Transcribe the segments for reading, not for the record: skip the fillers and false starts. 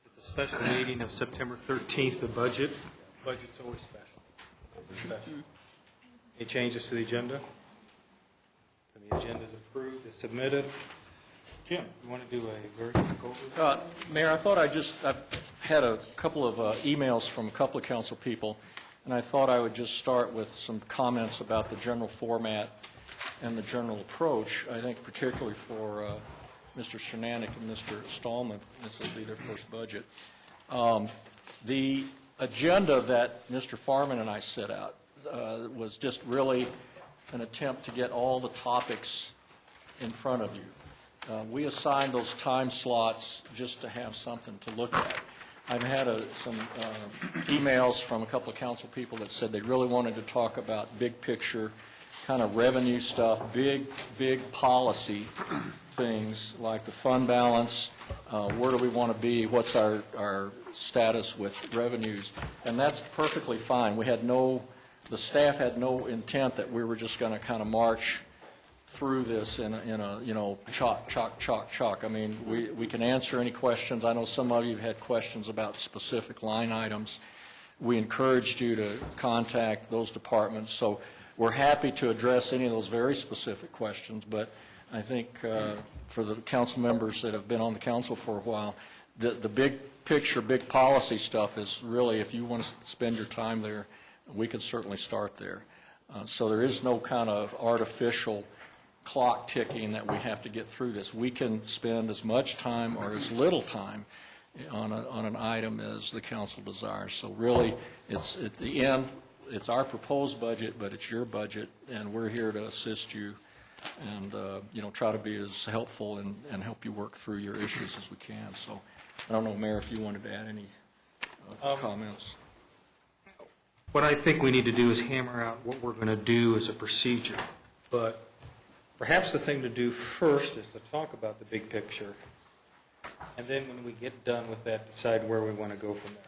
It's a special meeting of September 13th, the budget. Budget's always special. Special. Any changes to the agenda? So the agenda is approved, it's submitted. Jim, you want to do a very quick overview? Mayor, I thought I've had a couple of emails from a couple of council people, and I thought I would just start with some comments about the general format and the general approach. I think particularly for Mr. Cernanek and Mr. Stallman, this will be their first budget. The agenda that Mr. Farman and I set out was just really an attempt to get all the topics in front of you. We assigned those time slots just to have something to look at. I've had some emails from a couple of council people that said they really wanted to talk about big picture, kind of revenue stuff, big policy things like the fund balance, where do we want to be, what's our status with revenues, and that's perfectly fine. The staff had no intent that we were just going to kind of march through this in a chalk. I mean, we can answer any questions. I know some of you had questions about specific line items. We encouraged you to contact those departments, so we're happy to address any of those very specific questions, but I think for the council members that have been on the council for a while, the big picture, big policy stuff is really, if you want to spend your time there, we can certainly start there. So there is no kind of artificial clock ticking that we have to get through this. We can spend as much time or as little time on an item as the council desires. So really, it's at the end, it's our proposed budget, but it's your budget, and we're here to assist you and try to be as helpful and help you work through your issues as we can. So I don't know, Mayor, if you wanted to add any comments. What I think we need to do is hammer out what we're going to do as a procedure. But perhaps the thing to do first is to talk about the big picture, and then when we get done with that, decide where we want to go from there.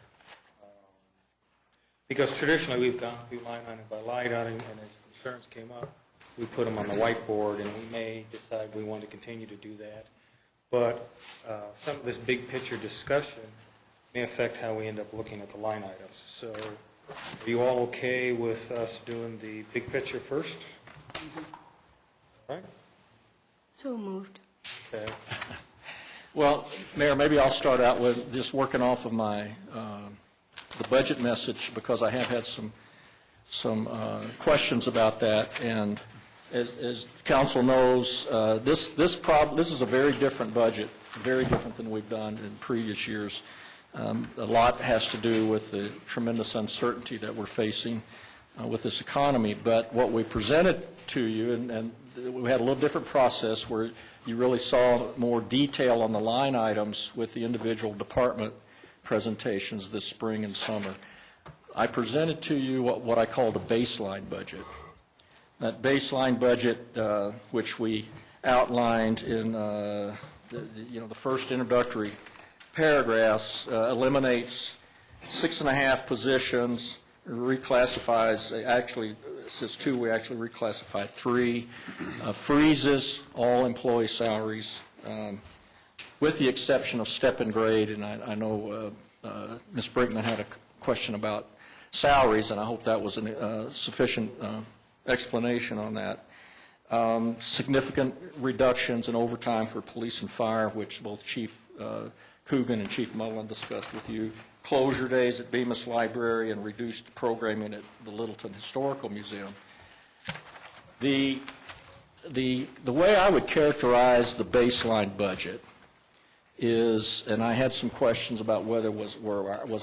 Because traditionally we've gone through line item by line item, and as concerns came up, we put them on the whiteboard, and we may decide we want to continue to do that. But some of this big picture discussion may affect how we end up looking at the line items. So are you all okay with us doing the big picture first? Mm-hmm. All right. So moved. Okay. Well, Mayor, maybe I'll start out with just working off of my the budget message, because I have had some questions about that. And as the council knows, this is a very different budget, very different than we've done in previous years. A lot has to do with the tremendous uncertainty that we're facing with this economy. But what we presented to you, and we had a little different process where you really saw more detail on the line items with the individual department presentations this spring and summer. I presented to you what I called a baseline budget. That baseline budget, which we outlined in the first introductory paragraphs, eliminates 6.5 positions, reclassifies, actually it says 2, we actually reclassified 3, freezes all employee salaries, with the exception of step and grade. And I know Ms. Brinkman had a question about salaries, and I hope that was a sufficient explanation on that. Significant reductions in overtime for police and fire, which both Chief Coogan and Chief Mullen discussed with you. Closure days at Bemis Library and reduced programming at the Littleton Historical Museum. The way I would characterize the baseline budget is, and I had some questions about whether was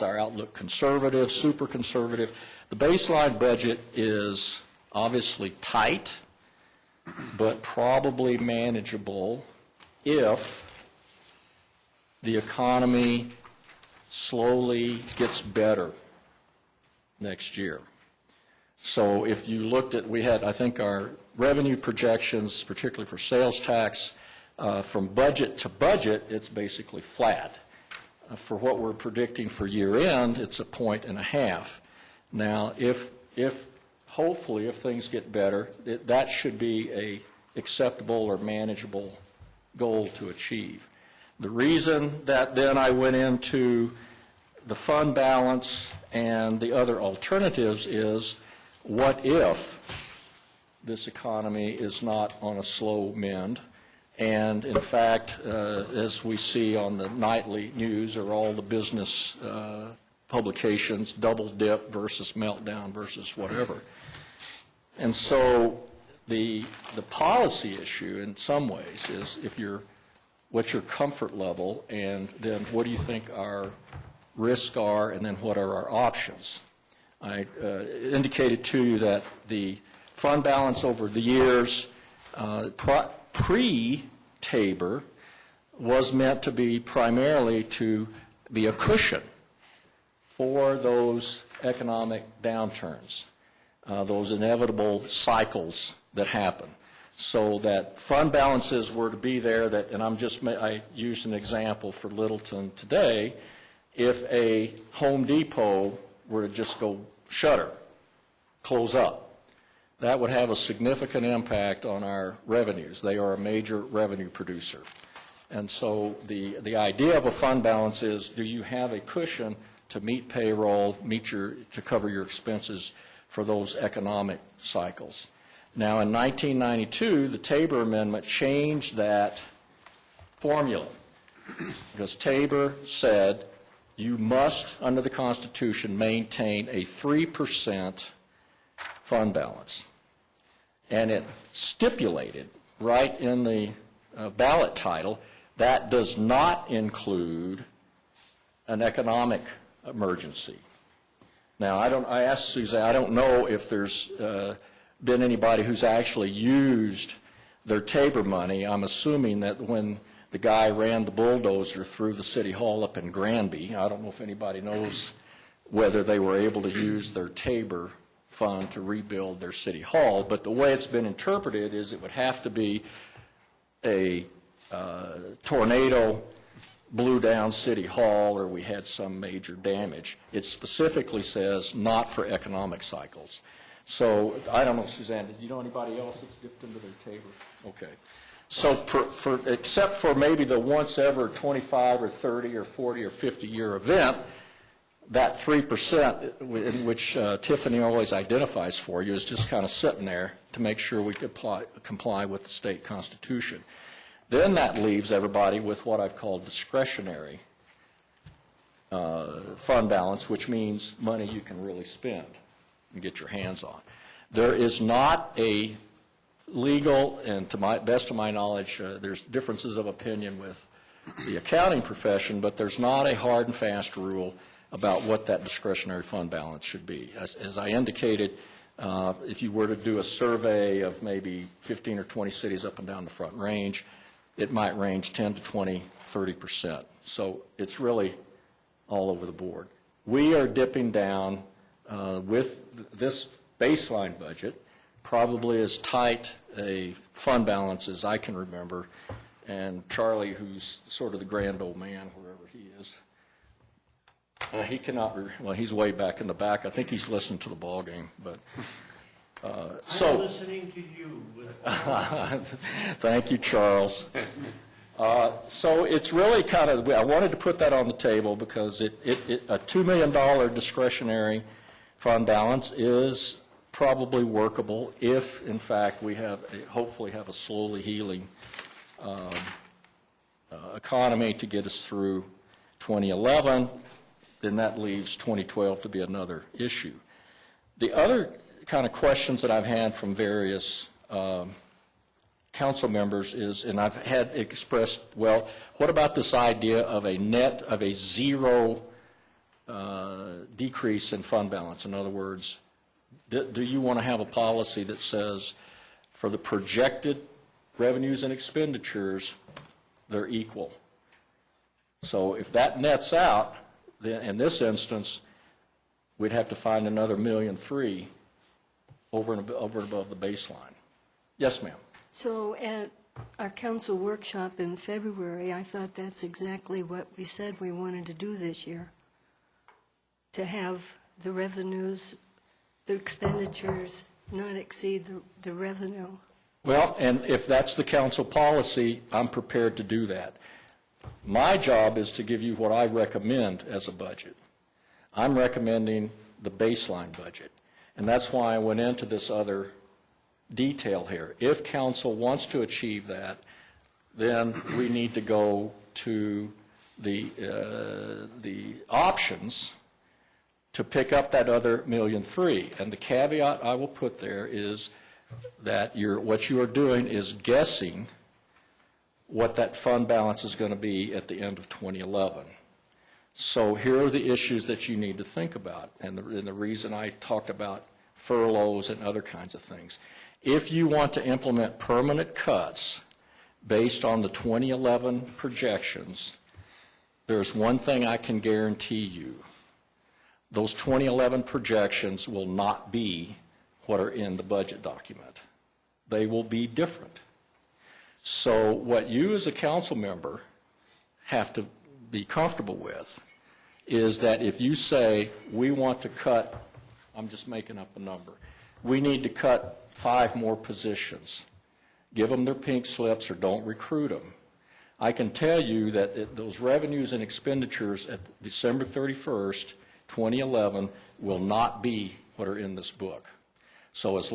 our outlook conservative, super conservative. The baseline budget is obviously tight, but probably manageable if the economy slowly gets better next year. So if you looked at, we had, I think, our revenue projections, particularly for sales tax, from budget to budget, it's basically flat. For what we're predicting for year end, it's 1.5. Now, hopefully, if things get better, that should be a acceptable or manageable goal to achieve. The reason that then I went into the fund balance and the other alternatives is, what if this economy is not on a slow mend? And in fact, as we see on the nightly news or all the business publications, double dip versus meltdown versus whatever. And so the policy issue in some ways is what's your comfort level, and then what do you think our risks are, and then what are our options? I indicated to you that the fund balance over the years pre-Tabor was meant to be primarily to be a cushion for those economic downturns, those inevitable cycles that happen, so that fund balances were to be there. And I used an example for Littleton today. If a Home Depot were to just go shutter, close up, that would have a significant impact on our revenues. They are a major revenue producer. And so the idea of a fund balance is, do you have a cushion to meet payroll, to cover your expenses for those economic cycles? Now, in 1992, the Tabor Amendment changed that formula, because Tabor said you must, under the Constitution, maintain a 3% fund balance. And it stipulated right in the ballot title that does not include an economic emergency. Now, I asked Suzanne, I don't know if there's been anybody who's actually used their Tabor money. I'm assuming that when the guy ran the bulldozer through the city hall up in Granby, I don't know if anybody knows whether they were able to use their Tabor fund to rebuild their city hall, but the way it's been interpreted is it would have to be a tornado blew down City Hall or we had some major damage. It specifically says not for economic cycles. So I don't know, Suzanne, do you know anybody else that's dipped into their Tabor? Okay. So except for maybe the once ever 25 or 30 or 40 or 50 year event, that 3% in which Tiffany always identifies for you is just kind of sitting there to make sure we comply with the state constitution. Then that leaves everybody with what I've called discretionary fund balance, which means money you can really spend and get your hands on. There is not a legal, and to my best of my knowledge, there's differences of opinion with the accounting profession, but there's not a hard and fast rule about what that discretionary fund balance should be. As I indicated, if you were to do a survey of maybe 15 or 20 cities up and down the Front Range, it might range 10 to 20, 30%. So it's really all over the board. We are dipping down with this baseline budget, probably as tight a fund balance as I can remember, and Charlie, who's sort of the grand old man, wherever he is, he cannot, well, he's way back in the back. I think he's listening to the ball game, but so. I'm listening to you. Thank you, Charles. So it's really kind of, I wanted to put that on the table because a $2 million discretionary fund balance is probably workable if, in fact, we hopefully have a slowly healing economy to get us through 2011. Then that leaves 2012 to be another issue. The other kind of questions that I've had from various council members is, and I've had expressed, well, what about this idea of a zero decrease in fund balance? In other words, do you want to have a policy that says for the projected revenues and expenditures, they're equal? So if that nets out, then in this instance, we'd have to find another $1.3 million over and above the baseline. Yes, ma'am. So at our council workshop in February, I thought that's exactly what we said we wanted to do this year, to have the revenues, the expenditures not exceed the revenue. Well, and if that's the council policy, I'm prepared to do that. My job is to give you what I recommend as a budget. I'm recommending the baseline budget, and that's why I went into this other detail here. If council wants to achieve that, then we need to go to the options to pick up that other $1.3 million. And the caveat I will put there is that what you are doing is guessing what that fund balance is going to be at the end of 2011. So here are the issues that you need to think about, and the reason I talked about furloughs and other kinds of things. If you want to implement permanent cuts based on the 2011 projections, there's one thing I can guarantee you. Those 2011 projections will not be what are in the budget document. They will be different. So what you as a council member have to be comfortable with is that if you say, we want to cut, I'm just making up a number, we need to cut 5 more positions, give them their pink slips or don't recruit them. I can tell you that those revenues and expenditures at December 31st, 2011 will not be what are in this book. So if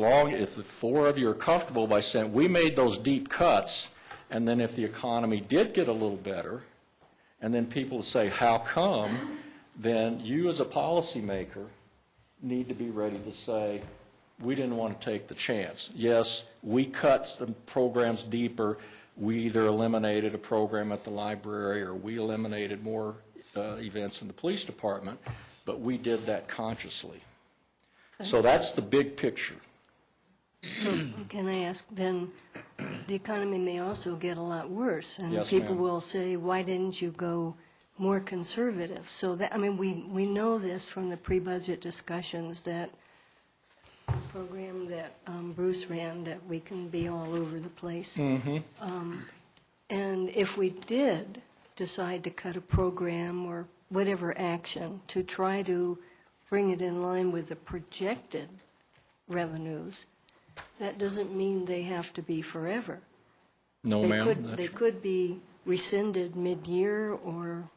the 4 of you are comfortable by saying, we made those deep cuts, and then if the economy did get a little better, and then people say, how come, then you as a policymaker need to be ready to say, we didn't want to take the chance. Yes, we cut some programs deeper. We either eliminated a program at the library or we eliminated more events in the police department, but we did that consciously. So that's the big picture. So can I ask then, the economy may also get a lot worse, and Yes, people ma'am. will say, why didn't you go more conservative? So that, I mean, we know this from the pre-budget discussions, that program that Bruce ran, that we can be all over the place. Mm-hmm. And if we did decide to cut a program or whatever action to try to bring it in line with the projected revenues, that doesn't mean they have to be forever. No, ma'am. They could be rescinded mid-year or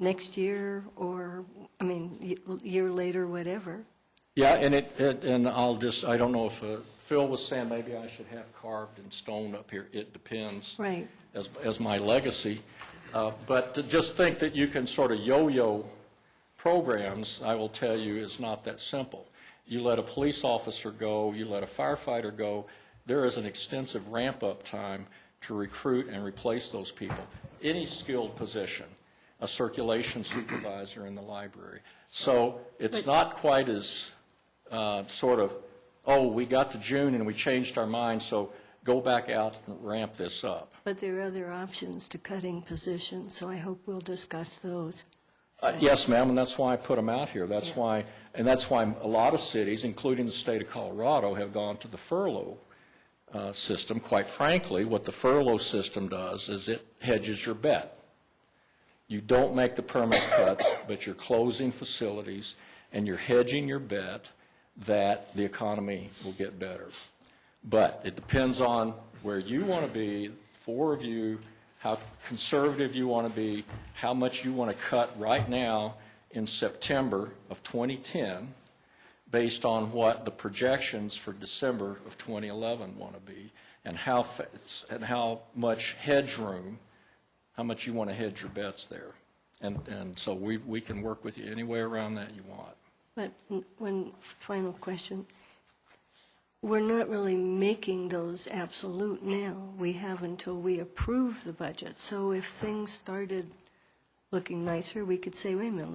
next year or, I mean, year later, whatever. Yeah, and I don't know if Phil was saying maybe I should have carved in stone up here. It depends. Right. As my legacy. But to just think that you can sort of yo-yo programs, I will tell you, is not that simple. You let a police officer go, you let a firefighter go, there is an extensive ramp-up time to recruit and replace those people. Any skilled position, a circulation supervisor in the library. So it's not quite as sort of, oh, we got to June and we changed our mind, so go back out and ramp this up. But there are other options to cutting positions, so I hope we'll discuss those. Yes, ma'am, and that's why I put them out here. That's why a lot of cities, including the state of Colorado, have gone to the furlough system. Quite frankly, what the furlough system does is it hedges your bet. You don't make the permanent cuts, but you're closing facilities, and you're hedging your bet that the economy will get better. But it depends on where you want to be, 4 of you, how conservative you want to be, how much you want to cut right now in September of 2010, based on what the projections for December of 2011 want to be, and how much hedge room, how much you want to hedge your bets there. And so we can work with you any way around that you want. But one final question. We're not really making those absolute now. We have until we approve the budget. So if things started looking nicer, we could say, wait a minute,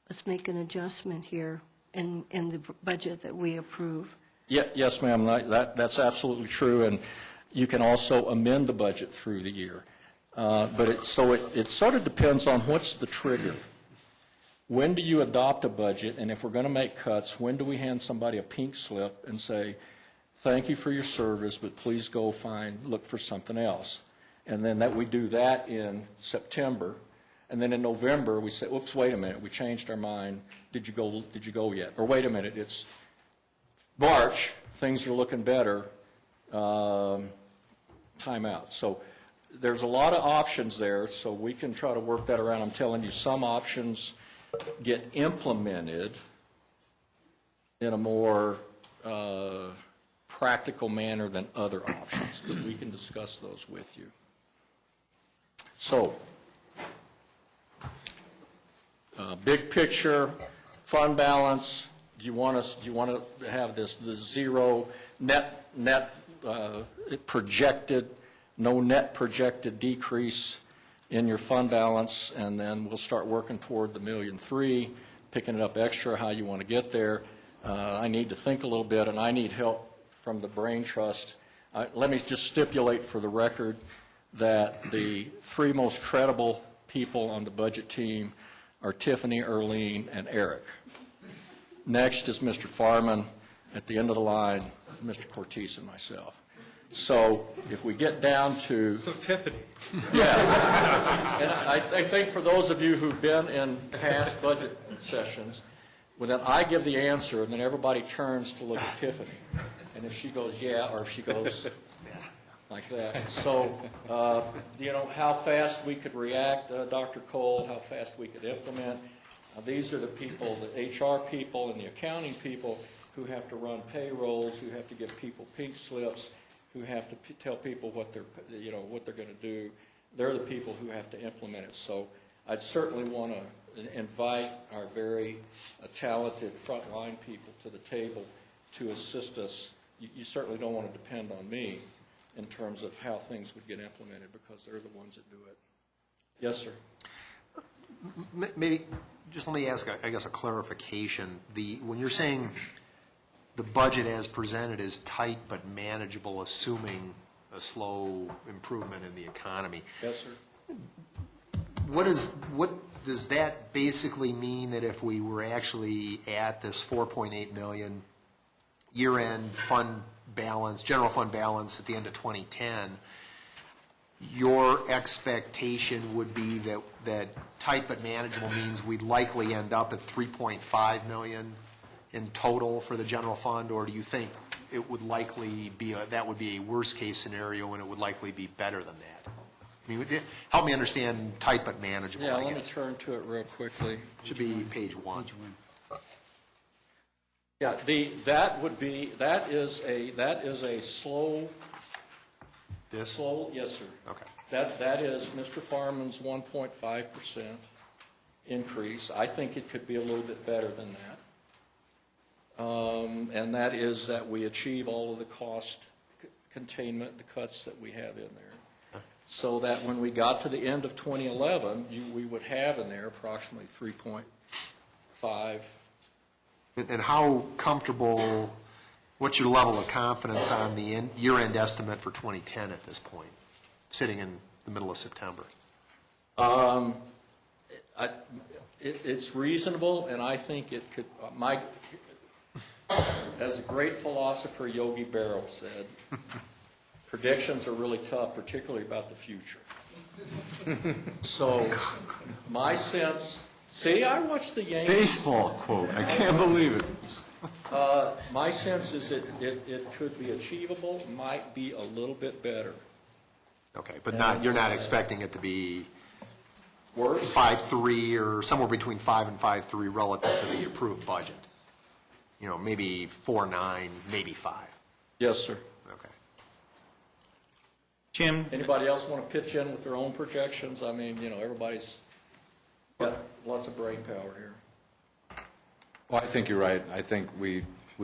let's make an adjustment here in the budget that we approve. Yes, ma'am, that's absolutely true, and you can also amend the budget through the year. But it sort of depends on what's the trigger. When do you adopt a budget, and if we're going to make cuts, when do we hand somebody a pink slip and say, thank you for your service, but please go look for something else? And then we do that in September, and then in November we say, oops, wait a minute, we changed our mind. Did you go yet? Or wait a minute, it's March, things are looking better, time out. So there's a lot of options there, so we can try to work that around. I'm telling you, some options get implemented in a more practical manner than other options. We can discuss those with you. So, big picture, fund balance. Do you want to have the zero net projected, no net projected decrease in your fund balance, and then we'll start working toward the $1.3 million, picking it up extra, how you want to get there. I need to think a little bit, and I need help from the Brain Trust. Let me just stipulate for the record that the three most credible people on the budget team are Tiffany, Earlene, and Eric. Next is Mr. Farman. At the end of the line, Mr. Cortese and myself. So if we get down to... So Tiffany. Yes. And I think for those of you who've been in past budget sessions, well, then I give the answer, and then everybody turns to look at Tiffany. And if she goes, yeah, or if she goes like that. So, how fast we could react, Dr. Cole, how fast we could implement. These are the people, the HR people and the accounting people who have to run payrolls, who have to give people pink slips, who have to tell people what they're going to do. They're the people who have to implement it. So I'd certainly want to invite our very talented frontline people to the table to assist us. You certainly don't want to depend on me in terms of how things would get implemented, because they're the ones that do it. Yes, sir. Maybe just let me ask, I guess, a clarification. When you're saying the budget as presented is tight but manageable, assuming a slow improvement in the economy. Yes, sir. What does that basically mean, that if we were actually at this 4.8 million year-end fund balance, general fund balance at the end of 2010, your expectation would be that tight but manageable means we'd likely end up at 3.5 million in total for the general fund, or do you think it would likely be that would be a worst case scenario and it would likely be better than that? I mean, help me understand tight but manageable. Yeah, let me turn to it real quickly. It should be page 1. Yeah, that is a slow. This? Slow, yes, sir. Okay. That is Mr. Farman's 1.5% increase. I think it could be a little bit better than that. And that is that we achieve all of the cost containment, the cuts that we have in there. So that when we got to the end of 2011, we would have in there approximately 3.5. And how comfortable, what's your level of confidence on the year-end estimate for 2010 at this point, sitting in the middle of September? It's reasonable, and I think it could, as a great philosopher Yogi Berra said, predictions are really tough, particularly about the future. So my sense, see, I watched the Yankees. Baseball quote. I can't believe it. My sense is it could be achievable, might be a little bit better. Okay, but you're not expecting it to be Worse? 5.3 or somewhere between 5 and 5.3 relative to the approved budget? Maybe 4.9, maybe 5. Yes, sir. Okay. Jim? Anybody else want to pitch in with their own projections? I mean, everybody's got lots of brain power here. Well, I think you're right. I think we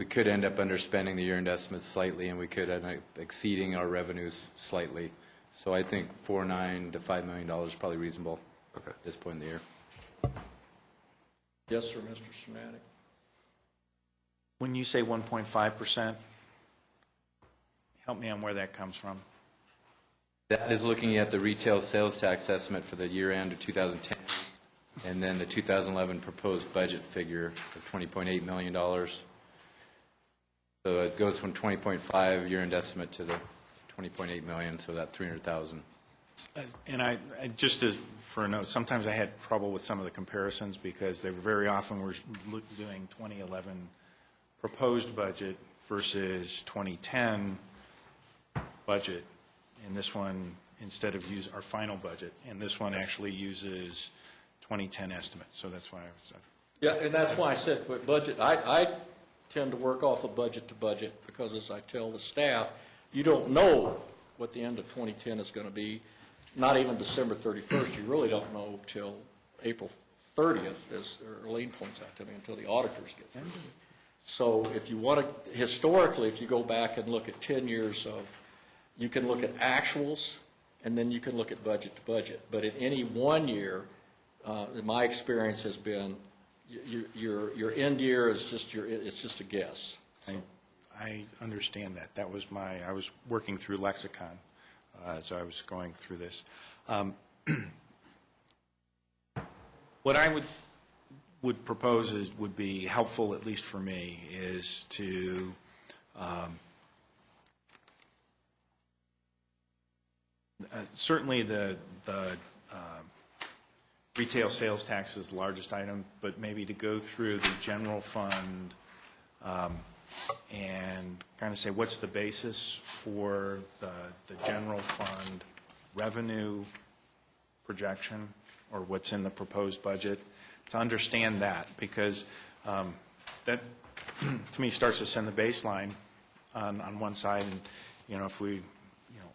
could end up underspending the year-end estimates slightly, and we could end up exceeding our revenues slightly. So I think $4.9 to $5 million is probably reasonable at this point in the year. Yes, sir, Mr. Szymanczyk. When you say 1.5%, help me on where that comes from. That is looking at the retail sales tax estimate for the year end of 2010, and then the 2011 proposed budget figure of $20.8 million. So it goes from 20.5 year end estimate to the 20.8 million, so that 300,000. And just for a note, sometimes I had trouble with some of the comparisons because they very often were doing 2011 proposed budget versus 2010 budget. And this one, instead of use our final budget. And this one actually uses 2010 estimates, so that's why I was... Yeah, and that's why I said for budget, I tend to work off of budget to budget, because as I tell the staff, you don't know what the end of 2010 is going to be, not even December 31st. You really don't know till April 30th, as Arlene points out to me, until the auditors get through. So if you want to, historically, if you go back and look at 10 years of, you can look at actuals, and then you can look at budget to budget. But in any one year, my experience has been, your end year is just it's just a guess. I understand that. That was I was working through lexicon, so I was going through this. What I would propose would be helpful, at least for me, is to certainly the retail sales tax is the largest item, but maybe to go through the general fund and kind of say what's the basis for the general fund revenue projection, or what's in the proposed budget, to understand that, because that, to me, starts to send the baseline on one side, and, if we,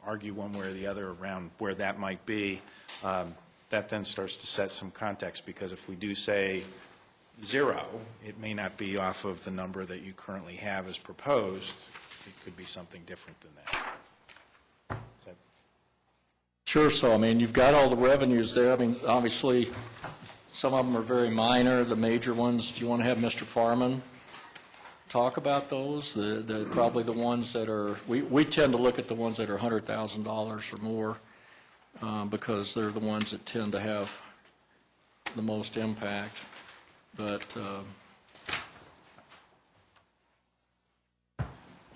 argue one way or the other around where that might be, that then starts to set some context, because if we do say 0, it may not be off of the number that you currently have as proposed. It could be something different than that. Sure. So, I mean, you've got all the revenues there. I mean, obviously, some of them are very minor. The major ones, do you want to have Mr. Farman talk about those? Probably the ones that are, we tend to look at the ones that are $100,000 or more, because they're the ones that tend to have the most impact. But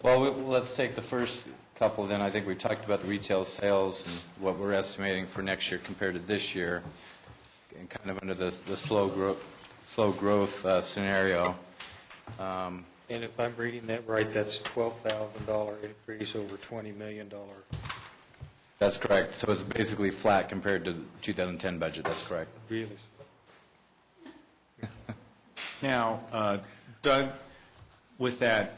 Well, let's take the first couple then. I think we talked about the retail sales and what we're estimating for next year compared to this year, and kind of under the slow growth scenario. And if I'm reading that right, that's $12,000 increase over $20 million. That's correct. So it's basically flat compared to the 2010 budget. That's correct. Really? Now, Doug, with that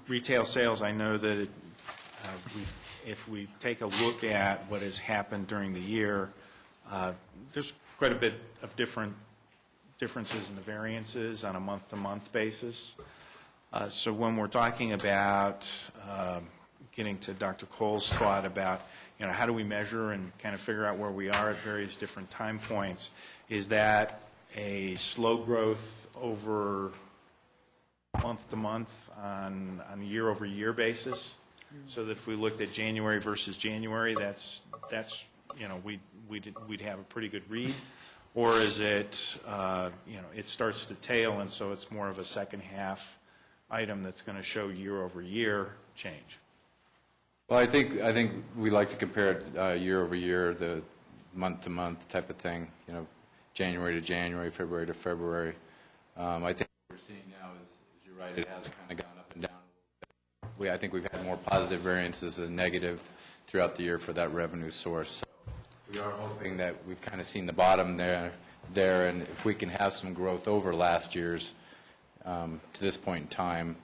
retail sales, I know that if we take a look at what has happened during the year, there's quite a bit of differences in the variances on a month-to-month basis. So when we're talking about getting to Dr. Cole's thought about, how do we measure and kind of figure out where we are at various different time points, is that a slow growth over month to month on a year-over-year basis? So that if we looked at January versus January, that's we'd have a pretty good read? Or is it, it starts to tail, and so it's more of a second half item that's going to show year-over-year change? Well, I think we like to compare it year over year, the month to month type of thing. January to January, February to February. I think what we're seeing now is you're right, it has kind of gone up and down. I think we've had more positive variances than negative throughout the year for that revenue source. So we are hoping that we've kind of seen the bottom there, and if we can have some growth over last year's to this point in time,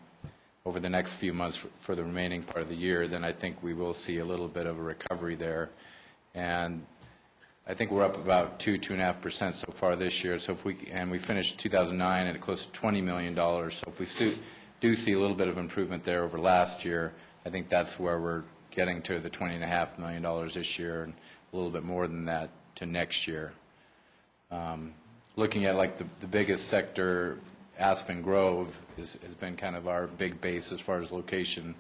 over the next few months for the remaining part of the year, then I think we will see a little bit of a recovery there. And I think we're up about 2.5% so far this year. So we finished 2009 at close to $20 million. So if we do see a little bit of improvement there over last year, I think that's where we're getting to the $20.5 million this year, and a little bit more than that to next year. Looking at like the biggest sector, Aspen Grove has been kind of our big base as far as location,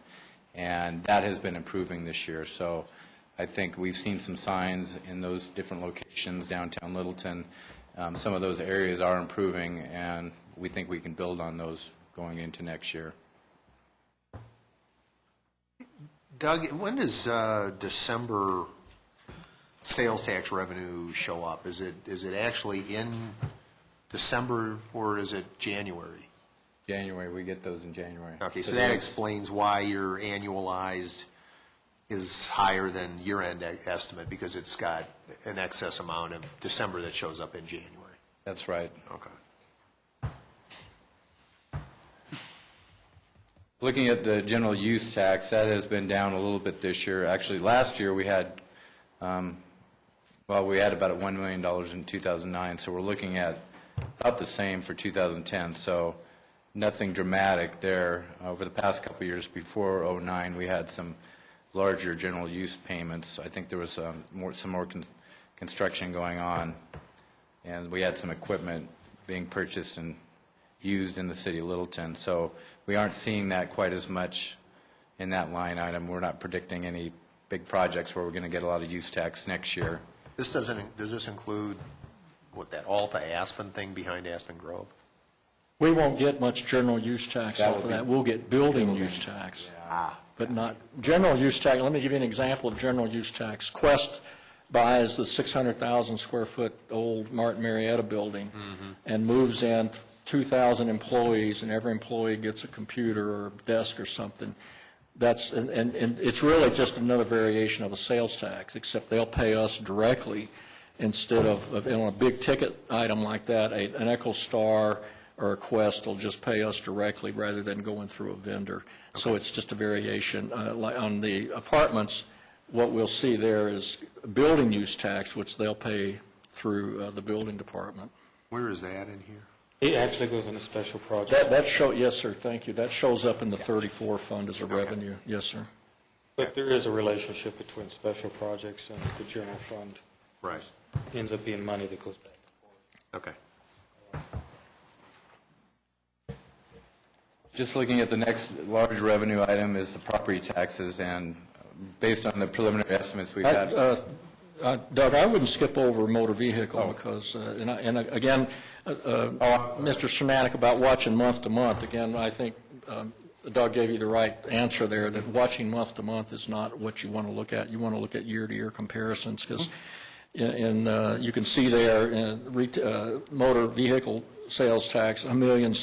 and that has been improving this year. So I think we've seen some signs in those different locations, downtown Littleton. Some of those areas are improving, and we think we can build on those going into next year. Doug, when does December sales tax revenue show up? Is it actually in December, or is it January? January, we get those in January. Okay, so that explains why your annualized is higher than year-end estimate because it's got an excess amount of December that shows up in January. That's right. Okay. Looking at the general use tax, that has been down a little bit this year. Actually, last year we had, we had about $1 million in 2009, so we're looking at about the same for 2010. So nothing dramatic there. Over the past couple of years before '09, we had some larger general use payments. I think there was some more construction going on, and we had some equipment being purchased and used in the city of Littleton. So we aren't seeing that quite as much in that line item. We're not predicting any big projects where we're going to get a lot of use tax next year. Does this include what, that Alta Aspen thing behind Aspen Grove? We won't get much general use tax That off would of be- that. We'll get building use tax, but not, general use tax, let me give you an example of general use tax. Quest buys the 600,000 square foot old Martin Marietta building and moves in 2,000 employees, and every employee gets a computer or desk or something. That's, and it's really just another variation of a sales tax, except they'll pay us directly instead of on a big ticket item like that, an EchoStar or a Quest will just pay us directly rather than going through a vendor. So it's just a variation. Like on the apartments, what we'll see there is building use tax, which they'll pay through the building department. Where is that in here? It actually goes in a special project. Yes, sir, thank you. That shows up in the 34 fund as a revenue. Yes, sir. But there is a relationship between special projects and the general fund. Right. Ends up being money that goes back and forth. Okay. Just looking at the next large revenue item is the property taxes, and based on the preliminary estimates we've had. Doug, I wouldn't skip over motor vehicle because, again, Mr. Shermanic, about watching month to month, again, I think Doug gave you the right answer there, that watching month to month is not what you want to look at. You want to look at year-to-year comparisons because you can see there motor vehicle sales tax, $1.7 million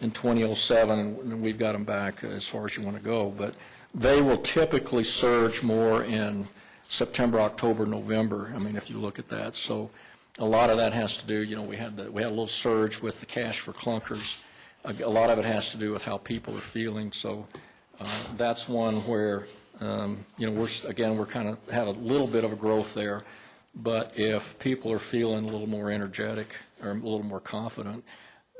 in 2007, and we've got them back as far as you want to go. But they will typically surge more in September, October, November. I mean, if you look at that. So a lot of that has to do, we had a little surge with the cash for clunkers. A lot of it has to do with how people are feeling. So that's one where, we're kind of have a little bit of a growth there. But if people are feeling a little more energetic or a little more confident,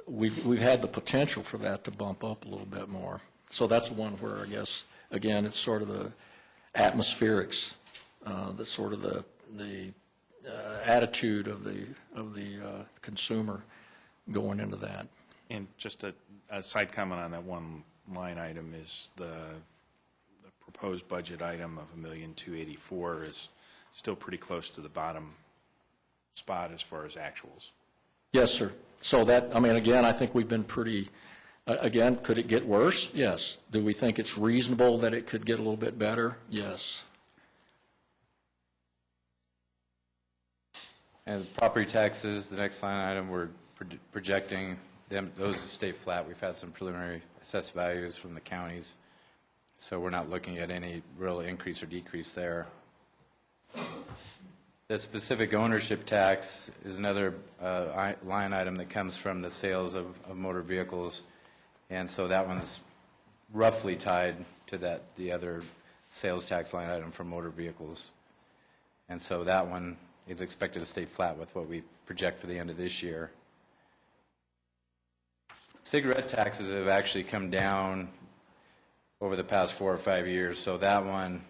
we've had the potential for that to bump up a little bit more. So that's one where, I guess, again, it's sort of the atmospherics, the sort of the attitude of the consumer going into that. And just a side comment on that one line item is the proposed budget item of $1,284,000 is still pretty close to the bottom spot as far as actuals. Yes, sir. So that, again, I think we've been pretty, again, could it get worse? Yes. Do we think it's reasonable that it could get a little bit better? Yes. And property taxes, the next line item, we're projecting those to stay flat. We've had some preliminary assessed values from the counties, so we're not looking at any real increase or decrease there. The specific ownership tax is another line item that comes from the sales of motor vehicles, and so that one's roughly tied to the other sales tax line item for motor vehicles. And so that one is expected to stay flat with what we project for the end of this year. Cigarette taxes have actually come down over the past 4 or 5 years, so that one,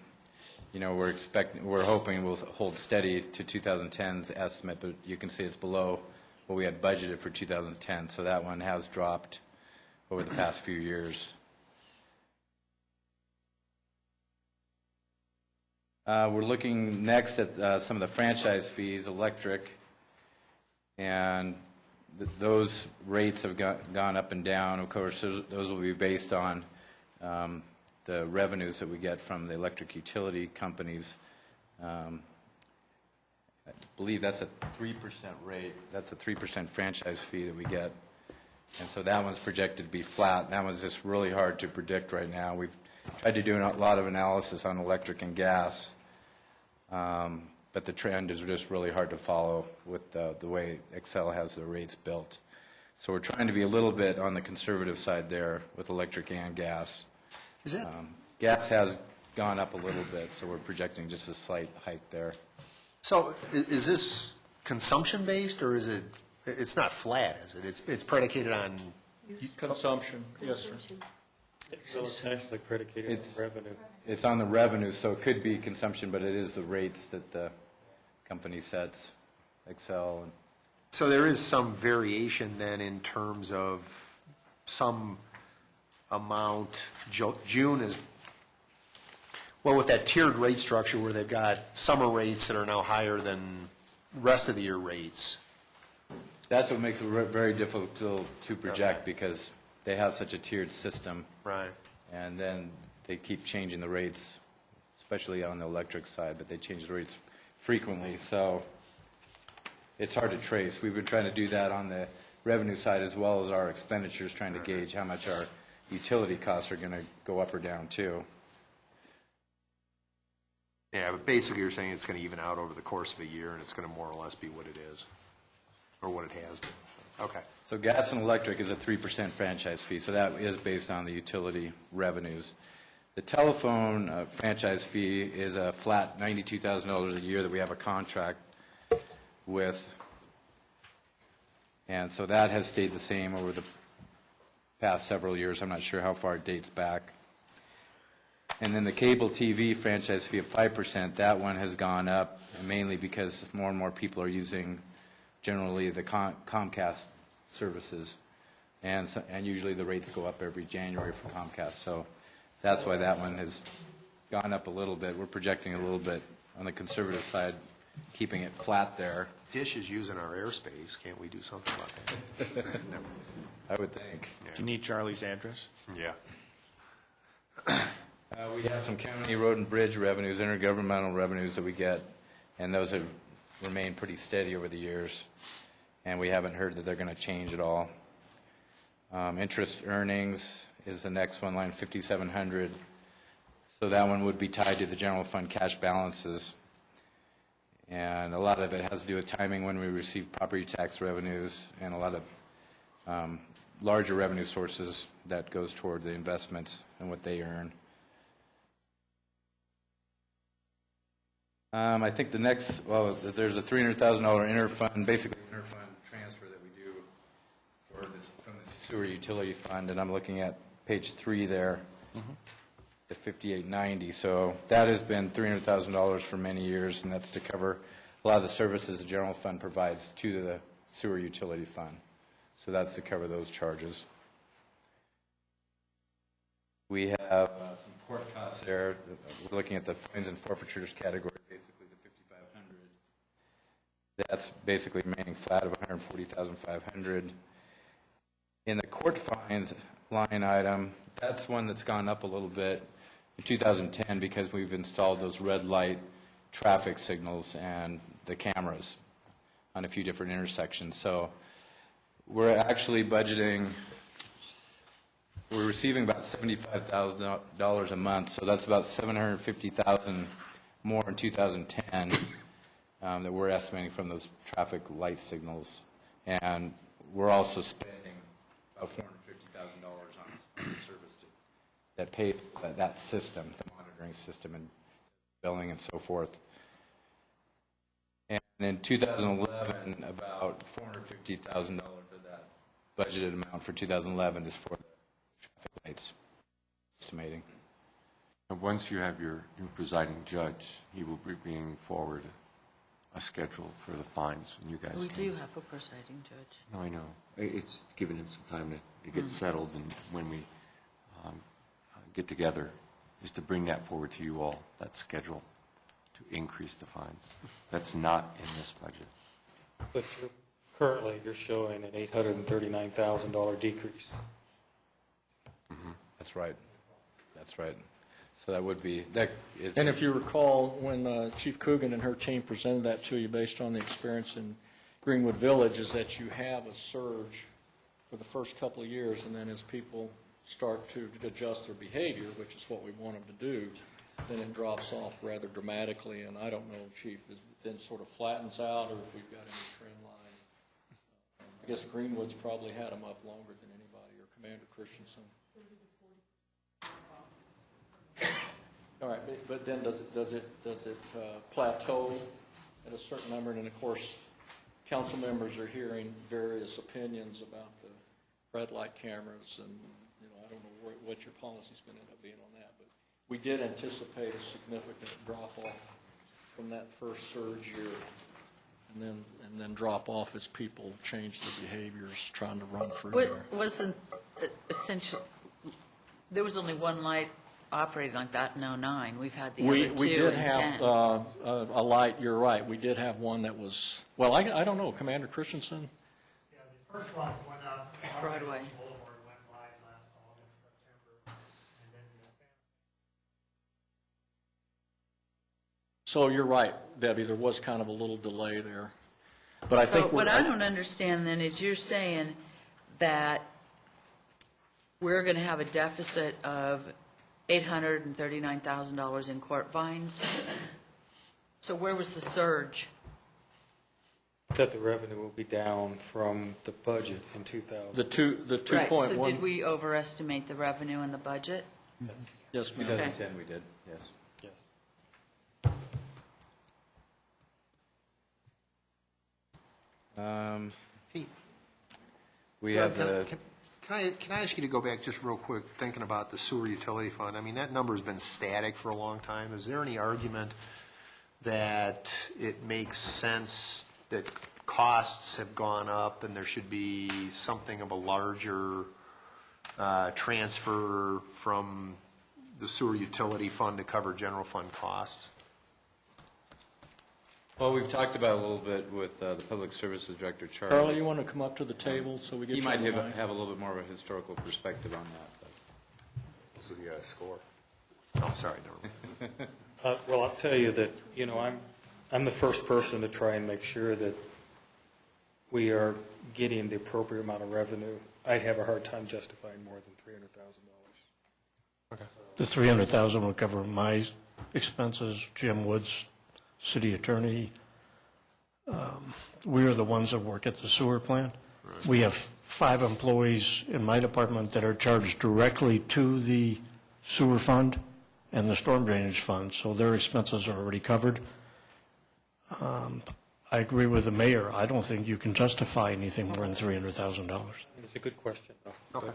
we're hoping will hold steady to 2010's estimate, but you can see it's below what we had budgeted for 2010, so that one has dropped over the past few years. We're looking next at some of the franchise fees, electric, and those rates have gone up and down. Of course, those will be based on the revenues that we get from the electric utility companies. I believe that's a 3% rate. That's a 3% franchise fee that we get. And so that one's projected to be flat. That one's just really hard to predict right now. We've tried to do a lot of analysis on electric and gas, but the trend is just really hard to follow with the way Excel has the rates built. So we're trying to be a little bit on the conservative side there with electric and gas. Is that, Gas has gone up a little bit, so we're projecting just a slight hike there. so is this consumption-based, or is it, it's not flat, is it? It's predicated on, Consumption, yes, sir. So it's actually predicated It's- on revenue. It's on the revenue, so it could be consumption, but it is the rates that the company sets, Excel. And so there is some variation then in terms of some amount, June is, well, with that tiered rate structure where they've got summer rates that are now higher than rest of the year rates. that's what makes it very difficult to project because they have such a tiered system. Right. And then they keep changing the rates, especially on the electric side, but they change the rates frequently, so it's hard to trace. We've been trying to do that on the revenue side as well as our expenditures, trying to gauge how much our utility costs are going to go up or down too. Yeah, but basically you're saying it's going to even out over the course of a year, and it's going to more or less be what it is, or what it has been. So, okay. So gas and electric is a 3% franchise fee, so that is based on the utility revenues. The telephone franchise fee is a flat $92,000 a year that we have a contract with. And so that has stayed the same over the past several years. I'm not sure how far it dates back. And then the cable TV franchise fee of 5%, that one has gone up mainly because more and more people are using generally the Comcast services. And usually the rates go up every January for Comcast. So that's why that one has gone up a little bit. We're projecting a little bit on the conservative side, keeping it flat there. Dish is using our airspace. Can't we do something about that? I would think. Do you need Charlie's address? Yeah. We have some county road and bridge revenues, intergovernmental revenues that we get, and those have remained pretty steady over the years, and we haven't heard that they're going to change at all. Interest earnings is the next one, line 5,700. So that one would be tied to the general fund cash balances. And a lot of it has to do with timing when we receive property tax revenues and a lot of larger revenue sources that goes toward the investments and what they earn. I think the next, well, there's a $300,000 interfund, basically interfund transfer that we do for this, from the sewer utility fund, and I'm looking at page 3 there, the 5890. So that has been $300,000 for many years, and that's to cover a lot of the services the general fund provides to the sewer utility fund. So that's to cover those charges. We have some court costs there. We're looking at the fines and forfeitures category, basically the $5,500. That's basically remaining flat of $140,500. In the court fines line item, that's one that's gone up a little bit in 2010 because we've installed those red light traffic signals and the cameras on a few different intersections. So we're actually budgeting, we're receiving about $75,000 a month, so that's about $750,000 more in 2010 that we're estimating from those traffic light signals. And we're also spending about $450,000 on the service that pays for that system, the monitoring system and billing and so forth. And in 2011, about $450,000 of that budgeted amount for 2011 is for traffic lights, estimating. And once you have your new presiding judge, he will be bringing forward a schedule for the fines, and you guys We can... do have a presiding judge. No, I know. It's given him some time to get settled, and when we get together, is to bring that forward to you all, that schedule, to increase the fines. That's not in this budget. But currently, you're showing an $839,000 decrease. That's right. That's right. So that would be, that is... And if you recall, when Chief Coogan and her team presented that to you based on the experience in Greenwood Village, is that you have a surge for the first couple of years, and then as people start to adjust their behavior, which is what we want them to do, then it drops off rather dramatically. And I don't know, Chief, if it then sort of flattens out, or if we've got any trend line. I guess Greenwood's probably had them up longer than anybody, or Commander Christensen. All right, but then does it plateau at a certain number? And then, of course, council members are hearing various opinions about the red light cameras, and I don't know what your policy's going to end up being on that, but we did anticipate a significant drop off from that first surge year, and then drop off as people change their behaviors, trying to run through there. Wasn't essentially, there was only one light operating like that in '09. We've had the other two We did in have 10. a light, you're right, we did have one that was, well, I don't know, Commander Christensen? Yeah, the first ones went up. Broadway. Boulevard went live last August, September, and then the So you're right, Debbie, there was kind of a little delay there. But I think So what I don't understand then is you're saying that we're going to have a deficit of $839,000 in court fines? So where was the surge? That the revenue will be down from the budget in 2000. the 2.1. Right, so did we overestimate the revenue in the budget? Yes, ma'am. 2010 we did, yes. Yes. Hey, We have Can- the, Can I ask you to go back just real quick, thinking about the sewer utility fund? I mean, that number's been static for a long time. Is there any argument that it makes sense that costs have gone up and there should be something of a larger transfer from the sewer utility fund to cover general fund costs? well, we've talked about it a little bit with the Public Services Director, Charlie. Charlie, you want to come up to the table so we get He you might on the have mic? have a little bit more of a historical perspective on that, but. So you got to score. Oh, sorry, never mind. Well, I'll tell you that, I'm the first person to try and make sure that we are getting the appropriate amount of revenue. I'd have a hard time justifying more than $300,000. The $300,000 will cover my expenses, Jim Woods, city attorney. We are the ones that work at the sewer plant. We have 5 employees in my department that are charged directly to the sewer fund and the storm drainage fund, so their expenses are already covered. I agree with the mayor. I don't think you can justify anything more than $300,000. It's a good question, though. Okay.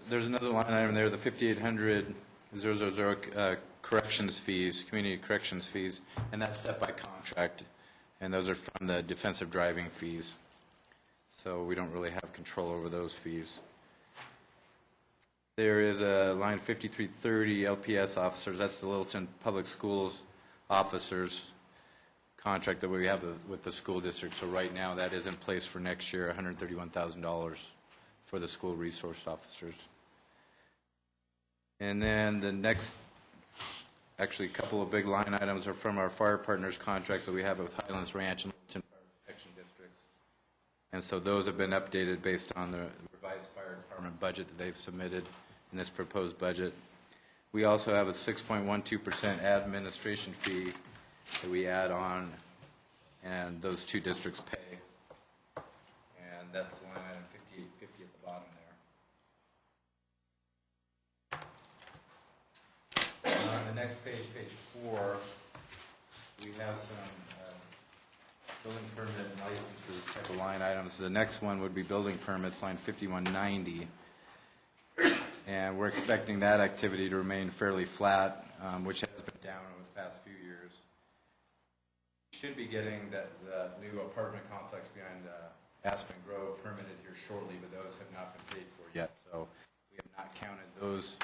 There's another line item there, the 5,800,000 corrections fees, community corrections fees, and that's set by contract, and those are from the defensive driving fees. So we don't really have control over those fees. There is a line 5330 LPS officers, that's the Littleton Public Schools officers contract that we have with the school district. So right now, that is in place for next year, $131,000 for the school resource officers. And then the next, actually, a couple of big line items are from our fire partners contracts that we have with Highlands Ranch and Littleton Fire Protection Districts. And so those have been updated based on the revised fire department budget that they've submitted in this proposed budget. We also have a 6.12% administration fee that we add on, and those two districts pay. And that's line item 5850 at the bottom there. On the next page, page 4, we have some building permit and licenses type of line items. The next one would be building permits, line 5190. And we're expecting that activity to remain fairly flat, which has been down over the past few years. We should be getting the new apartment complex behind Aspen Grove permitted here shortly, but those have not been paid for yet. So we have not counted those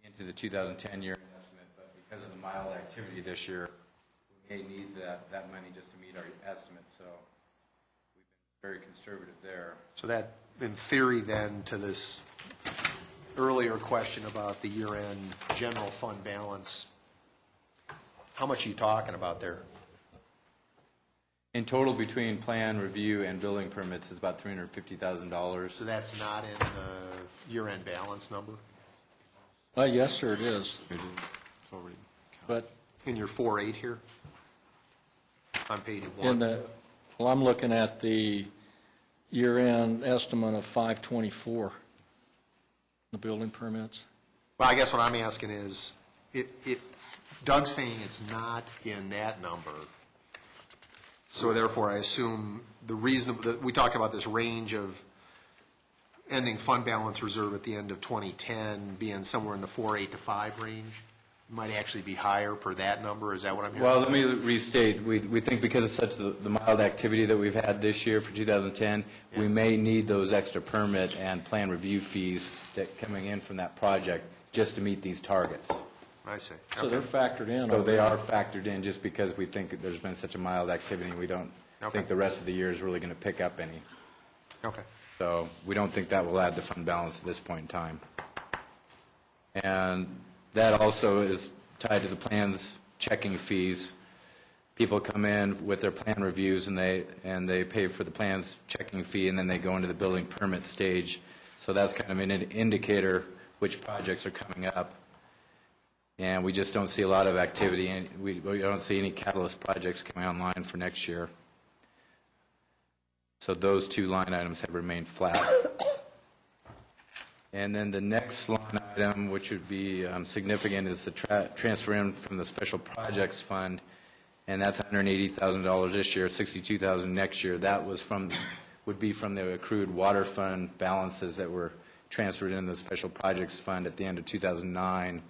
into the 2010 year estimate, but because of the mild activity this year, we may need that money just to meet our estimate. So we've been very conservative there. So that, in theory then, to this earlier question about the year-end general fund balance, how much are you talking about there? In total, between plan review and building permits, it's about $350,000. So that's not in the year-end balance number? Yes, sir, it is. It's already But In your 4.8 here? On page in 1? well, I'm looking at the year-end estimate of 524, the building permits. Well, I guess what I'm asking is, Doug's saying it's not in that number, so therefore I assume the reason, that we talked about this range of ending fund balance reserve at the end of 2010 being somewhere in the 4.8 to 5 range, might actually be higher per that number, is that what I'm hearing? Well, let me restate, we think because of such the mild activity that we've had this year for 2010, we may need those extra permit and plan review fees that coming in from that project just to meet these targets. I see. So Okay. they're factored in. So they are factored in just because we think there's been such a mild activity, and we don't Okay. think the rest of the year is really going to pick up any. Okay. So we don't think that will add to fund balance at this point in time. And that also is tied to the plan's checking fees. People come in with their plan reviews, and they pay for the plan's checking fee, and then they go into the building permit stage. So that's kind of an indicator which projects are coming up. And we just don't see a lot of activity, and we don't see any catalyst projects coming online for next year. So those two line items have remained flat. And then the next line item, which would be significant, is the transfer in from the Special Projects Fund, and that's $180,000 this year, $62,000 next year. That would be from the accrued water fund balances that were transferred into the Special Projects Fund at the end of 2009.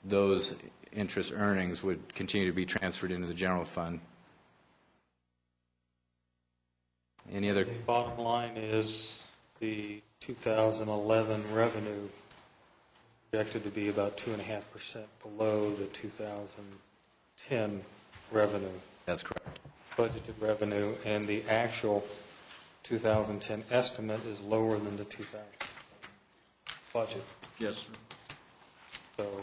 Those interest earnings would continue to be transferred into the general fund. Any other? The bottom line is the 2011 revenue projected to be about 2.5% below the 2010 revenue, That's correct. budgeted revenue, and the actual 2010 estimate is lower than the 2000 budget. Yes, sir. So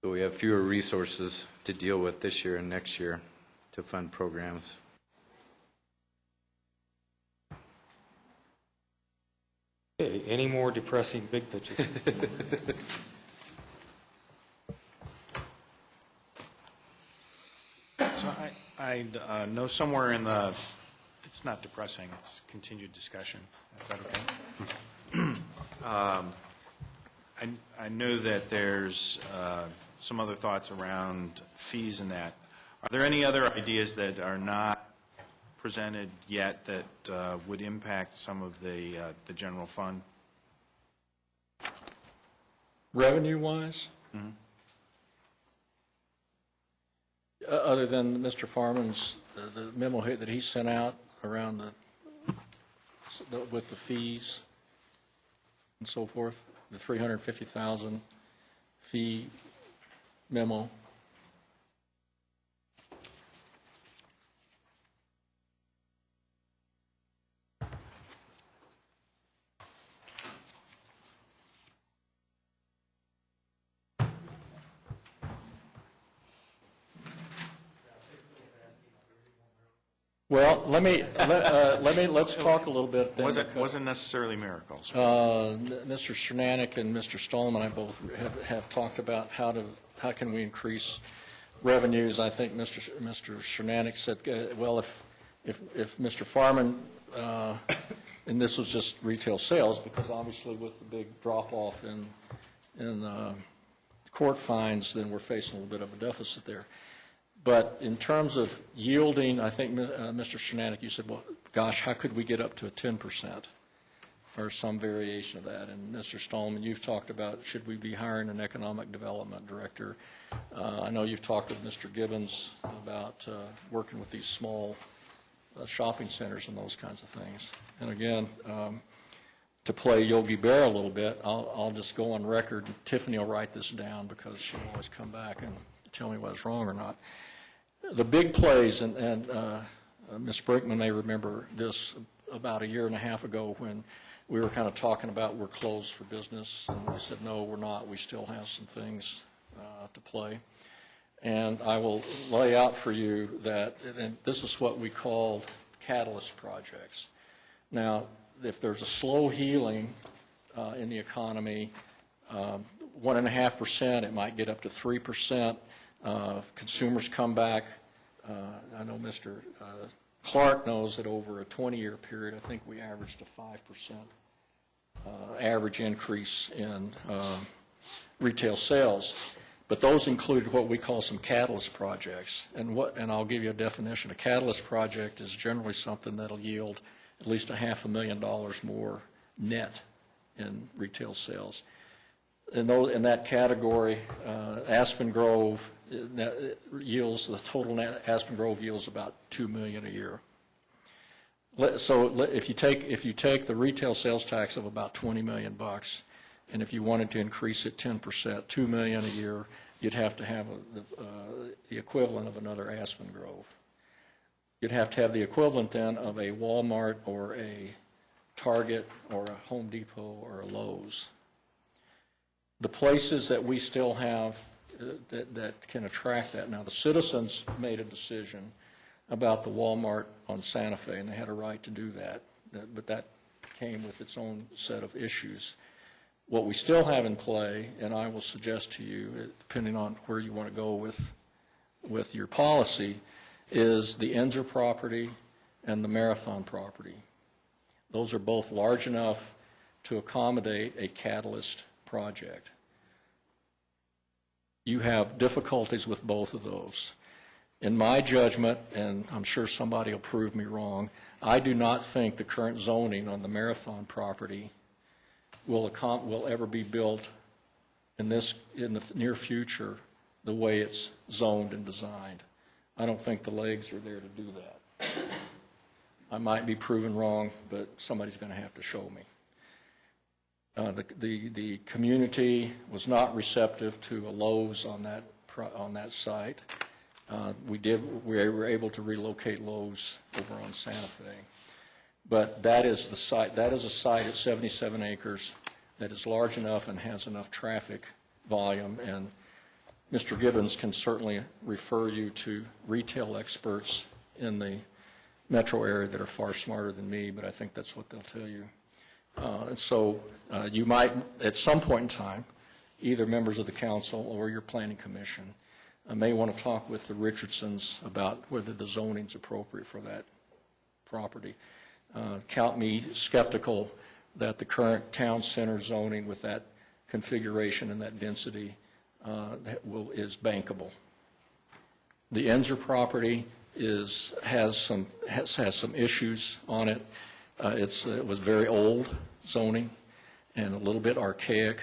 So we have fewer resources to deal with this year and next year to fund programs. okay, any more depressing big pictures? So I know somewhere in the, it's not depressing, it's continued discussion. Is that okay? I know that there's some other thoughts around fees and that. Are there any other ideas that are not presented yet that would impact some of the general fund? Revenue-wise? Other than Mr. Farman's, the memo that he sent out around with the fees and so forth, the 350,000 fee memo. Well, let's talk a little bit then. Wasn't necessarily miracles. Mr. Cernanek and Mr. Stallman, I both have talked about how can we increase revenues. I think Mr. Cernanek said, well, if Mr. Farman, and this was just retail sales, because obviously with the big drop-off in court fines, then we're facing a little bit of a deficit there. But in terms of yielding, I think, Mr. Cernanek, you said, well, gosh, how could we get up to a 10% or some variation of that? And Mr. Stallman, you've talked about, should we be hiring an economic development director? I know you've talked with Mr. Gibbons about working with these small shopping centers and those kinds of things. And again, to play Yogi Bear a little bit, I'll just go on record. Tiffany will write this down because she'll always come back and tell me what's wrong or not. The big plays, and Ms. Brinkman may remember this about a year and a half ago when we were kind of talking about we're closed for business, and we said, no, we're not. We still have some things to play. And I will lay out for you that, and this is what we called catalyst projects. Now, if there's a slow healing in the economy, 1.5%, it might get up to 3%. Consumers come back. I know Mr. Clark knows that over a 20-year period, I think we averaged a 5% average increase in retail sales. But those included what we call some catalyst projects. And I'll give you a definition. A catalyst project is generally something that'll yield at least $500,000 more net in retail sales. In that category, Aspen Grove yields, the total net Aspen Grove yields about $2 million a year. So if you take the retail sales tax of about $20 million, and if you wanted to increase it 10%, $2 million a year, you'd have to have the equivalent of another Aspen Grove. You'd have to have the equivalent then of a Walmart or a Target or a Home Depot or a Lowe's. The places that we still have that can attract that. Now, the citizens made a decision about the Walmart on Santa Fe, and they had a right to do that, but that came with its own set of issues. What we still have in play, and I will suggest to you, depending on where you want to go with your policy, is the Enzer property and the Marathon property. Those are both large enough to accommodate a catalyst project. You have difficulties with both of those. In my judgment, and I'm sure somebody will prove me wrong, I do not think the current zoning on the Marathon property will ever be built in the near future the way it's zoned and designed. I don't think the legs are there to do that. I might be proven wrong, but somebody's going to have to show me. The community was not receptive to a Lowe's on that site. We were able to relocate Lowe's over on Santa Fe. But that is the site. That is a site at 77 acres that is large enough and has enough traffic volume. And Mr. Gibbons can certainly refer you to retail experts in the metro area that are far smarter than me, but I think that's what they'll tell you. And so you might, at some point in time, either members of the council or your planning commission may want to talk with the Richardsons about whether the zoning's appropriate for that property. Count me skeptical that the current town center zoning with that configuration and that density is bankable. The Enzer property has some issues on it. It was very old zoning and a little bit archaic.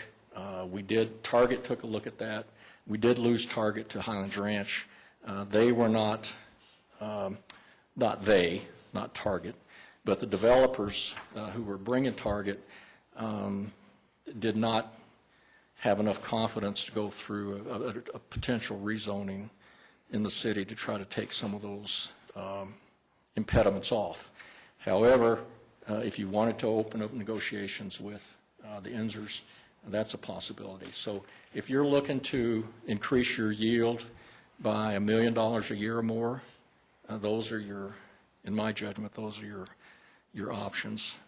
Target took a look at that. We did lose Target to Highlands Ranch. They were not Target, but the developers who were bringing Target did not have enough confidence to go through a potential rezoning in the city to try to take some of those impediments off. However, if you wanted to open up negotiations with the Enzers, that's a possibility. So if you're looking to increase your yield by $1 million a year or more, those are in my judgment, those are your options.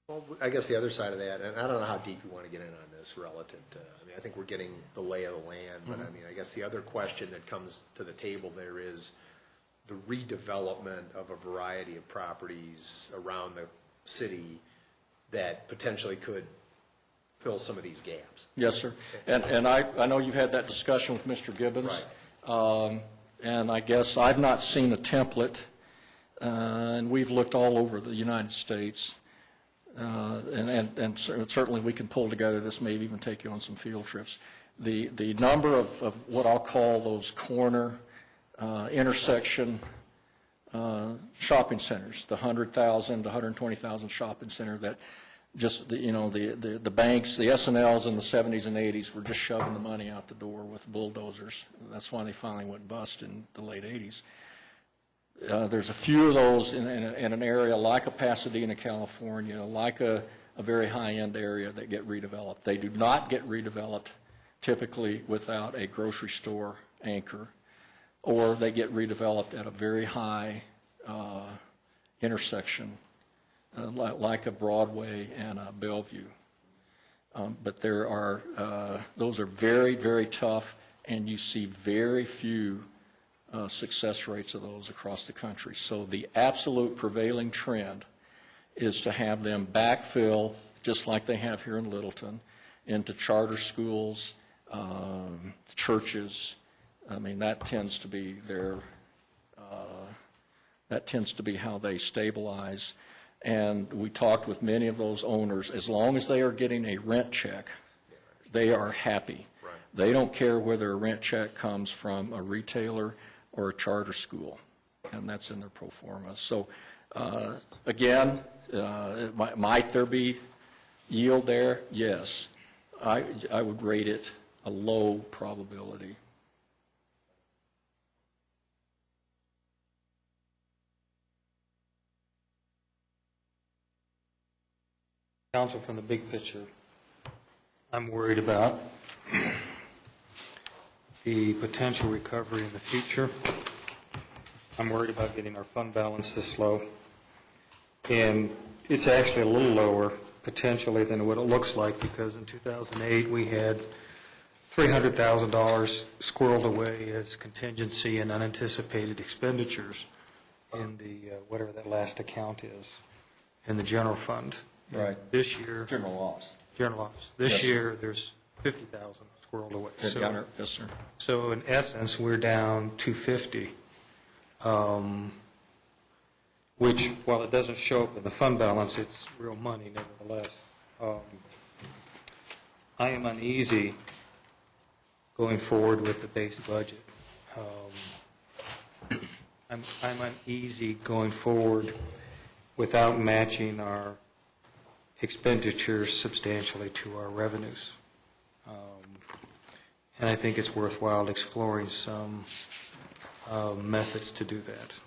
Well, I guess the other side of that, and I don't know how deep you want to get in on this relative to, I think we're getting the lay of the land, but I guess the other question that comes to the table there is the redevelopment of a variety of properties around the city that potentially could fill some of these gaps. Yes, sir. And I know you've had that discussion with Mr. Gibbons. Right. And I guess I've not seen a template, and we've looked all over the United States. And certainly we can pull together this, maybe even take you on some field trips. The number of what I'll call those corner intersection shopping centers, the 100,000 to 120,000 shopping center that just, the banks, the S&Ls in the 70s and 80s were just shoving the money out the door with bulldozers. That's why they finally went bust in the late 80s. There's a few of those in an area like a Pasadena, California, like a very high-end area that get redeveloped. They do not get redeveloped typically without a grocery store anchor, or they get redeveloped at a very high intersection, like a Broadway and a Bellevue. But there are, those are very, very tough, and you see very few success rates of those across the country. So the absolute prevailing trend is to have them backfill, just like they have here in Littleton, into charter schools, churches. I mean, that tends to be how they stabilize. And we talked with many of those owners. As long as they are getting a rent check, they are happy. Right. They don't care whether a rent check comes from a retailer or a charter school, and that's in their pro forma. So, again, might there be yield there? Yes. I would rate it a low probability. Council, from the big picture, I'm worried about the potential recovery in the future. I'm worried about getting our fund balance this low. And it's actually a little lower potentially than what it looks like, because in 2008 we had $300,000 squirreled away as contingency and unanticipated expenditures in the, whatever that last account is, in the general fund. Right. This year, General loss. general loss. This Yes. year, there's 50,000 squirreled away. So, Yes, sir. so in essence, we're down 250, which, while it doesn't show up in the fund balance, it's real money nevertheless. I am uneasy going forward with the base budget. I'm uneasy going forward without matching our expenditures substantially to our revenues. And I think it's worthwhile exploring some methods to do that.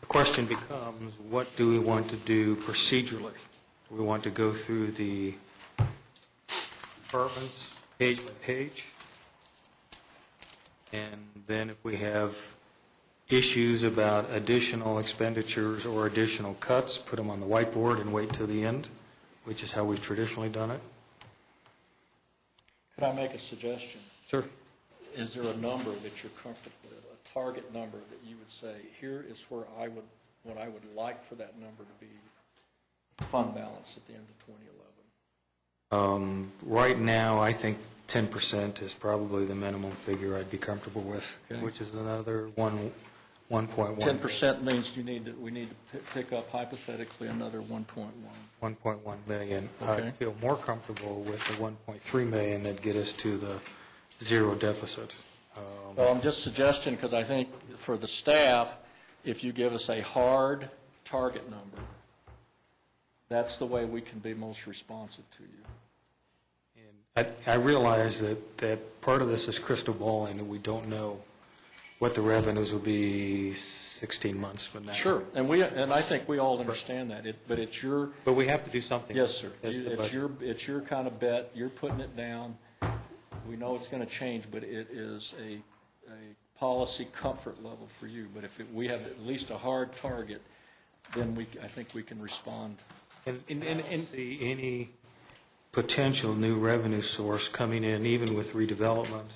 The question becomes, what do we want to do procedurally? Do we want to go through the departments page by page? And then if we have issues about additional expenditures or additional cuts, put them on the whiteboard and wait till the end, which is how we've traditionally done it? Could I make a suggestion? Sure. Is there a number that you're comfortable with, a target number that you would say, here is where what I would like for that number to be, fund balance at the end of 2011? Right now, I think 10% is probably the minimum figure I'd be comfortable with, Okay. which is another 1.1. 10% means we need to pick up hypothetically another 1.1. 1.1 million. Okay. I feel more comfortable with the 1.3 million that get us to the zero deficit. Well, I'm just suggesting, because I think for the staff, if you give us a hard target number, that's the way we can be most responsive to you. And I realize that part of this is crystal balling, and we don't know what the revenues will be 16 months from now. Sure, and I think we all understand that, but it's your, But we have to do something. yes, sir, That's the it's budget. it's your kind of bet, you're putting it down. We know it's going to change, but it is a policy comfort level for you. But if we have at least a hard target, then I think we can respond. And see any potential new revenue source coming in, even with redevelopment,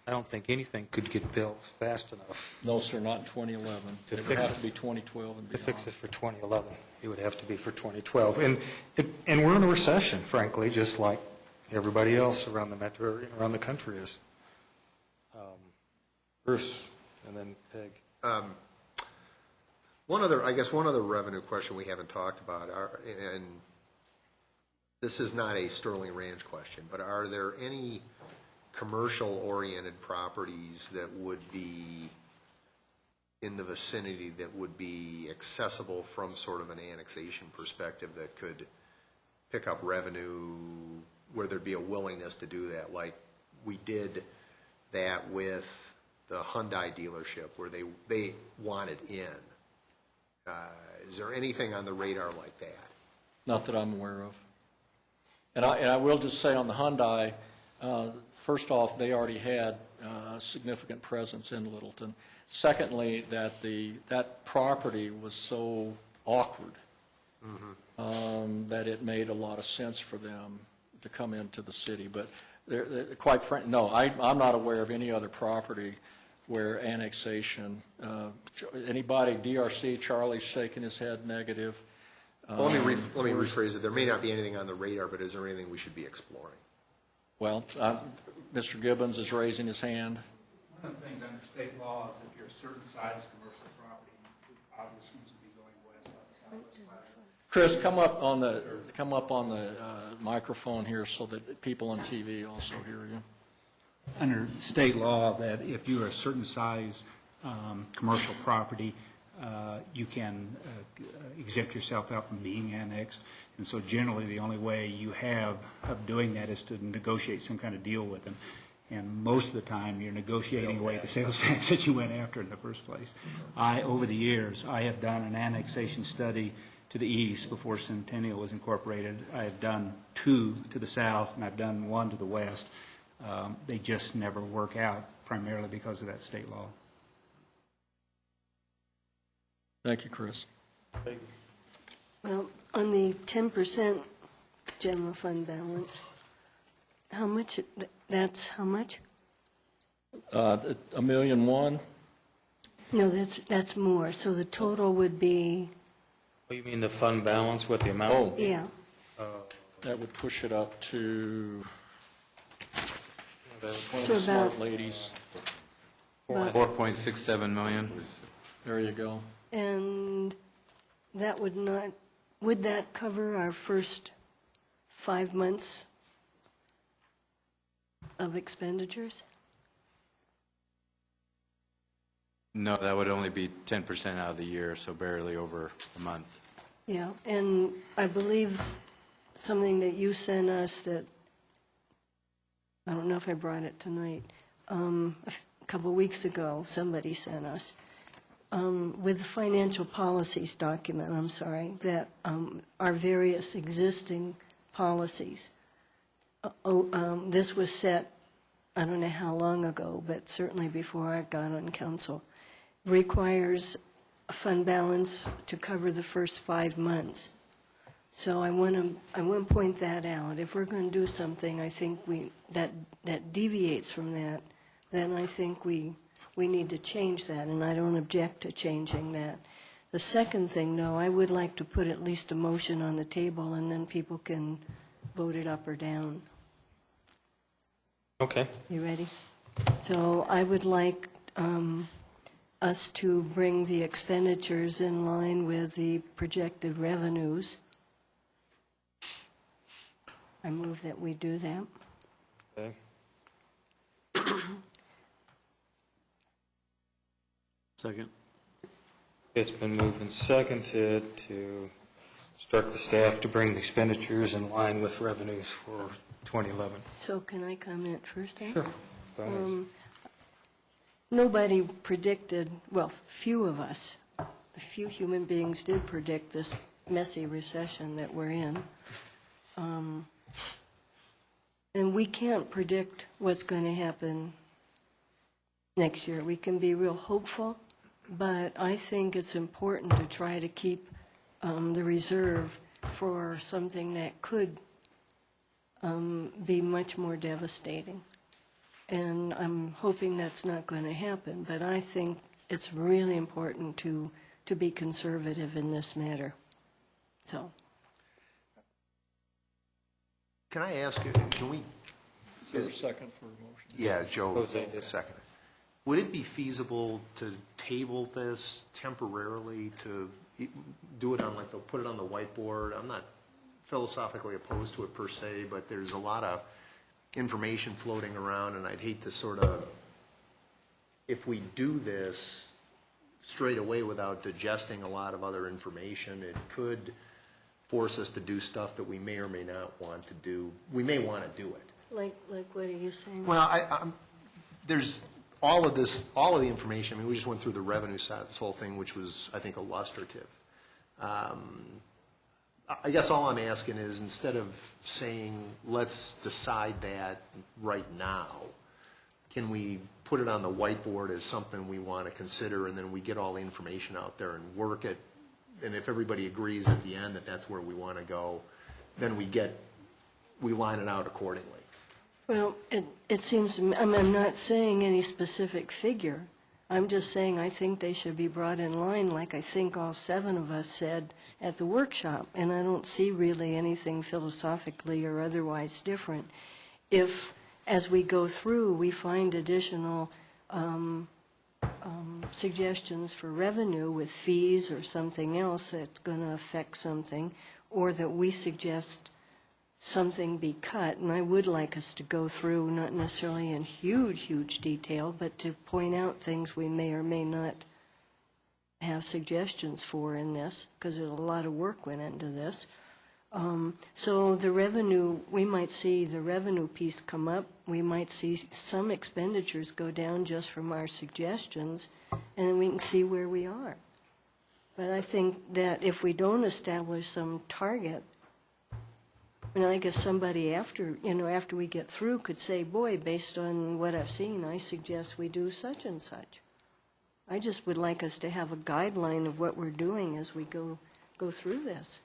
I don't think anything could get built fast enough No, sir, not in 2011. To It would fix have it. to be 2012 and to beyond. fix this for 2011. It would have to be for 2012. And we're in a recession, frankly, just like everybody else around the metro area, around the country is. Bruce, and then Peg. One other revenue question we haven't talked about, and this is not a Sterling Ranch question, but are there any commercial-oriented properties that would be in the vicinity that would be accessible from sort of an annexation perspective that could pick up revenue, where there'd be a willingness to do that, like we did that with the Hyundai dealership where they wanted in? Is there anything on the radar like that? Not that I'm aware of. And I will just say on the Hyundai, first off, they already had significant presence in Littleton. Secondly, that property was so awkward that it made a lot of sense for them to come into the city. But quite frankly, no, I'm not aware of any other property where annexation, anybody, DRC, Charlie's shaking his head negative. Well, let me rephrase it. There may not be anything on the radar, but is there anything we should be exploring? Well, Mr. Gibbons is raising his hand. One of the things under state law is if you're a certain size commercial property, the obvious ones would be going west on the southwest ladder. Chris, come up on the microphone here so that people on TV also hear you. Under state law, that if you're a certain size commercial property, you can exempt yourself out from being annexed. And so generally, the only way you have of doing that is to negotiate some kind of deal with them. And most of the time, you're negotiating away the sales tax that you went after in the first place. Over the years, I have done an annexation study to the east before Centennial was incorporated. I have done 2 to the south, and I've done 1 to the west. They just never work out, primarily because of that state law. Thank you, Chris. Well, on the 10% general fund balance, how much, that's how much? $1,000,001. No, that's more, so the total would be, What, you mean the fund balance, what the amount? Oh. yeah, That would push it up to to 20 about, smart ladies. about, 4.67 million. There you go. and that would not, would that cover our first 5 months of expenditures? No, that would only be 10% out of the year, so barely over a month. Yeah, and I believe something that you sent us that, I don't know if I brought it tonight, a couple weeks ago, somebody sent us, with the financial policies document, I'm sorry, that our various existing policies. This was set, I don't know how long ago, but certainly before I got on council, requires a fund balance to cover the first 5 months. So I want to point that out. If we're going to do something, I think that deviates from that, then I think we need to change that, and I don't object to changing that. The second thing, though, I would like to put at least a motion on the table, and then people can vote it up or down. Okay. You ready? So I would like us to bring the expenditures in line with the projected revenues. I move that we do that. Okay. Second. It's been moved and seconded to instruct the staff to bring the expenditures in line with revenues for 2011. So can I comment first then? Sure. Go ahead. Nobody predicted, well, few of us, a few human beings did predict this messy recession that we're in. And we can't predict what's going to happen next year. We can be real hopeful, but I think it's important to try to keep the reserve for something that could be much more devastating. And I'm hoping that's not going to happen, but I think it's really important to be conservative in this matter. So. Can I ask, can we, Is there a second for a motion? yeah, Joe, Jose did. second. Would it be feasible to table this temporarily, to do it on, like, they'll put it on the whiteboard? I'm not philosophically opposed to it per se, but there's a lot of information floating around, and I'd hate to sort of, if we do this straight away without digesting a lot of other information, it could force us to do stuff that we may or may not want to do. We may want to do it. Like what are you saying? Well, there's all of the information. I mean, we just went through the revenue side of this whole thing, which was, I think, illustrative. I guess all I'm asking is, instead of saying, let's decide that right now, can we put it on the whiteboard as something we want to consider, and then we get all the information out there and work it, and if everybody agrees at the end that that's where we want to go, then we line it out accordingly. Well, it seems to me, I'm not saying any specific figure. I'm just saying I think they should be brought in line, like I think all 7 of us said at the workshop, and I don't see really anything philosophically or otherwise different. If, as we go through, we find additional suggestions for revenue with fees or something else that's going to affect something, or that we suggest something be cut, and I would like us to go through, not necessarily in huge detail, but to point out things we may or may not have suggestions for in this, because there's a lot of work went into this. So the revenue, we might see the revenue piece come up, we might see some expenditures go down just from our suggestions, and then we can see where we are. But I think that if we don't establish some target, and I guess somebody after we get through could say, boy, based on what I've seen, I suggest we do such and such. I just would like us to have a guideline of what we're doing as we go through this.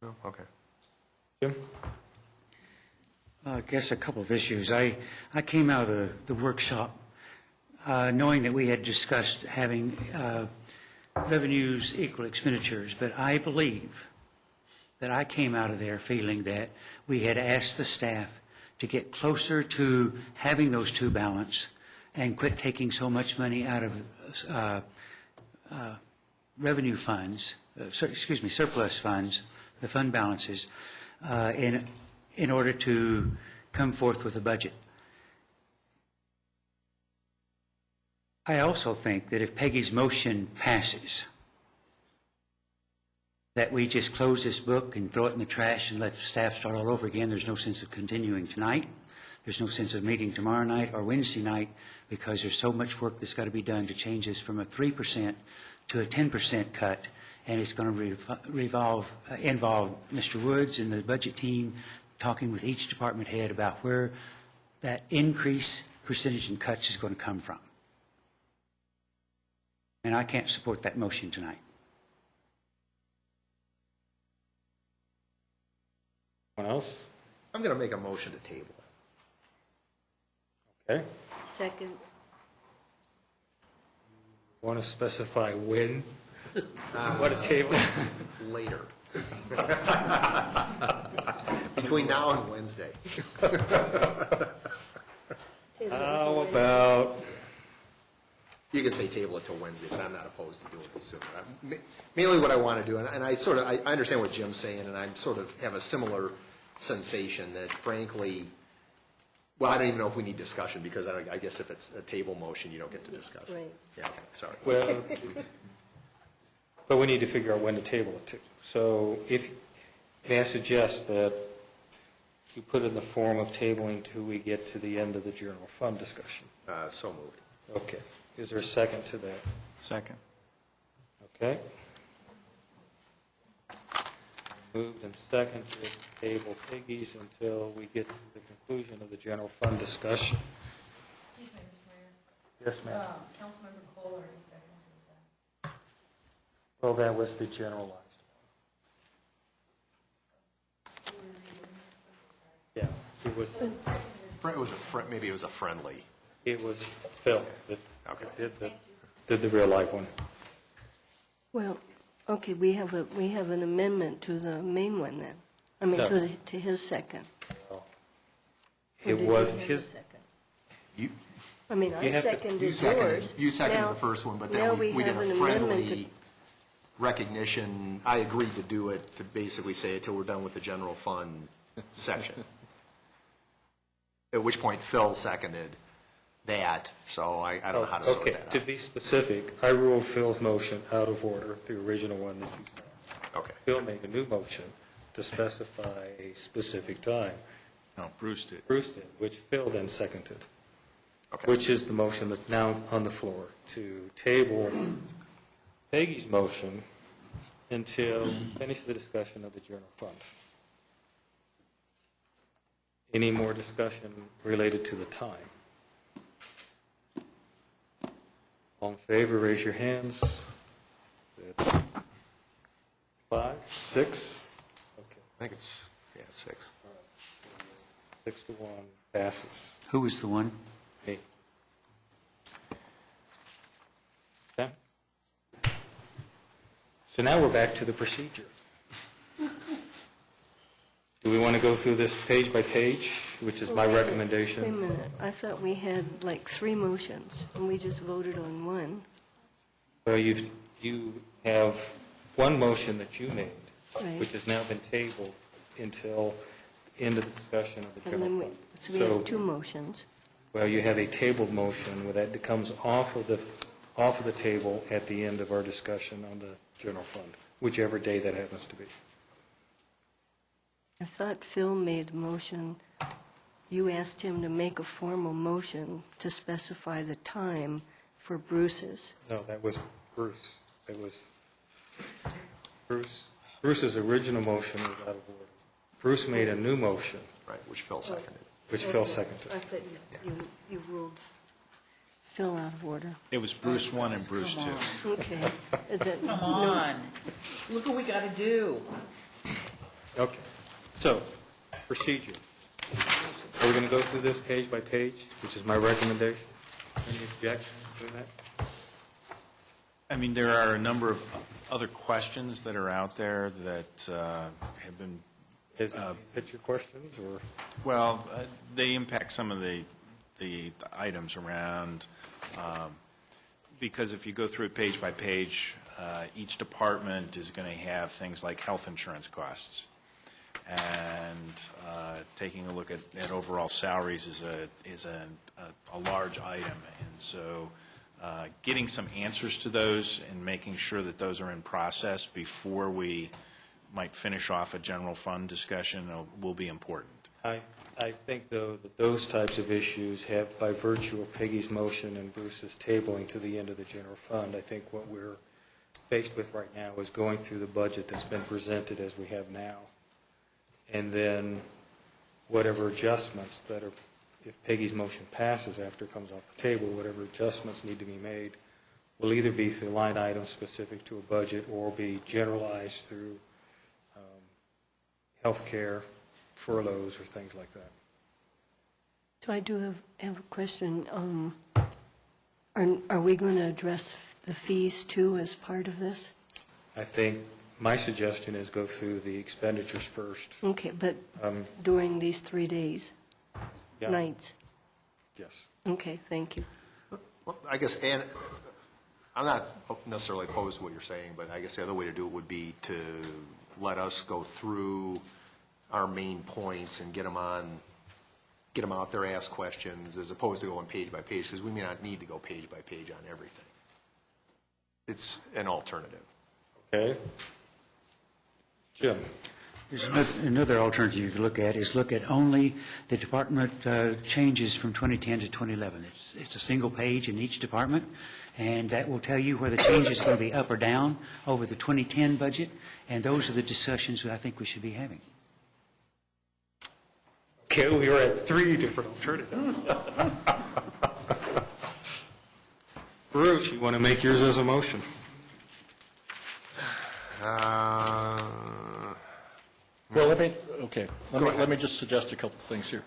Oh, okay. Jim? I guess a couple of issues. I came out of the workshop knowing that we had discussed having revenues equal expenditures, but I believe that I came out of there feeling that we had asked the staff to get closer to having those two balanced and quit taking so much money out of revenue funds, surplus funds, the fund balances, in order to come forth with a budget. I also think that if Peggy's motion passes, that we just close this book and throw it in the trash and let the staff start all over again. There's no sense of continuing tonight. There's no sense of meeting tomorrow night or Wednesday night, because there's so much work that's got to be done to change this from a 3% to a 10% cut, and it's going to involve Mr. Woods and the budget team talking with each department head about where that increase percentage in cuts is going to come from. And I can't support that motion tonight. Anyone else? I'm going to make a motion to table it. Okay. Second. Want to specify when? What a table? Later. Between now and Wednesday. How about, You can say table it till Wednesday, but I'm not opposed to doing it sooner. Mainly what I want to do, and I understand what Jim's saying, and I sort of have a similar sensation that frankly, well, I don't even know if we need discussion, because I guess if it's a table motion, you don't get to discuss. Right. Yeah, okay, sorry. well, but we need to figure out when to table it to. So may I suggest that you put it in the form of tabling till we get to the end of the general fund discussion? So moved. Okay. Is there a second to that? Second. Okay. Moved and seconded to table Piggies until we get to the conclusion of the general fund discussion. Excuse me, Mr. Mayor. Yes, ma'am. Councilmember Cole already seconded that. Well, that was the generalized. Yeah, it was Maybe it was a friendly. It was Phil that Okay. did the real life one. Well, okay, we have an amendment to the main one then. I mean, No. to his second. Or It did you was have a his, second? You I mean, I You have to- seconded You yours. seconded Now- the first one, but now then we did have a an amendment friendly recognition. I agreed to do it, to basically say it till we're done with the general fund section. At which point Phil seconded that, so I don't know how to sort okay, that to out. be specific, I ruled Phil's motion out of order, the original one that you said. Okay. Phil made a new motion to specify a specific time. No, Bruce did. Bruce did, which Phil then seconded, Okay. which is the motion that's now on the floor, to table Peggy's motion until finish the discussion of the general fund. Any more discussion related to the time? All in favor, raise your hands. That's 5, 6? Okay. I think it's, 6. 6 to 1 passes. Who was the one? Me. Okay. So now we're back to the procedure. Do we want to go through this page by page, which is my Wait a recommendation? minute, I thought we had like 3 motions, and we just voted on one. Well, you have one motion that you made, Right. which has now been tabled until end of discussion of the And then general we, fund. so we have 2 motions. Well, you have a tabled motion where that comes off of the table at the end of our discussion on the general fund, whichever day that happens to be. I thought Phil made a motion, you asked him to make a formal motion to specify the time for Bruce's. No, that was Bruce. It was Bruce's original motion was out of order. Bruce made a new motion, Right, which Phil seconded. which Phil seconded. I thought you ruled Phil out of order. It was Bruce 1 and Bruce 2. Okay. That- Come no, on, look what we got to do. Okay. So, procedure. Are we going to go through this page by page, which is my recommendation? Any objections to that? I mean, there are a number of other questions that are out there that have been, Is it picture questions or? well, they impact some of the items around, because if you go through it page by page, each department is going to have things like health insurance costs. And taking a look at overall salaries is a large item. And so getting some answers to those and making sure that those are in process before we might finish off a general fund discussion will be important. I think, though, that those types of issues have, by virtue of Peggy's motion and Bruce's tabling to the end of the general fund, I think what we're faced with right now is going through the budget that's been presented as we have now. And then whatever adjustments that are, if Peggy's motion passes after it comes off the table, whatever adjustments need to be made will either be through line items specific to a budget or be generalized through health care, furloughs, or things like that. So I do have a question. Are we going to address the fees too as part of this? I think my suggestion is go through the expenditures first. Okay, but during these 3 days, Yeah. nights? Yes. Okay, thank you. Well, I guess, and I'm not necessarily opposed to what you're saying, but I guess the other way to do it would be to let us go through our main points and get them out there, ask questions, as opposed to going page by page, because we may not need to go page by page on everything. It's an alternative. Okay. Jim? There's another alternative you could look at, is look at only the department changes from 2010 to 2011. It's a single page in each department, and that will tell you where the change is going to be up or down over the 2010 budget, and those are the discussions I think we should be having. Okay, we were at 3 different alternatives. Bruce, you want to make yours as a motion? Well, let me just suggest a couple of things here.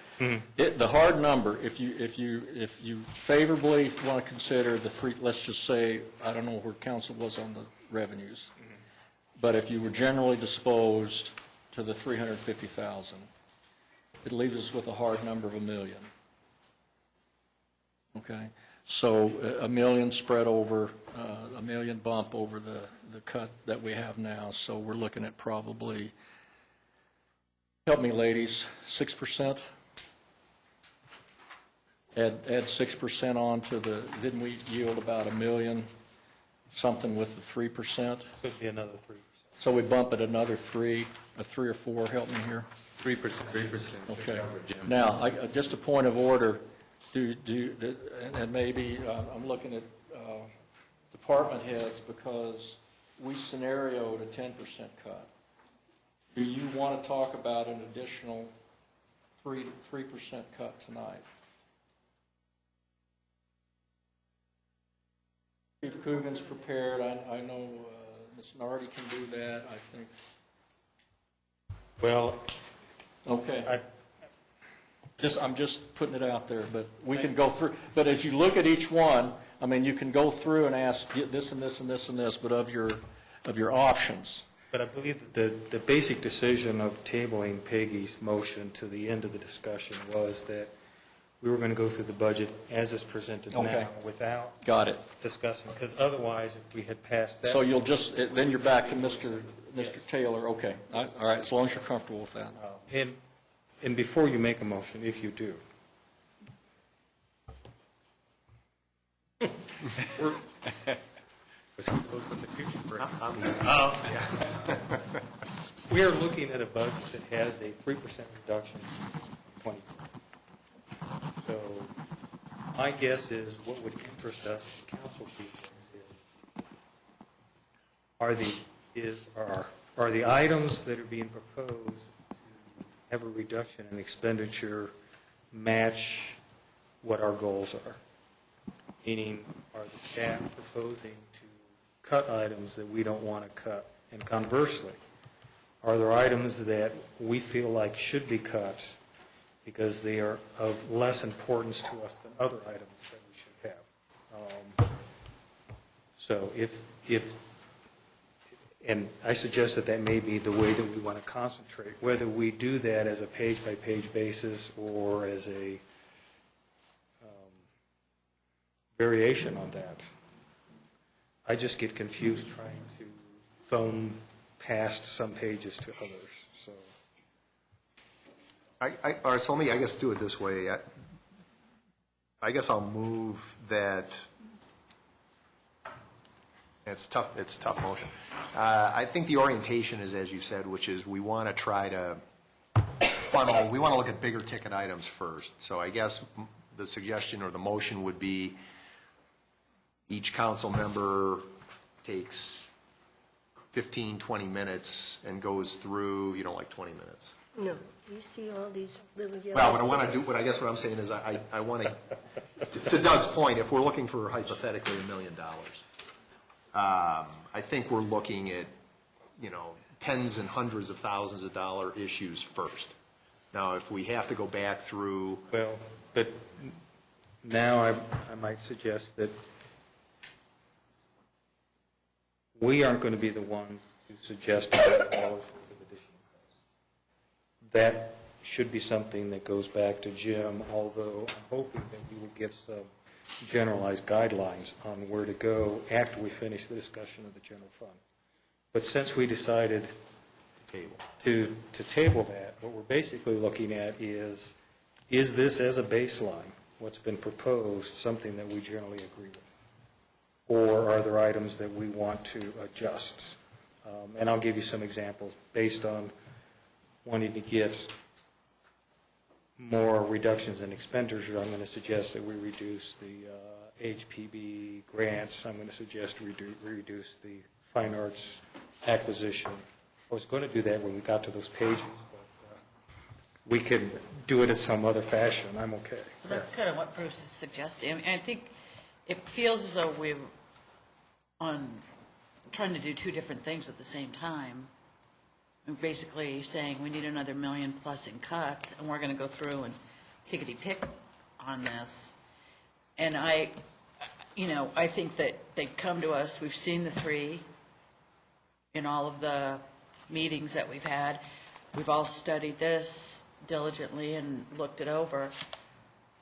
The hard number, if you favorably want to consider the 3, let's just say, I don't know where council was on the revenues, but if you were generally disposed to the 350,000, it leaves us with a hard number of $1 million. Okay? So $1 million spread over, $1 million bump over the cut that we have now. So we're looking at probably, help me ladies, 6%? Add 6% on to the, didn't we yield about $1 million, something with the 3%? Could be another 3%. So we bump it another 3 or 4, help me here. 3%. 3%. Okay. Now, just a point of order, and maybe I'm looking at department heads, because we scenarioed a 10% cut. Do you want to talk about an additional 3% cut tonight? Chief Coogan's prepared. I know Ms. Nardi can do that, I think. Well, Okay. I'm just putting it out there, but we can go through. But as you look at each one, I mean, you can go through and ask this and this and this and this, but of your options. but I believe that the basic decision of tabling Peggy's motion to the end of the discussion was that we were going to go through the budget as it's presented Okay. now without Got it. discussing, because otherwise, if we had passed that. So you'll just, then you're back to Mr. Taylor. Okay. All right, as long as you're comfortable with that. And before you make a motion, if you do. We are looking at a budget that has a 3% reduction in 20. So my guess is what would interest us, the council people, are the items that are being proposed to have a reduction in expenditure match what our goals are? Meaning, are the staff proposing to cut items that we don't want to cut? And conversely, are there items that we feel like should be cut because they are of less importance to us than other items that we should have? So and I suggest that may be the way that we want to concentrate, whether we do that as a page-by-page basis or as a variation on that. I just get confused trying to phone past some pages to others, so. All right, so let me, I guess, do it this way. I guess I'll move that, it's a tough motion. I think the orientation is, as you said, which is we want to try to funnel, we want to look at bigger ticket items first. So I guess the suggestion or the motion would be each council member takes 15, 20 minutes and goes through, you don't like 20 minutes? No, you see all these little yellow. Well, what I want to do, I guess what I'm saying is I want to Doug's point, if we're looking for hypothetically $1 million, I think we're looking at, tens and hundreds of thousands of dollar issues first. Now, if we have to go back through. Well, but now I might suggest that we aren't going to be the ones to suggest $1 million worth of additional costs. That should be something that goes back to Jim, although I'm hoping that we will get some generalized guidelines on where to go after we finish the discussion of the general fund. But since we decided to table that, what we're basically looking at is this as a baseline, what's been proposed, something that we generally agree with? Or are there items that we want to adjust? And I'll give you some examples based on wanting to get more reductions in expenditures. I'm going to suggest that we reduce the HPB grants. I'm going to suggest we reduce the fine arts acquisition. I was going to do that when we got to those pages, but we could do it in some other fashion. I'm okay. Well, that's kind of what Bruce is suggesting. I mean, I think it feels as though we're trying to do two different things at the same time. We're basically saying we need another $1 million plus in cuts, and we're going to go through and pickety-pick on this. And I think that they come to us, we've seen the three in all of the meetings that we've had. We've all studied this diligently and looked it over.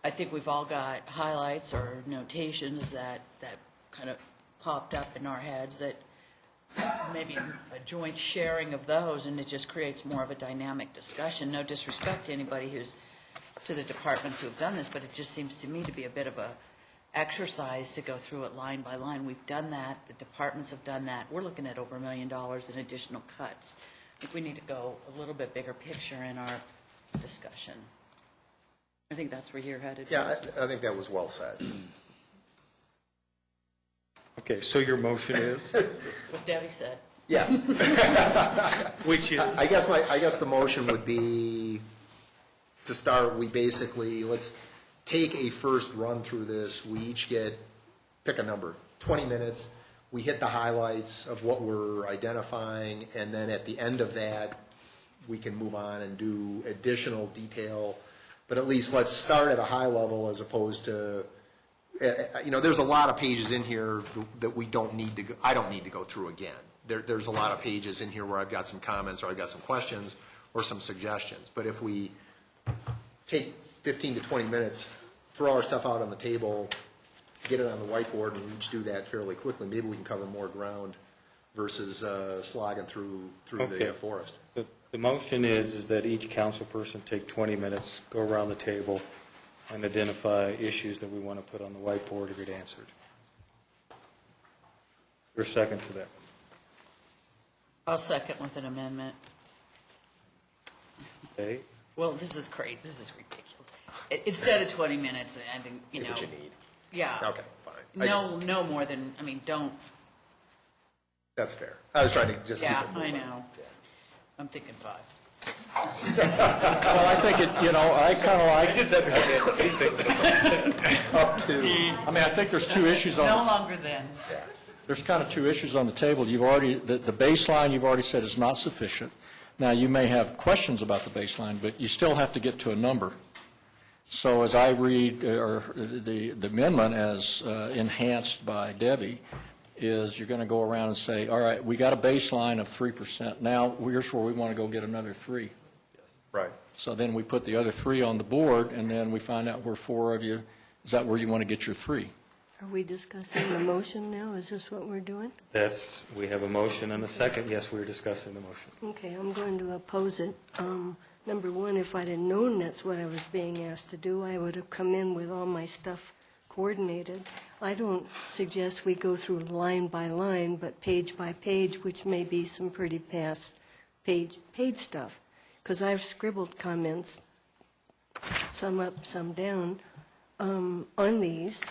I think we've all got highlights or notations that kind of popped up in our heads that maybe a joint sharing of those, and it just creates more of a dynamic discussion. No disrespect to anybody to the departments who have done this, but it just seems to me to be a bit of a exercise to go through it line by line. We've done that. The departments have done that. We're looking at over $1 million in additional cuts. I think we need to go a little bit bigger picture in our discussion. I think that's where you're headed. Yeah, I think that was well said. Okay, so your motion is? What Debbie said. Yeah. Which is? I guess the motion would be, to start, we basically, let's take a first run through this. We each get, pick a number, 20 minutes. We hit the highlights of what we're identifying, and then at the end of that, we can move on and do additional detail. But at least let's start at a high level as opposed to, there's a lot of pages in here that we don't need to, I don't need to go through again. There's a lot of pages in here where I've got some comments or I've got some questions or some suggestions. But if we take 15 to 20 minutes, throw our stuff out on the table, get it on the whiteboard, and we each do that fairly quickly, maybe we can cover more ground versus slogging through Okay. the forest. The motion is that each council person take 20 minutes, go around the table, and identify issues that we want to put on the whiteboard to get answered. Your second to that. I'll second with an amendment. Okay? Well, this is great, this is ridiculous. Instead of 20 minutes, I think, Get what you need. Yeah. Okay, fine. No more than, don't. That's fair. I was trying to just keep Yeah, it moving. I know. I'm thinking 5. Well, I think I kind of like. I didn't Up to, I think there's two issues on. No longer than. There's kind of two issues on the table. You've already, the baseline you've already said is not sufficient. Now, you may have questions about the baseline, but you still have to get to a number. So as I read, or the amendment as enhanced by Debbie, is you're going to go around and say, all right, we got a baseline of 3%. Now, here's where we want to go get another 3. right. So then we put the other 3 on the board, and then we find out where 4 of you, is that where you want to get your 3? Are we discussing the motion now? Is this what we're doing? We have a motion and a second. Yes, we're discussing the motion. Okay, I'm going to oppose it. Number one, if I'd have known that's what I was being asked to do, I would have come in with all my stuff coordinated. I don't suggest we go through line by line, but page by page, which may be some pretty past page stuff. Because I've scribbled comments, some up, some down, on these.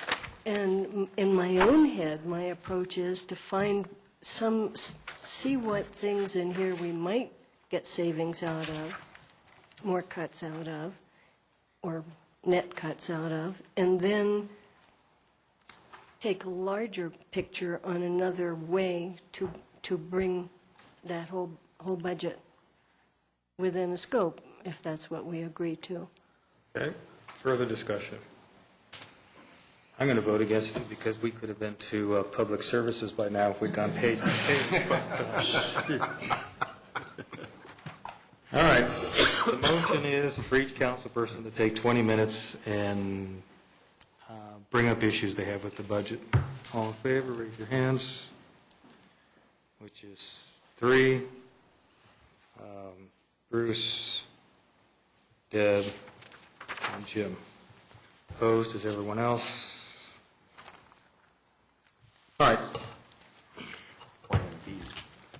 And in my own head, my approach is to see what things in here we might get savings out of, more cuts out of, or net cuts out of, and then take a larger picture on another way to bring that whole budget within a scope, if that's what we agree to. Okay, further discussion. I'm going to vote against it because we could have been to public services by now if we'd gone page by page. All right, the motion is for each council person to take 20 minutes and bring up issues they have with the budget. All in favor, raise your hands, which is 3. Bruce, Deb, and Jim. Opposed is everyone else. All right. Plan B.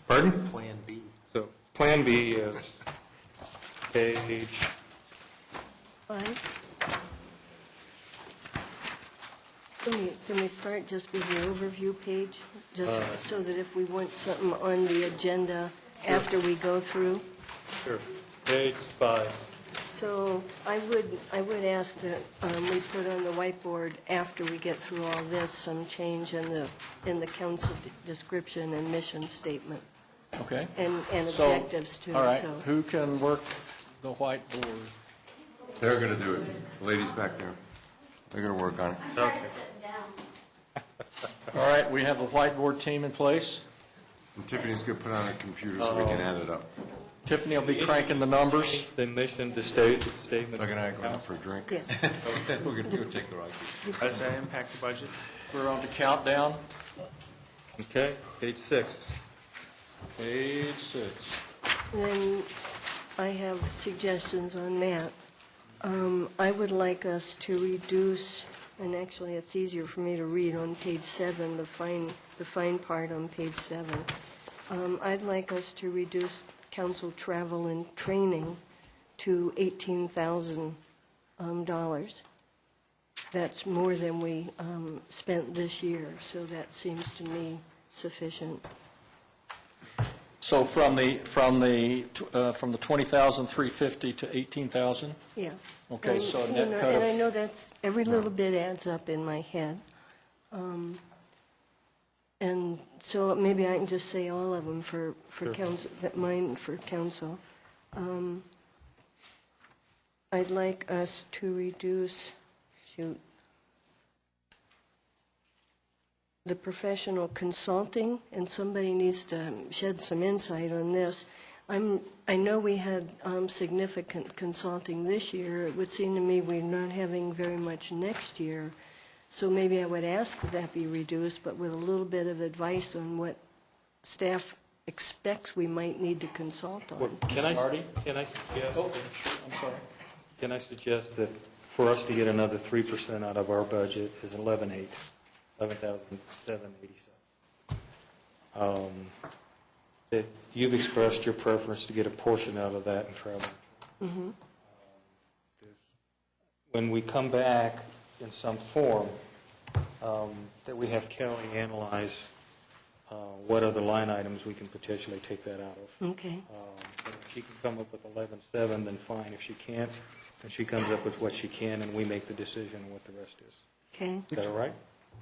Pardon? Plan B. So Plan B is page, 5. Can we start just with the overview page, just so that if we want something on the agenda after we go through? sure, page 5. So I would ask that we put on the whiteboard, after we get through all this, some change in the council description and mission statement, Okay? and So, objectives too. all right, So who can work the whiteboard? They're going to do it. The ladies back there. They're going to work on it. Okay. All right, we have a whiteboard team in place. And Tiffany's going to put on a computer so we can add it up. Tiffany will be cranking the numbers. The mission, the statement. Doug and I are going out for a drink. yes. We're going to go take the ride. How does that impact the budget? We're on to countdown. Okay, page 6. Page 6. Then I have suggestions on that. I would like us to reduce, and actually it's easier for me to read on page 7, the fine part on page 7. I'd like us to reduce council travel and training to $18,000. that's more than we spent this year, so that seems to me sufficient. So from the 20,350 to 18,000? Yeah. Okay, And, so you net know, cut and of- I know that's, every little bit adds up in my head. And so maybe I can just say all of them for council, that mine for council. I'd like us to reduce, the professional consulting, and somebody needs to shed some insight on this. I know we had significant consulting this year. It would seem to me we're not having very much next year. So maybe I would ask that that be reduced, but with a little bit of advice on what staff expects we might need to consult Well, on. Can I suggest that for us to get another 3% out of our budget is 11,787. That you've expressed your preference to get a portion out of that in travel. When we come back in some form, that we have Kelly analyze what other line items we can potentially take that out of. Okay. If she can come up with 11.7, then fine. If she can't, then she comes up with what she can, and we make the decision on what the rest is. Okay. Is that all right?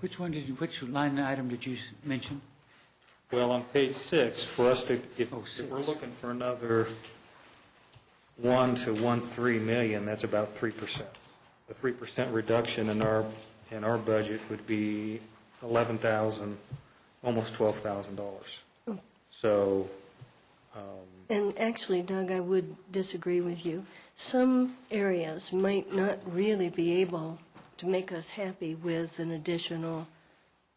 Which line item did you mention? Well, on page 6, for us to, if six. we're looking for another 1 to 1.3 million, that's about 3%. The 3% reduction in our budget would be $11,000, almost $12,000. So. And actually, Doug, I would disagree with you. Some areas might not really be able to make us happy with an additional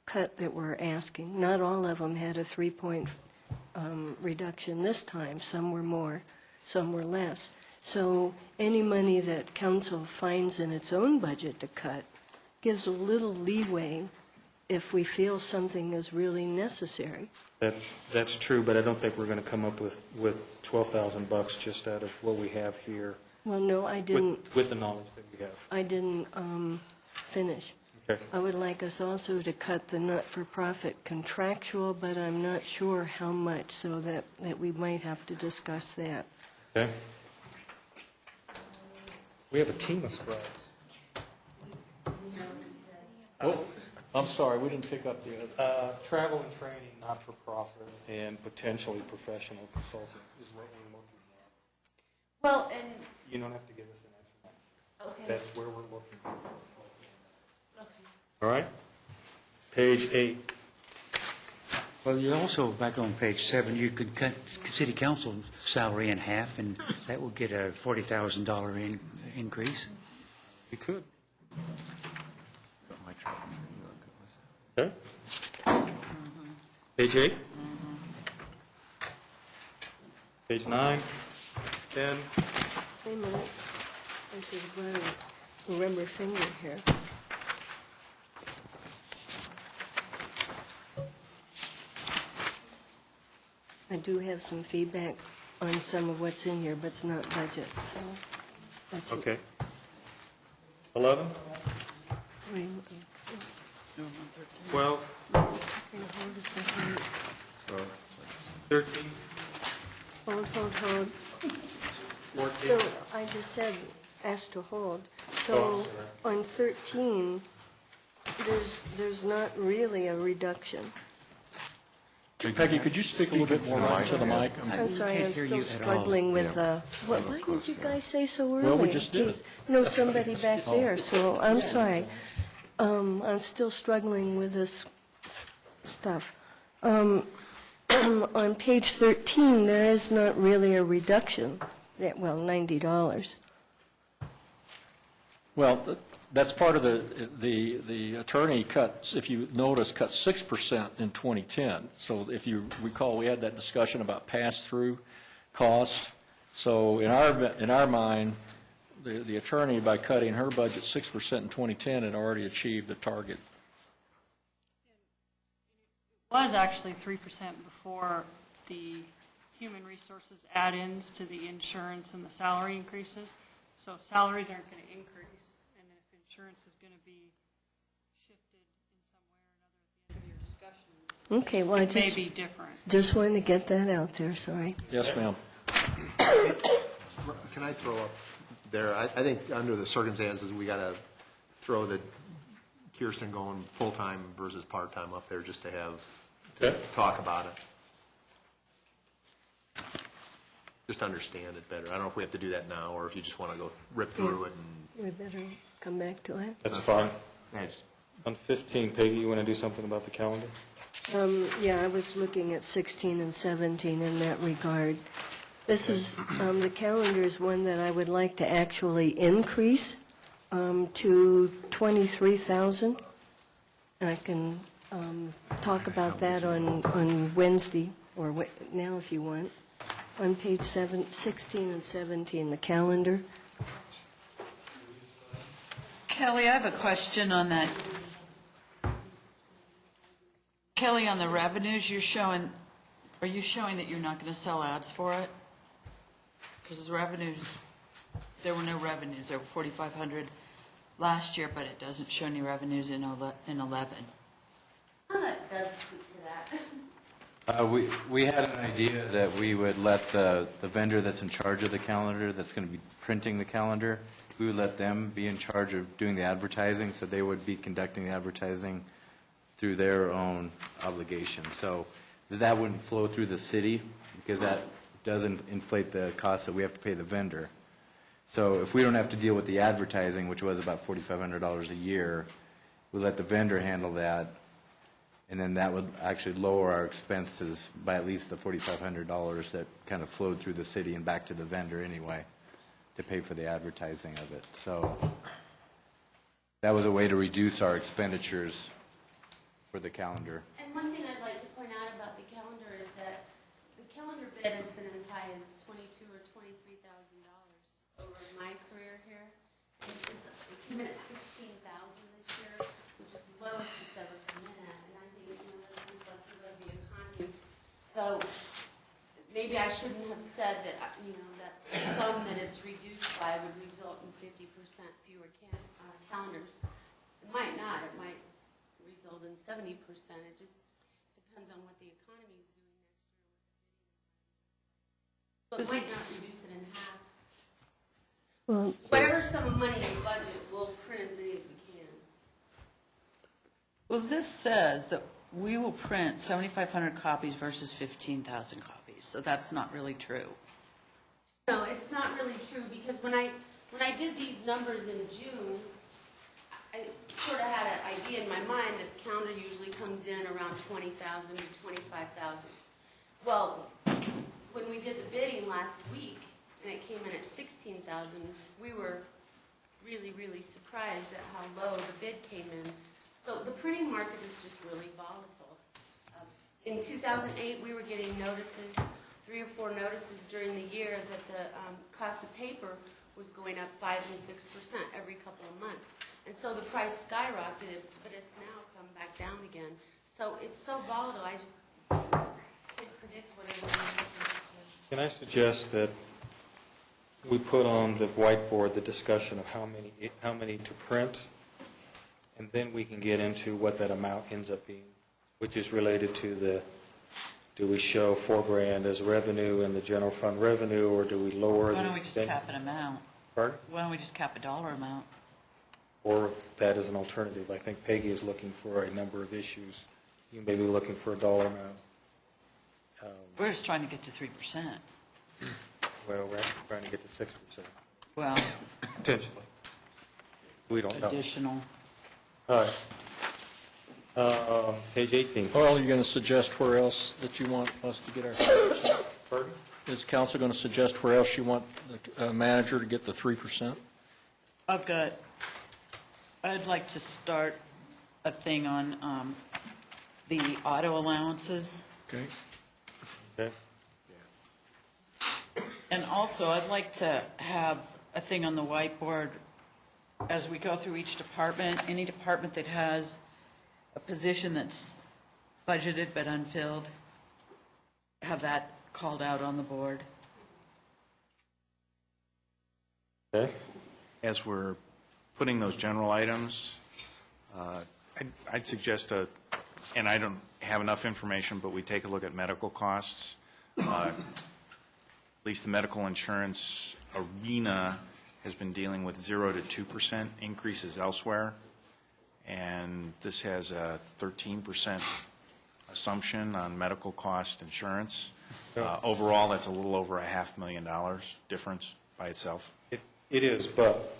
cut that we're asking. Not all of them had a 3-point reduction this time. Some were more, some were less. So any money that council finds in its own budget to cut gives a little leeway if we feel something is really necessary. That's true, but I don't think we're going to come up with $12,000 just out of what we have here. Well, no, I didn't. With the knowledge that we have. I didn't finish. Okay. I would like us also to cut the not-for-profit contractual, but I'm not sure how much, so that we might have to discuss that. Okay. We have a team of scribes. Oh, I'm sorry, we didn't pick up the other. Travel and training, not-for-profit, and potentially professional consulting is what we're looking at. Well, and, You don't have to give us an answer. okay. That's where we're looking. All right? Page 8. Well, you also, back on page 7, you could cut city council salary in half, and that would get a $40,000 increase. We could. My travel training, Okay. Page 8. Page 9, 10. Wait a minute. I should have brought a rubber finger here. I do have some feedback on some of what's in here, but it's not budget, so that's it. Okay. 11, Wait, wait, 12, hold a second. 13, Hold. 14. So I just said, asked to hold. So on 13, there's not really a reduction. Peggy, could you speak a little bit more right to the mic? I'm sorry, can't I'm hear still you at all. struggling with, Yeah. why didn't you guys say so early? Well, we just did it. Jeez. No, somebody back there, so I'm sorry. I'm still struggling with this stuff. On page 13, there is not really a reduction, well, $90. Well, that's part of the attorney cut, if you notice, cut 6% in 2010. So if you recall, we had that discussion about pass-through cost. So in our mind, the attorney, by cutting her budget 6% in 2010, had already achieved the target. It was actually 3% before the human resources add-ins to the insurance and the salary increases. So salaries aren't going to increase, and if insurance is going to be Okay, well, I It may just, be different. just wanted to get that out there, sorry. Yes, ma'am. Can I throw up there, I think under the circumstances, we got to throw the Kirsten going full-time versus part-time up there just to have, to talk about it. Just to understand it better. I don't know if we have to do that now, or if you just want to go rip through it and. We better come back to it. That's fine. Thanks. On 15, Peggy, you want to do something about the calendar? Yeah, I was looking at 16 and 17 in that regard. This is, the calendar is one that I would like to actually increase to 23,000. And I can talk about that on Wednesday, or now if you want, on page 16 and 17, the calendar. Kelly, I have a question on that. Kelly, on the revenues you're showing, are you showing that you're not going to sell ads for it? Because the revenues, there were no revenues. There were 4,500 last year, but it doesn't show any revenues in 11. I'll let Doug speak to that. We had an idea that we would let the vendor that's in charge of the calendar, that's going to be printing the calendar, we would let them be in charge of doing the advertising, so they would be conducting the advertising through their own obligation. So that wouldn't flow through the city, because that doesn't inflate the cost that we have to pay the vendor. So if we don't have to deal with the advertising, which was about $4,500 a year, we let the vendor handle that, and then that would actually lower our expenses by at least the $4,500 that kind of flowed through the city and back to the vendor anyway, to pay for the advertising of it. So that was a way to reduce our expenditures for the calendar. And one thing I'd like to point out about the calendar is that the calendar bid has been as high as $22,000 or $23,000 over my career here. And it came in at $16,000 this year, which is the lowest it's ever come in at. And I think, that's reflective of the economy. So maybe I shouldn't have said that, that the sum that it's reduced by would result in 50% fewer calendars. It might not. It might result in 70%. It just depends on what the economy is doing next year. So it might not reduce it in half. Well, Whatever sum of money in the budget, we'll print as many as we can. Well, this says that we will print 7,500 copies versus 15,000 copies, so that's not really true. No, it's not really true, because when I did these numbers in June, I sort of had an idea in my mind that the calendar usually comes in around 20,000 to 25,000. Well, when we did the bidding last week, and it came in at 16,000, we were really, really surprised at how low the bid came in. So the printing market is just really volatile. In 2008, we were getting notices, 3 or 4 notices during the year that the cost of paper was going up 5 and 6% every couple of months. And so the price skyrocketed, but it's now come back down again. So it's so volatile, I just can't predict what it will be. Can I suggest that we put on the whiteboard the discussion of how many to print, and then we can get into what that amount ends up being, which is related to do we show $4,000 as revenue in the general fund revenue, or do we lower the... Why don't we just cap an amount? Pardon? Why don't we just cap a dollar amount? Or that is an alternative. I think Peggy is looking for a number of issues. You may be looking for a dollar amount. We're just trying to get to 3%. Well, we're actually trying to get to 6%, Well, potentially. We don't know. additional. All right. Page 18. Well, you're going to suggest where else that you want us to get our 3%? Pardon? Is council going to suggest where else you want the manager to get the 3%? I'd like to start a thing on the auto allowances. Okay. Okay. And also, I'd like to have a thing on the whiteboard as we go through each department, any department that has a position that's budgeted but unfilled, have that called out on the board. Okay. As we're putting those general items, I'd suggest a and I don't have enough information, but we take a look at medical costs. At least the medical insurance arena has been dealing with 0 to 2% increases elsewhere, and this has a 13% assumption on medical cost insurance. Overall, that's a little over $500,000 difference by itself. It is, but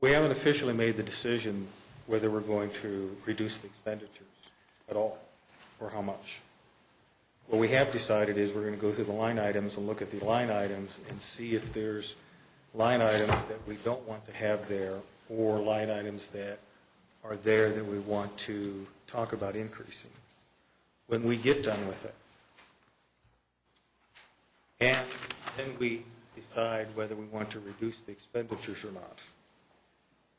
we haven't officially made the decision whether we're going to reduce the expenditures at all, or how much. What we have decided is we're going to go through the line items and look at the line items and see if there's line items that we don't want to have there, or line items that are there that we want to talk about increasing when we get done with it. And then we decide whether we want to reduce the expenditures or not.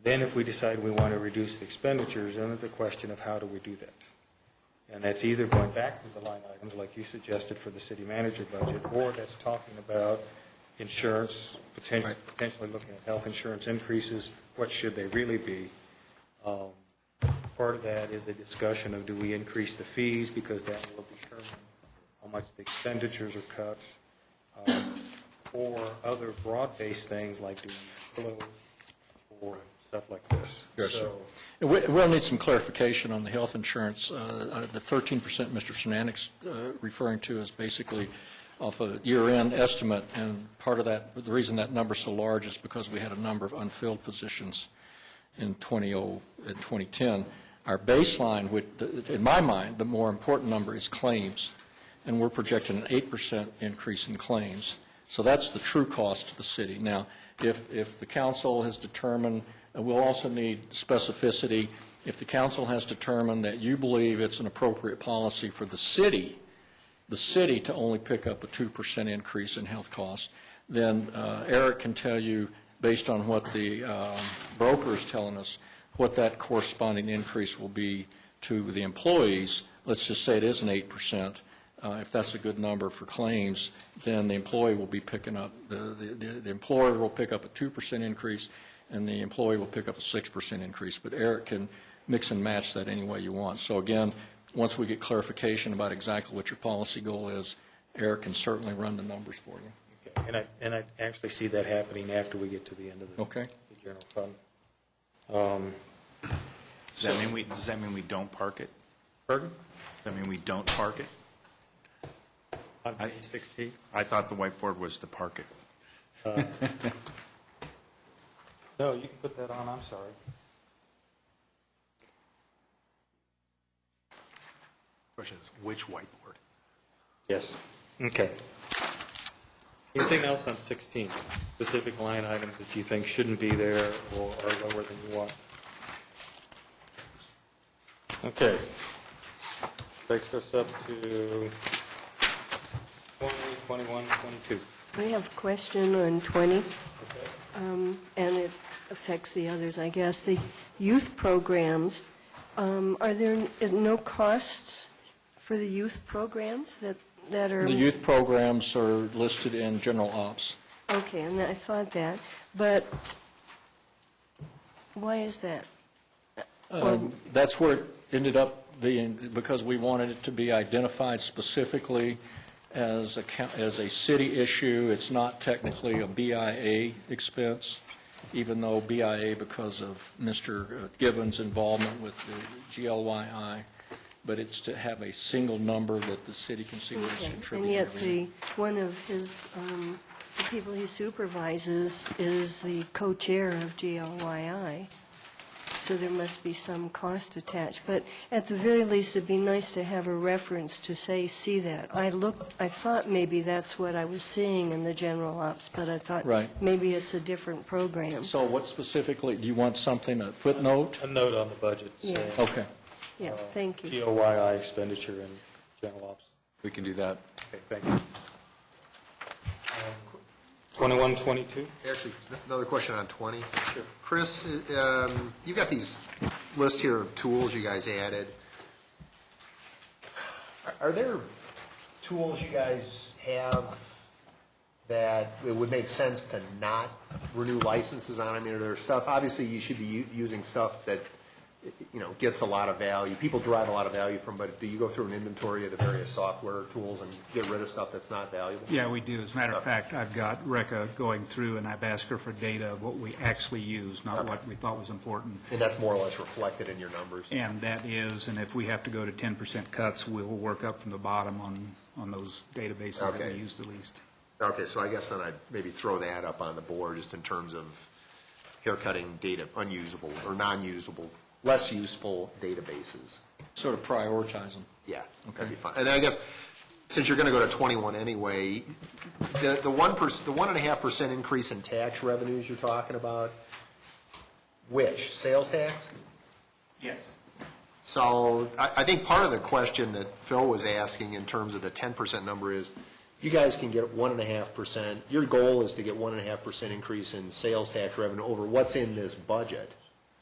Then if we decide we want to reduce the expenditures, then it's a question of how do we do that. And that's either going back to the line items like you suggested for the city manager budget, or that's talking about insurance, potentially looking at health insurance increases. What should they really be? Part of that is a discussion of do we increase the fees, because that will determine how much the expenditures are cut, or other broad-based things like doing pillows or stuff like this. Yes, sir. We'll need some clarification on the health insurance. The 13% Mr. Shenanig's referring to is basically off a year-end estimate, and part of that, the reason that number's so large is because we had a number of unfilled positions in 2010. Our baseline, in my mind, the more important number is claims, and we're projecting an 8% increase in claims. So that's the true cost to the city. Now, if the council has determined, we'll also need specificity. If the council has determined that you believe it's an appropriate policy for the city to only pick up a 2% increase in health costs, then Eric can tell you, based on what the broker is telling us, what that corresponding increase will be to the employees. Let's just say it is an 8%. If that's a good number for claims, then the employee will be picking up, the employer will pick up a 2% increase, and the employee will pick up a 6% increase. But Eric can mix and match that any way you want. So again, once we get clarification about exactly what your policy goal is, Eric can certainly run the numbers for you. Okay. And I actually see that happening after we get to the end of the general fund. Does that mean we don't park it? Pardon? Does that mean we don't park it? On page 16? I thought the whiteboard was to park it. No, you can put that on, I'm sorry. Question is, which whiteboard? Yes. Okay. Anything else on 16? Specific line items that you think shouldn't be there or are lower than you want? Okay. Takes us up to 20, 21, 22. I have a question on 20, and it affects the others, I guess. The youth programs, are there no costs for the youth programs that are... The youth programs are listed in general ops. Okay, and I thought but why is that? That's where it ended up being, because we wanted it to be identified specifically as a city issue. It's not technically a BIA expense, even though BIA, because of Mr. Gibbons' involvement with the GLYI, but it's to have a single number that the city can see what it's contributing. And yet one of his, the people he supervises is the co-chair of GLYI, so there must be some cost attached. But at the very least, it'd be nice to have a reference to see that. I thought maybe that's what I was seeing in the general ops, but I thought maybe it's a different program. So what specifically, do you want something, a footnote? A note on the budget. Yeah. Okay. Yeah, thank you. GOYI expenditure in general ops. We can do that. Okay, thank you. 21, 22? Actually, another question on 20. Sure. Chris, you got these list here of tools you guys added. Are there tools you guys have that it would make sense to not renew licenses on? I mean, are there stuff, obviously you should be using stuff that gets a lot of value, people derive a lot of value from, but do you go through an inventory of the various software tools and get rid of stuff that's not valuable? Yeah, we do. As a matter of fact, I've got Rekha going through, and I've asked her for data of what we actually use, not what we thought was important. And that's more or less reflected in your numbers? And that is, and if we have to go to 10% cuts, we'll work up from the bottom on those databases that Okay. we use the least. Okay, so I guess then I'd maybe throw that up on the board, just in terms of haircutting data, unusable or non-usable, less useful databases. Sort of prioritize them. Yeah, that'd be fine. And I guess, since you're going to go to 21 anyway, the 1.5% increase in tax revenues you're talking about, which, sales tax? Yes. So I think part of the question that Phil was asking in terms of the 10% number is, you guys can get 1.5%. Your goal is to get 1.5% increase in sales tax revenue over what's in this budget,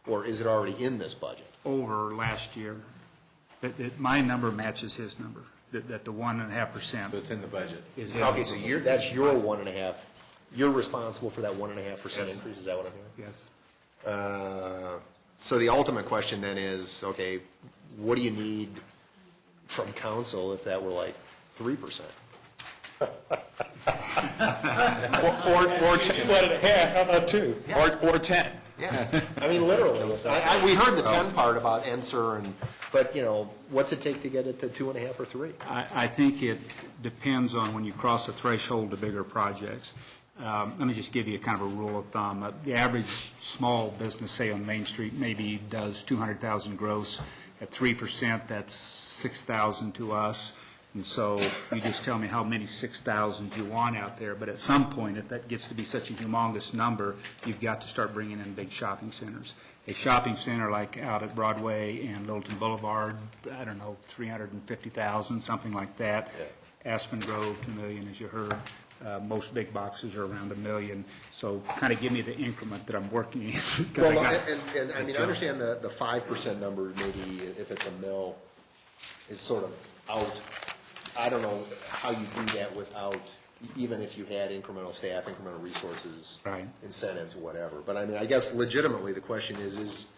or is it already in this budget? Over last year. My number matches his number, that the 1.5%. So it's in the budget. Is Okay, so that's your 1.5. You're responsible for that 1.5% increase. Is that what I'm hearing? Yes. So the ultimate question then is, okay, what do you need from council if that were like 3%? Or 1.5, how about 2? Or 10? Yeah, I mean, literally. We heard the 10 part about Ensor, but, what's it take to get it to 2.5 or 3? I think it depends on when you cross the threshold to bigger projects. Let me just give you kind of a rule of thumb. The average small business, say on Main Street, maybe does 200,000 gross. At 3%, that's 6,000 to us. And so you just tell me how many 6,000s you want out there. But at some point, if that gets to be such a humongous number, you've got to start bringing in big shopping centers. A shopping center like out at Broadway and Littleton Boulevard, I don't know, 350,000, something like that. Yeah. Aspen Grove, 2 million, as you heard. Most big boxes are around $1 million. So kind of give me the increment that I'm working in. Well, and I mean, I understand the 5% number, maybe if it's a mill, is sort of out. I don't know how you do that without, even if you had incremental staff, incremental resources, right, incentives, whatever. But I mean, I guess legitimately the question is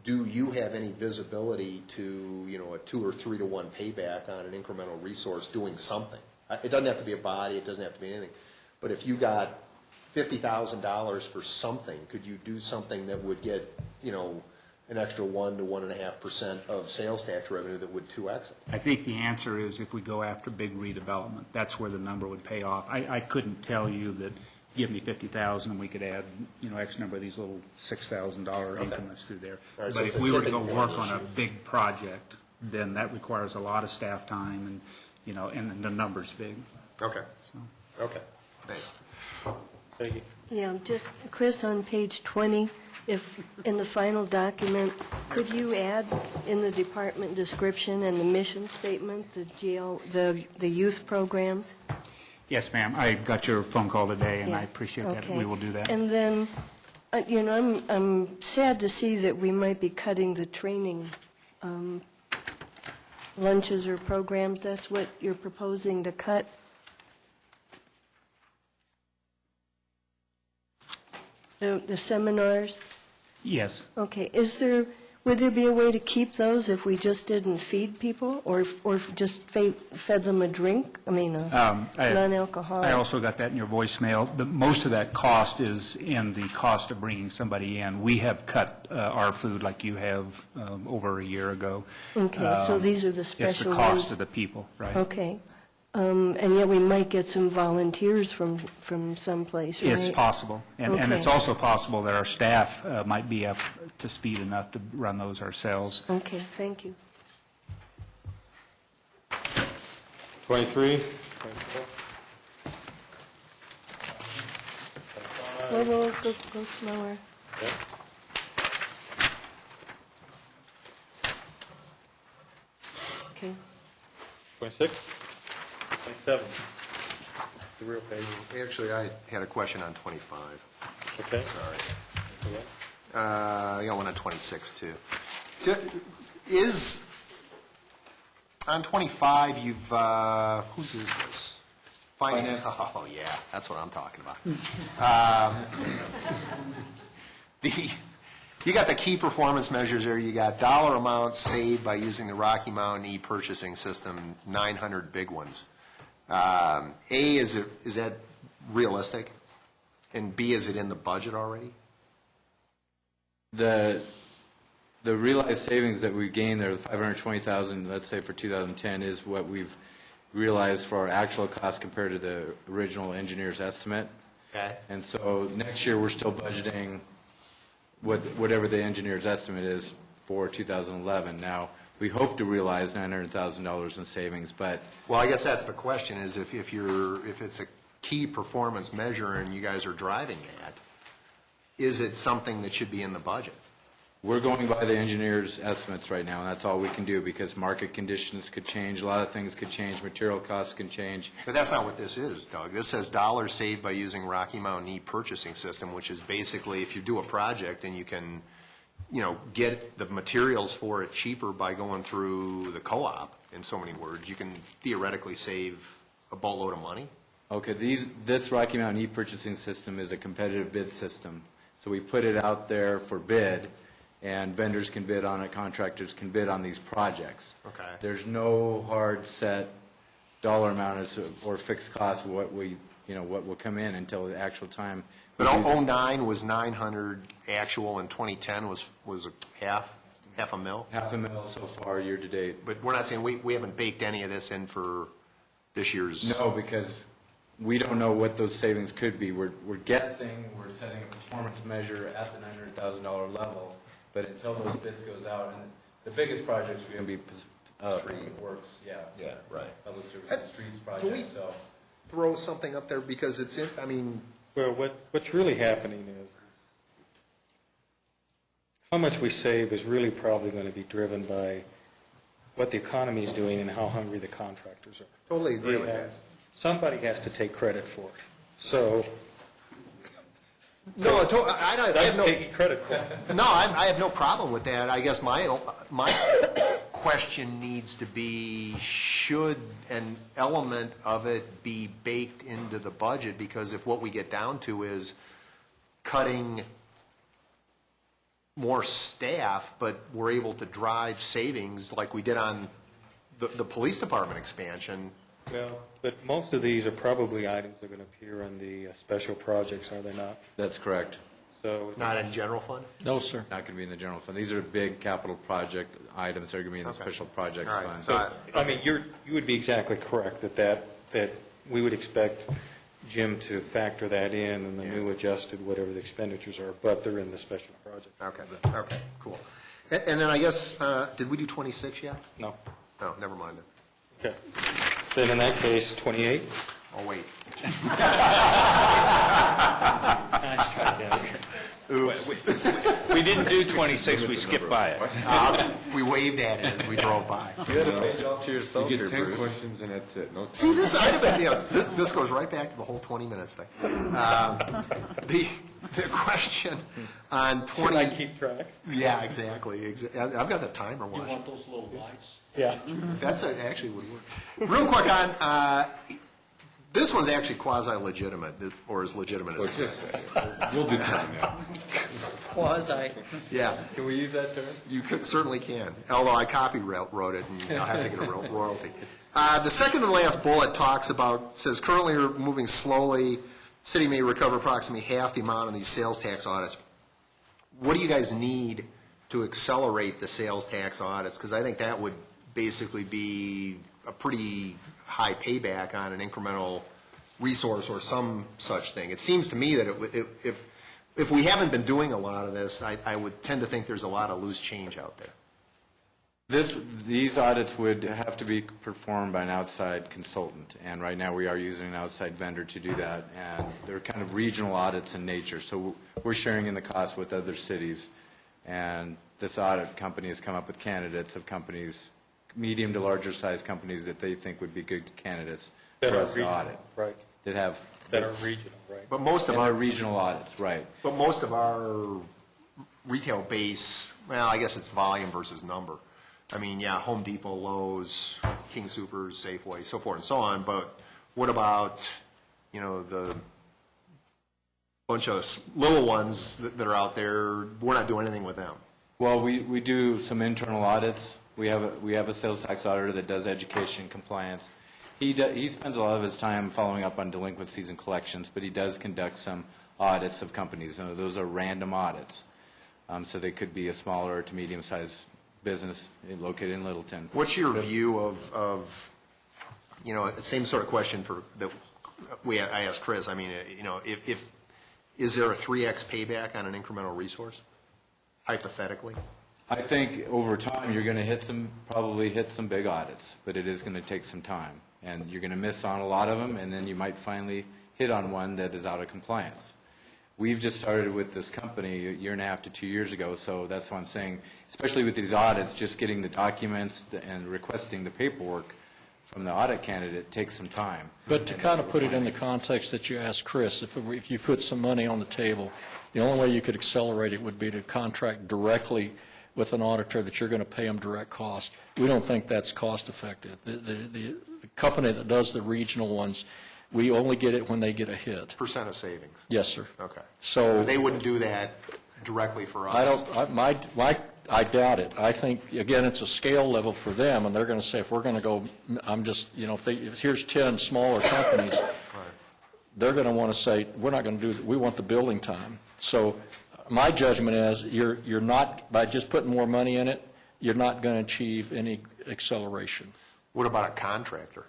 do you have any visibility to, a 2 or 3 to 1 payback on an incremental resource doing something? It doesn't have to be a body, it doesn't have to be anything. But if you got $50,000 for something, could you do something that would get, an extra 1 to 1.5% of sales tax revenue that would 2x it? I think the answer is if we go after big redevelopment, that's where the number would pay off. I couldn't tell you that give me 50,000 and we could add, X number of these little $6,000 increments through there. Right, but so if we were to go work on a big project, then that requires a lot of staff time and, and the number's big. Okay. So. Okay. Thanks. Thank you. Yeah, just, Chris, on page 20, if, in the final document, could you add in the department description and the mission statement, the youth programs? Yes, ma'am. I got your phone call today, and Yeah. I appreciate that. Okay. We will do that. And then, I'm sad to see that we might be cutting the training lunches or programs. That's what you're proposing to cut? The seminars? Yes. Okay, would there be a way to keep those if we just didn't feed people, or if just fed them a drink? I mean, non-alcoholic? I also got that in your voicemail. Most of that cost is in the cost of bringing somebody in. We have cut our food like you have over a year ago. Okay, so these are the special ones? It's the cost of the people, right? Okay. And yet we might get some volunteers from someplace, right? It's possible. And it's Okay. also possible that our staff might be up to speed enough to run those ourselves. Okay, thank you. 23? Well, go slower. Yeah. Okay. 26? 27? The real page. Actually, I had a question on 25. Okay. Sorry. Okay. I got one on 26, too. On 25, you've, whose is this? Finance. Oh, yeah, that's what I'm talking about. You got the key performance measures there. You got dollar amounts saved by using the Rocky Mountain e-purchasing system, 900 big ones. Is that realistic? And B, is it in the budget already? The realized savings that we gained there, the 520,000, let's say for 2010, is what we've realized for our actual cost compared to the original engineer's estimate. Okay. And so next year, we're still budgeting whatever the engineer's estimate is for 2011. Now, we hope to realize $900,000 in savings, but... Well, I guess that's the question, is if it's a key performance measure and you guys are driving that, is it something that should be in the budget? We're going by the engineer's estimates right now, and that's all we can do, because market conditions could change, a lot of things could change, material costs can change. But that's not what this is, Doug. This says dollars saved by using Rocky Mountain e-purchasing system, which is basically if you do a project and you can, get the materials for it cheaper by going through the co-op, in so many words, you can theoretically save a boatload of money. Okay, this Rocky Mountain e-purchasing system is a competitive bid system. So we put it out there for bid, and vendors can bid on it, contractors can bid on these projects. Okay. There's no hard set dollar amount or fixed cost of what will come in until the actual time. But 09 was 900 actual, and 2010 was a half a mil? Half a mil so far, year to date. But we're not saying, we haven't baked any of this in for this year's... No, because we don't know what those savings could be. We're guessing, we're setting a performance measure at the $900,000 level, but until those bids goes out, and the biggest projects are going to be public works, Yeah, right. public services, streets Can we projects, so. throw something up there, because it's, Well, what's really happening is how much we save is really probably going to be driven by what the economy is doing and how hungry the contractors are. totally agree with that. Somebody has to take credit for it. So No, I have that's no... taking credit for it. No, I have no problem with that. I guess my question needs to be, should an element of it be baked into the budget? Because if what we get down to is cutting more staff, but we're able to drive savings like we did on the police department expansion. Well, but most of these are probably items that are going to appear in the special projects, are they not? That's correct. So Not in general fund? No, sir. Not going to be in the general fund. These are big capital project items that are going to be in the Okay. special projects All right, fund. so I mean, you would be exactly correct that we would expect Jim to factor that in the new adjusted, whatever the expenditures are, but they're in the special project. Okay, cool. And then I guess, did we do 26 yet? No. No, never mind it. Okay. Then in that case, 28? Oh, wait. Nice try, Dan. Oops. We didn't do 26, we skipped by it. We waved at it as we drove by. You had a page all to yourself You here, get 10 Bruce. questions and that's it. No. See, this item, this goes right back to the whole 20 minutes thing. The question on 20. Should I keep track? Yeah, exactly. I've got the timer You one. want those little lights? Yeah. That's actually would work. Real quick on, this one's actually quasi-legitimate, or as legitimate as. We'll do time now. Quasi. Yeah, Can we use that term? you certainly can, although I wrote it, and I'll have to get a royalty. The second to last bullet says currently we're moving slowly, city may recover approximately half the amount on these sales tax audits. What do you guys need to accelerate the sales tax audits? Because I think that would basically be a pretty high payback on an incremental resource or some such thing. It seems to me that if we haven't been doing a lot of this, I would tend to think there's a lot of loose change out there. These audits would have to be performed by an outside consultant, and right now we are using an outside vendor to do that, and they're kind of regional audits in nature, so we're sharing in the cost with other cities, and this audit company has come up with candidates of companies, medium to larger size companies that they think would be good candidates That for are us to regional, audit. right. That have. That are regional, right? But most of And they're our regional audits, right. But most of our retail base, well, I guess it's volume versus number. I mean, yeah, Home Depot, Lowe's, King Soopers, Safeway, so forth and so on, but what about, the bunch of little ones that are out there, we're not doing anything with them. Well, we do some internal audits. We have a sales tax auditor that does education compliance. He spends a lot of his time following up on delinquencies and collections, but he does conduct some audits of companies. You know, those are random audits. So they could be a smaller to medium-sized business located in Littleton. What's your view of, the same sort of question that I asked Chris. I mean, is there a 3X payback on an incremental resource, hypothetically? I think over time, you're going to probably hit some big audits, but it is going to take some time. And you're going to miss on a lot of them, and then you might finally hit on one that is out of compliance. We've just started with this company a year and a half to 2 years ago, so that's why I'm saying, especially with these audits, just getting the documents and requesting the paperwork from the audit candidate takes some time. But to kind of put it in the context that you asked Chris, if you put some money on the table, the only way you could accelerate it would be to contract directly with an auditor that you're going to pay them direct cost. We don't think that's cost effective. The company that does the regional ones, we only get it when they get a hit. Percent of savings? Yes, sir. Okay. So they wouldn't do that directly for us? I doubt it. I think, again, it's a scale level for them, and they're going to say, if we're going to go, if here's 10 smaller companies, they're going to want to say, we're not going to do, we want the building time. So my judgment is, you're not, by just putting more money in it, you're not going to achieve any acceleration. What about a contractor?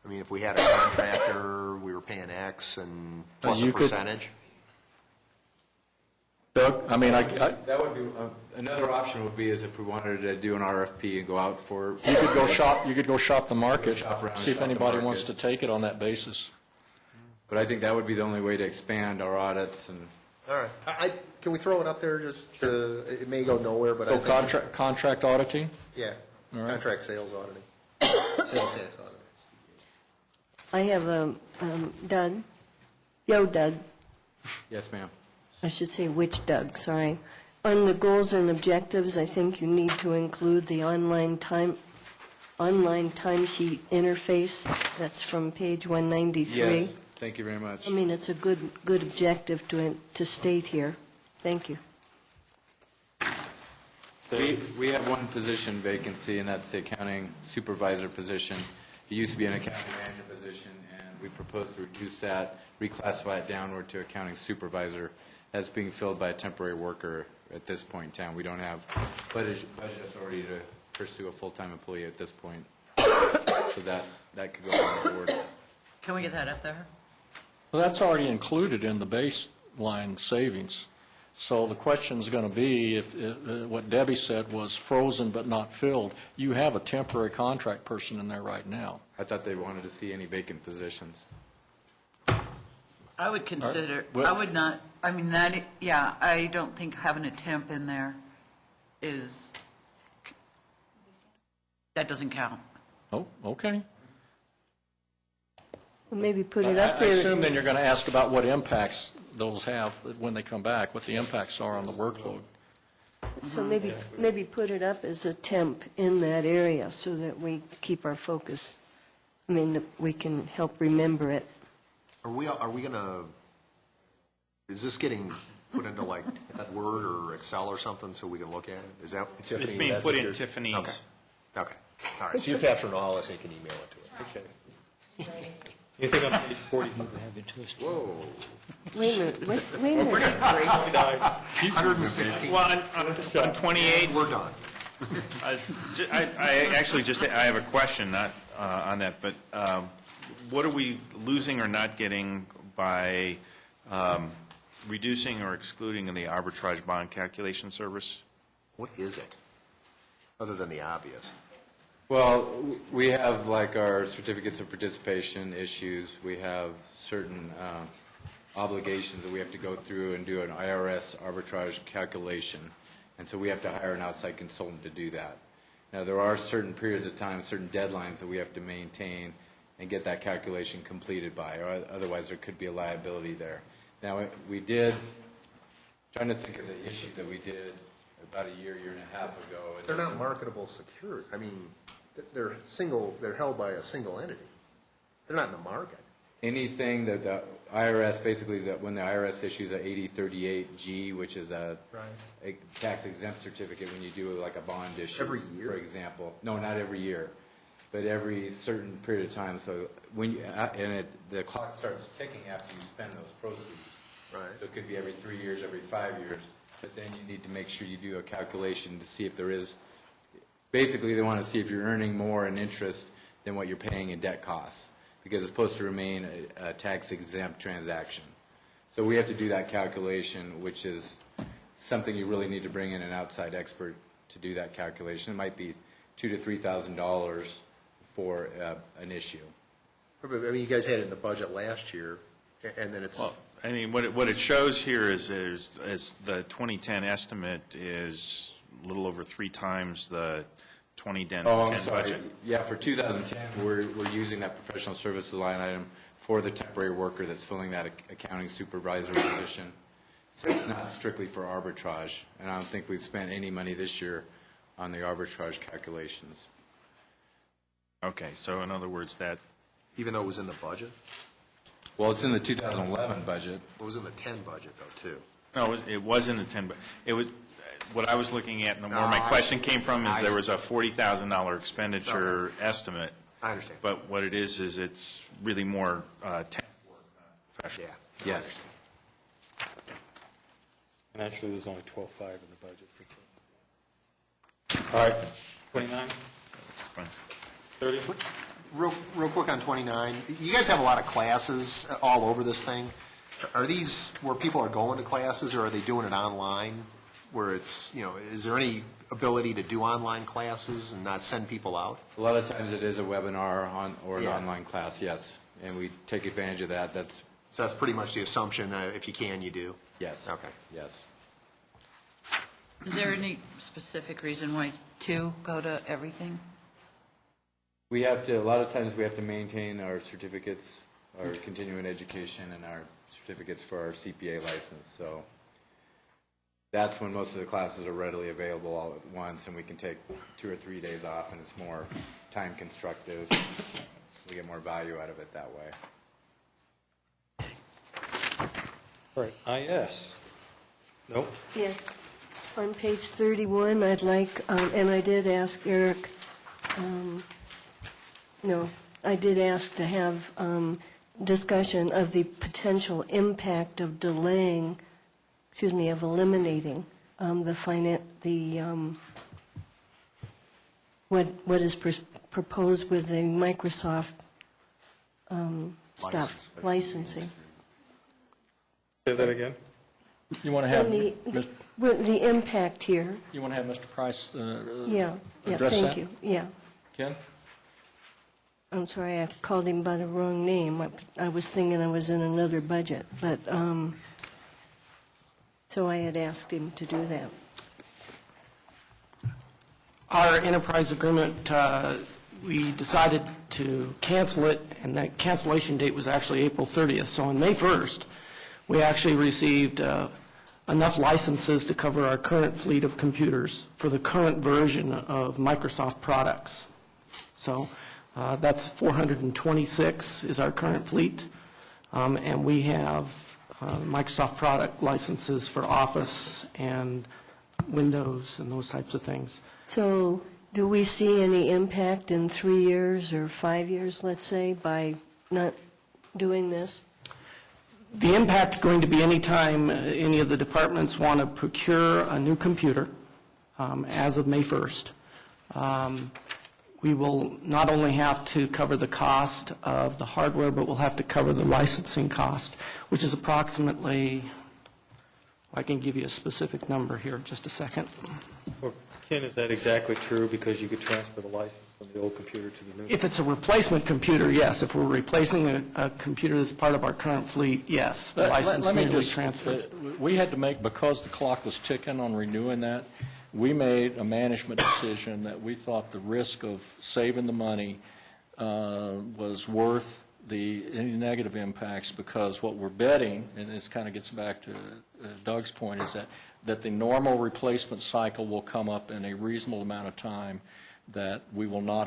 I mean, if we had a contractor, we were paying X and plus a percentage? Doug, I mean, that would be, another option would be is if we wanted to do an RFP and go out for. You could go shop the market, see if anybody wants to take it on that basis. But I think that would be the only way to expand our audits and. All right. Can we throw it up there just to, it may go nowhere, but I think. Contract auditing? Yeah, All right. contract sales auditing. Sales tax auditing. I have Doug. Yo, Doug. Yes, ma'am. I should say which Doug, sorry. On the goals and objectives, I think you need to include the online timesheet interface. That's from page 193. Yes, thank you very much. I mean, it's a good objective to state here. Thank you. We have one position vacancy, and that's the accounting supervisor position. It used to be an accounting manager position, and we propose to reduce that, reclassify it downward to accounting supervisor. That's being filled by a temporary worker at this point in time. We don't have budget authority to pursue a full-time employee at this point. So that could go on the board. Can we get that up there? Well, that's already included in the baseline savings. So the question's going to be, if what Debbie said was frozen but not filled, you have a temporary contract person in there right now. I thought they wanted to see any vacant positions. I would consider, Well- I would not, I mean, I don't think having a temp in there that doesn't count. Oh, okay. Well, maybe put it up I there. assume then you're going to ask about what impacts those have when they come back, what the impacts are on the workload. So maybe put it up as a temp in that area so that we keep our focus. I mean, that we can help remember it. Are we gonna, is this getting put into like Word or Excel or something so we can look at it? Is that? It's being put in Tiffany's. Okay. All right, so you're capturing all this and you can email it to us. Okay. Anything on page 40? Whoa. Wait a minute, wait a minute. 116. Well, on 28, We're done. I actually I have a question, not on that, but what are we losing or not getting by reducing or excluding the arbitrage bond calculation service? What is it, other than the obvious? Well, we have like our certificates of participation issues. We have certain obligations that we have to go through and do an IRS arbitrage calculation. And so we have to hire an outside consultant to do that. Now, there are certain periods of time, certain deadlines that we have to maintain and get that calculation completed by, or otherwise there could be a liability there. Now, we did, trying to think of the issue that we did about a year and a half ago. They're not marketable security. I mean, they're held by a single entity. They're not in the market. anything that the IRS, basically, that when the IRS issues a 8038G, which is a tax exempt certificate when you do like a bond issue. Every year? For example. No, not every year, but every certain period of time. So when you, the clock starts ticking after you spend those proceeds. Right. So it could be every 3 years, every 5 years, but then you need to make sure you do a calculation to see if there is, basically they want to see if you're earning more in interest than what you're paying in debt costs, because it's supposed to remain a tax exempt transaction. So we have to do that calculation, which is something you really need to bring in an outside expert to do that calculation. It might be $2,000 to $3,000 for an issue. I mean, you guys had it in the budget last year, and then it's... Well, I mean, what it shows here is the 2010 estimate is a little over 3 times the 2010 budget. Yeah, for 2010, we're using that professional services line item for the temporary worker that's filling that accounting supervisor position. So it's not strictly for arbitrage, and I don't think we've spent any money this year on the arbitrage calculations. Okay, so in other words, that... Even though it was in the budget? Well, it's in the 2011 budget. It was in the 10 budget, though, too. No, it was in the 10, but it was, what I was looking at, and the more my question came from, is there was a $40,000 expenditure estimate. I understand. But what it is it's really more temp work, professional. Yeah. Yes. And actually, there's only 12.5 in the budget for 10. All right, 29, Fine. 30? Real quick on 29, you guys have a lot of classes all over this thing. Are these where people are going to classes, or are they doing it online? Where it's, is there any ability to do online classes and not send people out? A lot of times it is a webinar or an Yeah. online class, yes, and we take advantage of that. So that's pretty much the assumption, if you can, you do? Yes. Okay. Yes. Is there any specific reason why 2 go to everything? We have to, a lot of times we have to maintain our certificates, our continuing education, and our certificates for our CPA license. So that's when most of the classes are readily available all at once, and we can take 2 or 3 days off, and it's more time constructive. We get more value out of it that way. All right, IS. Nope. Yes. On page 31, I'd like, and I did ask Eric, I did ask to have discussion of the potential impact of of eliminating what is proposed with the Microsoft stuff, licensing. Say that again? You want to have, The impact here, you want to have Mr. Price yeah, address that? thank you, yeah. Ken? I'm sorry, I called him by the wrong name. I was thinking I was in another budget, but, so I had asked him to do that. Our enterprise agreement, we decided to cancel it, and that cancellation date was actually April 30th. So on May 1st, we actually received enough licenses to cover our current fleet of computers for the current version of Microsoft products. So that's 426 is our current fleet, and we have Microsoft product licenses for Office and Windows and those types of things. So do we see any impact in 3 years or 5 years, let's say, by not doing this? The impact's going to be any time any of the departments want to procure a new computer as of May 1st. We will not only have to cover the cost of the hardware, but we'll have to cover the licensing cost, which is approximately, I can give you a specific number here in just a second. Well, Ken, is that exactly true? Because you could transfer the license from the old computer to the new? If it's a replacement computer, yes. If we're replacing a computer that's part of our current fleet, yes, the license Let me may be just transferred. We had to make, because the clock was ticking on renewing that, we made a management decision that we thought the risk of saving the money was worth any negative impacts, because what we're betting, and this kind of gets back to Doug's point, is that the normal replacement cycle will come up in a reasonable amount of time. that we will not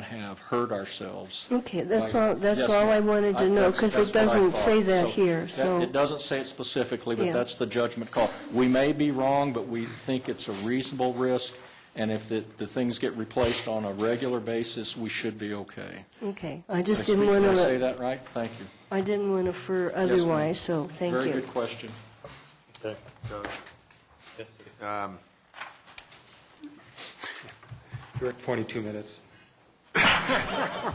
have hurt ourselves. Okay, that's by- all, that's Yes, all I ma'am. wanted to know, because That's it what I doesn't thought. say that here, so. It doesn't say it specifically, but Yeah. that's the judgment call. We may be wrong, but we think it's a reasonable risk, and if the things get replaced on a regular basis, we should be okay. Okay, I just Did didn't want I say to, that right? Thank you. I didn't want to infer ma'am. otherwise, so thank you. Very good question. Okay. Yes, sir. You're at 22 minutes. I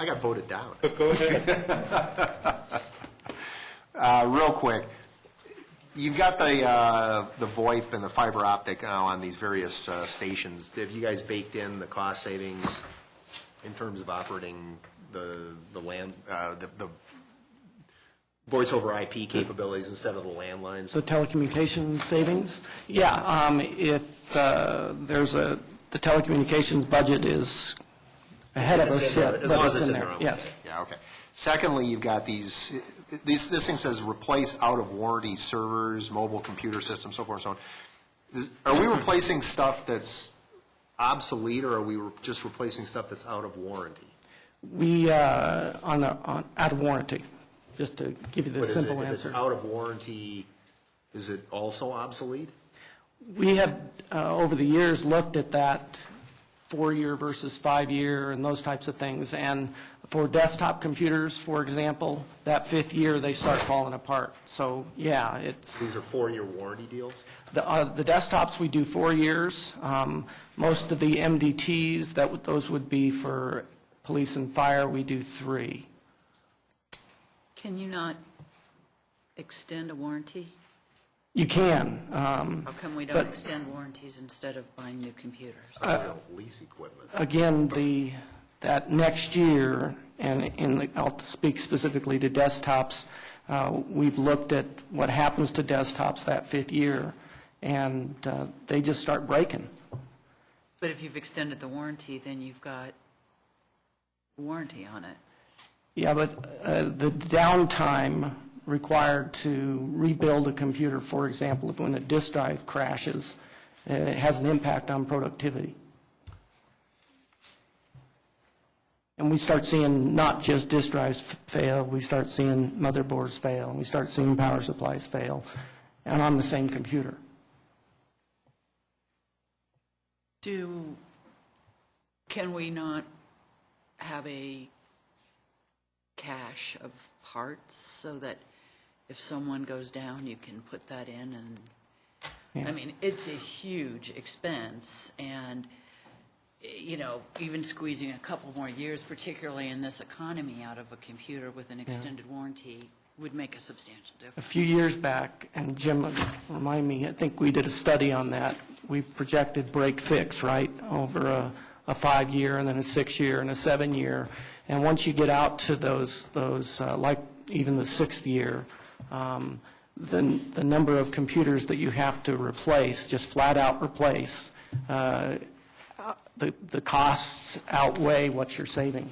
got voted down. Go ahead. Real quick, you've got the VoIP and the fiber optic now on these various stations. Have you guys baked in the cost savings in terms of operating the voice over IP capabilities instead of the landlines? The telecommunications savings? Yeah, if there's the telecommunications budget is ahead of us, yeah, As long but as it's in there, there. yes. Yeah, okay. Secondly, you've got this thing says replace out-of-warranty servers, mobile computer systems, so forth and so on. Are we replacing stuff that's obsolete, or are we just replacing stuff that's out of warranty? We, out of warranty, just to give you the But simple if it's answer. out of warranty, is it also obsolete? We have, over the years, looked at that 4-year versus 5-year and those types of things. And for desktop computers, for example, that 5th year, they start falling apart. So, yeah, it's... These are 4-year warranty deals? The desktops, we do 4 years. Most of the MDTs, those would be for police and fire, we do 3. Can you not extend a warranty? You can. How come we don't but- extend warranties instead of buying new computers? I don't lease equipment. Again, that next year, and I'll speak specifically to desktops, we've looked at what happens to desktops that 5th year, and they just start breaking. But if you've extended the warranty, then you've got warranty on it. Yeah, but the downtime required to rebuild a computer, for example, if when a disk drive crashes, it has an impact on productivity. And we start seeing not just disk drives fail, we start seeing motherboards fail, we start seeing power supplies fail, and on the same computer. Can we not have a cache of parts so that if someone goes down, you can put that in? And Yeah. I mean, it's a huge expense, and even squeezing a couple more years, particularly in this economy, out of a computer with an extended warranty would make a substantial A difference. few years back, and Jim, remind me, I think we did a study on that. We projected break-fix, right, over a 5-year and then a 6-year and a 7-year. And once you get out to those like even the 6th year, the number of computers that you have to replace, just flat out replace, the costs outweigh what you're saving.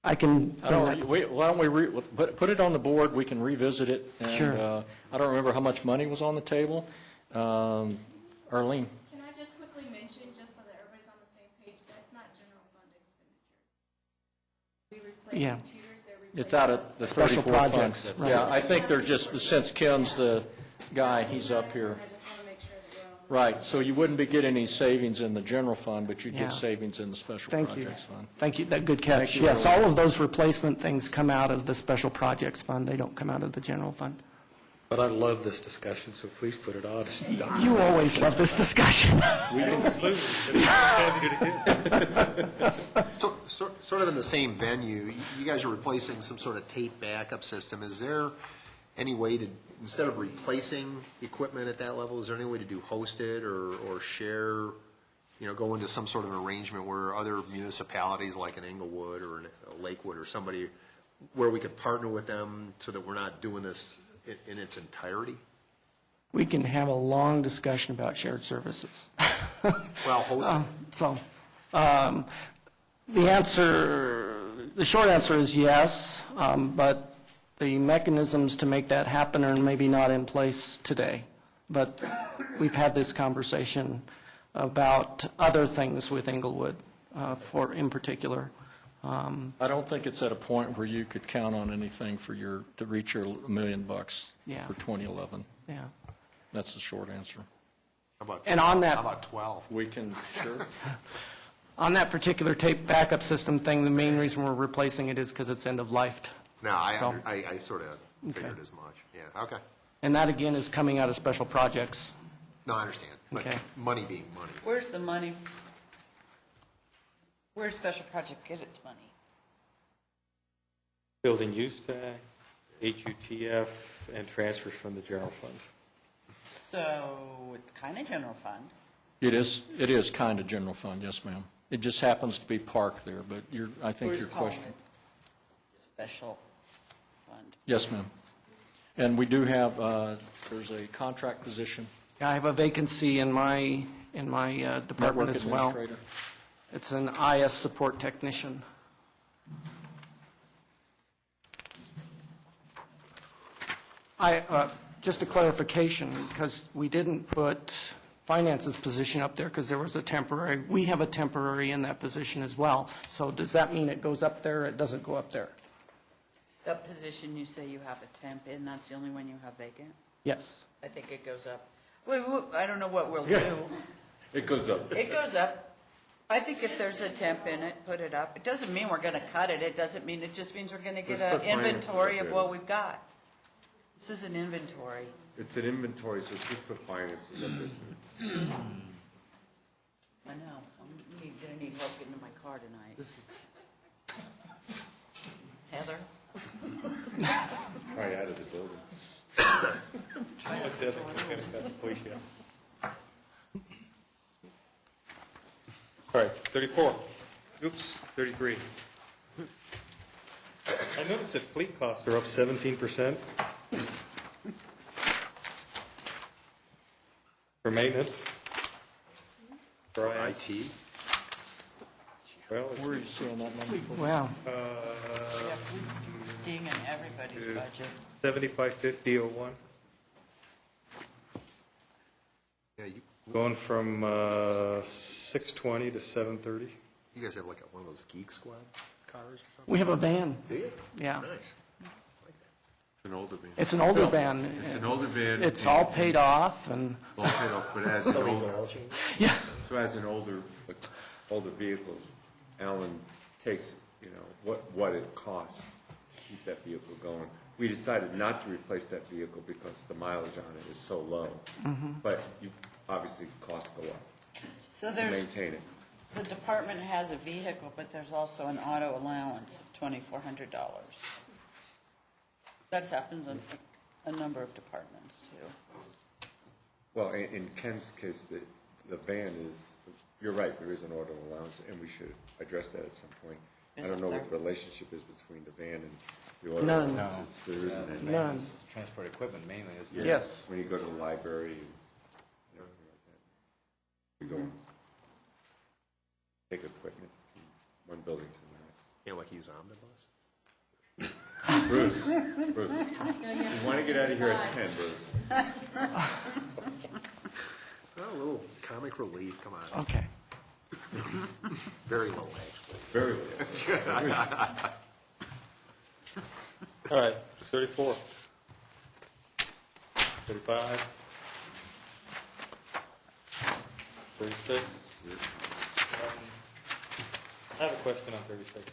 I can. Why don't we put it on the board, we can revisit it. And, Sure. I don't remember how much money was on the table. Arlene? Can I just quickly mention, just so that everybody's on the same page, that's not general fund expenditures. We replace Yeah. computers, they're replaced. It's out of the Special 34 projects, funds. right. Yeah, I think they're just, since Ken's the guy, he's up here. I just want to make sure that we're on the Right, so you wouldn't be getting any savings in the general fund, but you'd Yeah. get savings in the special Thank you. projects fund. Thank you, that good catch. Thank you, Yes, Earl. all of those replacement things come out of the special projects fund. They don't come out of the general fund. But I love this discussion, so please put it on. You always love this discussion. We always lose it. It's happy to get it. So, sort of in the same venue, you guys are replacing some sort of tape backup system. Is there any way to, instead of replacing equipment at that level, is there any way to do hosted or share, go into some sort of an arrangement where other municipalities like an Englewood or a Lakewood or somebody, where we could partner with them so that we're not doing this in its entirety? We can have a long discussion about shared services. Well, hosted. The short answer is yes, but the mechanisms to make that happen are maybe not in place today. But we've had this conversation about other things with Inglewood, in particular. I don't think it's at a point where you could count on anything to reach your $1 million Yeah. for 2011. Yeah. That's the short answer. And on that, How about 12? We can, sure. on that particular tape backup system thing, the main reason we're replacing it is because it's end of life. No, So- I sort of figured Okay. as much. Yeah, okay. And that, again, is coming out of special projects. No, I understand. But Okay. money being money. Where's the money? Where's Special Project get its money? Building use tax, HUTF, and transfers from the general fund. So it's kind of general fund. It is kind of general fund, yes, ma'am. It just happens to be parked there, but I think We're your just calling question. it Special fund. Yes, ma'am. And we do have, there's a contract position. I have a vacancy in my department Network as well. administrator. It's an IS support technician. Just a clarification, because we didn't put finances position up there because there was a temporary, we have a temporary in that position as well. So does that mean it goes up there, or it doesn't go up there? That position you say you have a temp in, that's the only one you have vacant? Yes. I think it goes up. Wait, I don't know what we'll do. It goes up. It goes up. I think if there's a temp in it, put it up. It doesn't mean we're going to cut it. It doesn't mean, it just means we're going to get Let's an put finances inventory up of there. what we've got. This is an inventory. It's an inventory, so just the finances up there too. I know. I'm going to need help getting to my car tonight. Heather? Try out of the building. Please, yeah. All right, 34. Oops, 33. I noticed that fleet costs are up 17% for maintenance. For IT. Well, Where are you seeing that number? Wow. Yeah, fleet's dinging everybody's budget. 755001. Yeah, Going from 620 to 730. you guys have like one of those Geek Squad cars or something? We have a van. Do you? Yeah. Nice. It's an older van. It's an older van. It's an older van. It's all paid off, and, All paid off, but as an Still needs an older, oil change? yeah. so as an older vehicles, Alan takes, what it costs to keep that vehicle going. We decided not to replace that vehicle because the mileage on it is so low. But obviously, costs go up So to there's, maintain it. the department has a vehicle, but there's also an auto allowance of $2,400. That happens in a number of departments, too. Well, in Ken's case, the van is, you're right, there is an auto allowance, and we should address that at some point. I don't know what the relationship is between the van and the auto None. allowance. There isn't any. None. Transport equipment mainly, isn't it? Yes. When you go to the library and everything like that. We go and take equipment from one building to the next. Yeah, like use omnibus? Bruce, you want to get out of here at 10, Bruce. Oh, a little comic relief, come on. Okay. Very low, actually. Very well. All right, 34. 35. 36. I have a question on 36.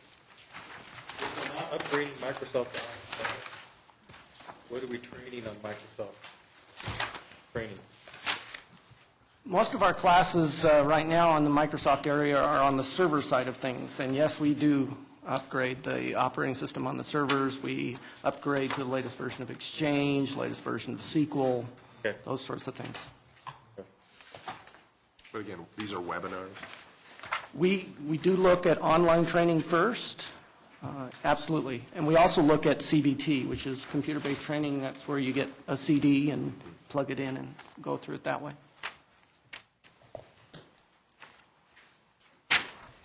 If we're not upgrading Microsoft Office, what are we training on Microsoft training? Most of our classes right now on the Microsoft area are on the server side of things. And yes, we do upgrade the operating system on the servers. We upgrade to the latest version of Exchange, latest version of SQL, Okay. those sorts of things. But again, these are webinars. We do look at online training first, absolutely. And we also look at CBT, which is computer-based training. That's where you get a CD and plug it in and go through it that way.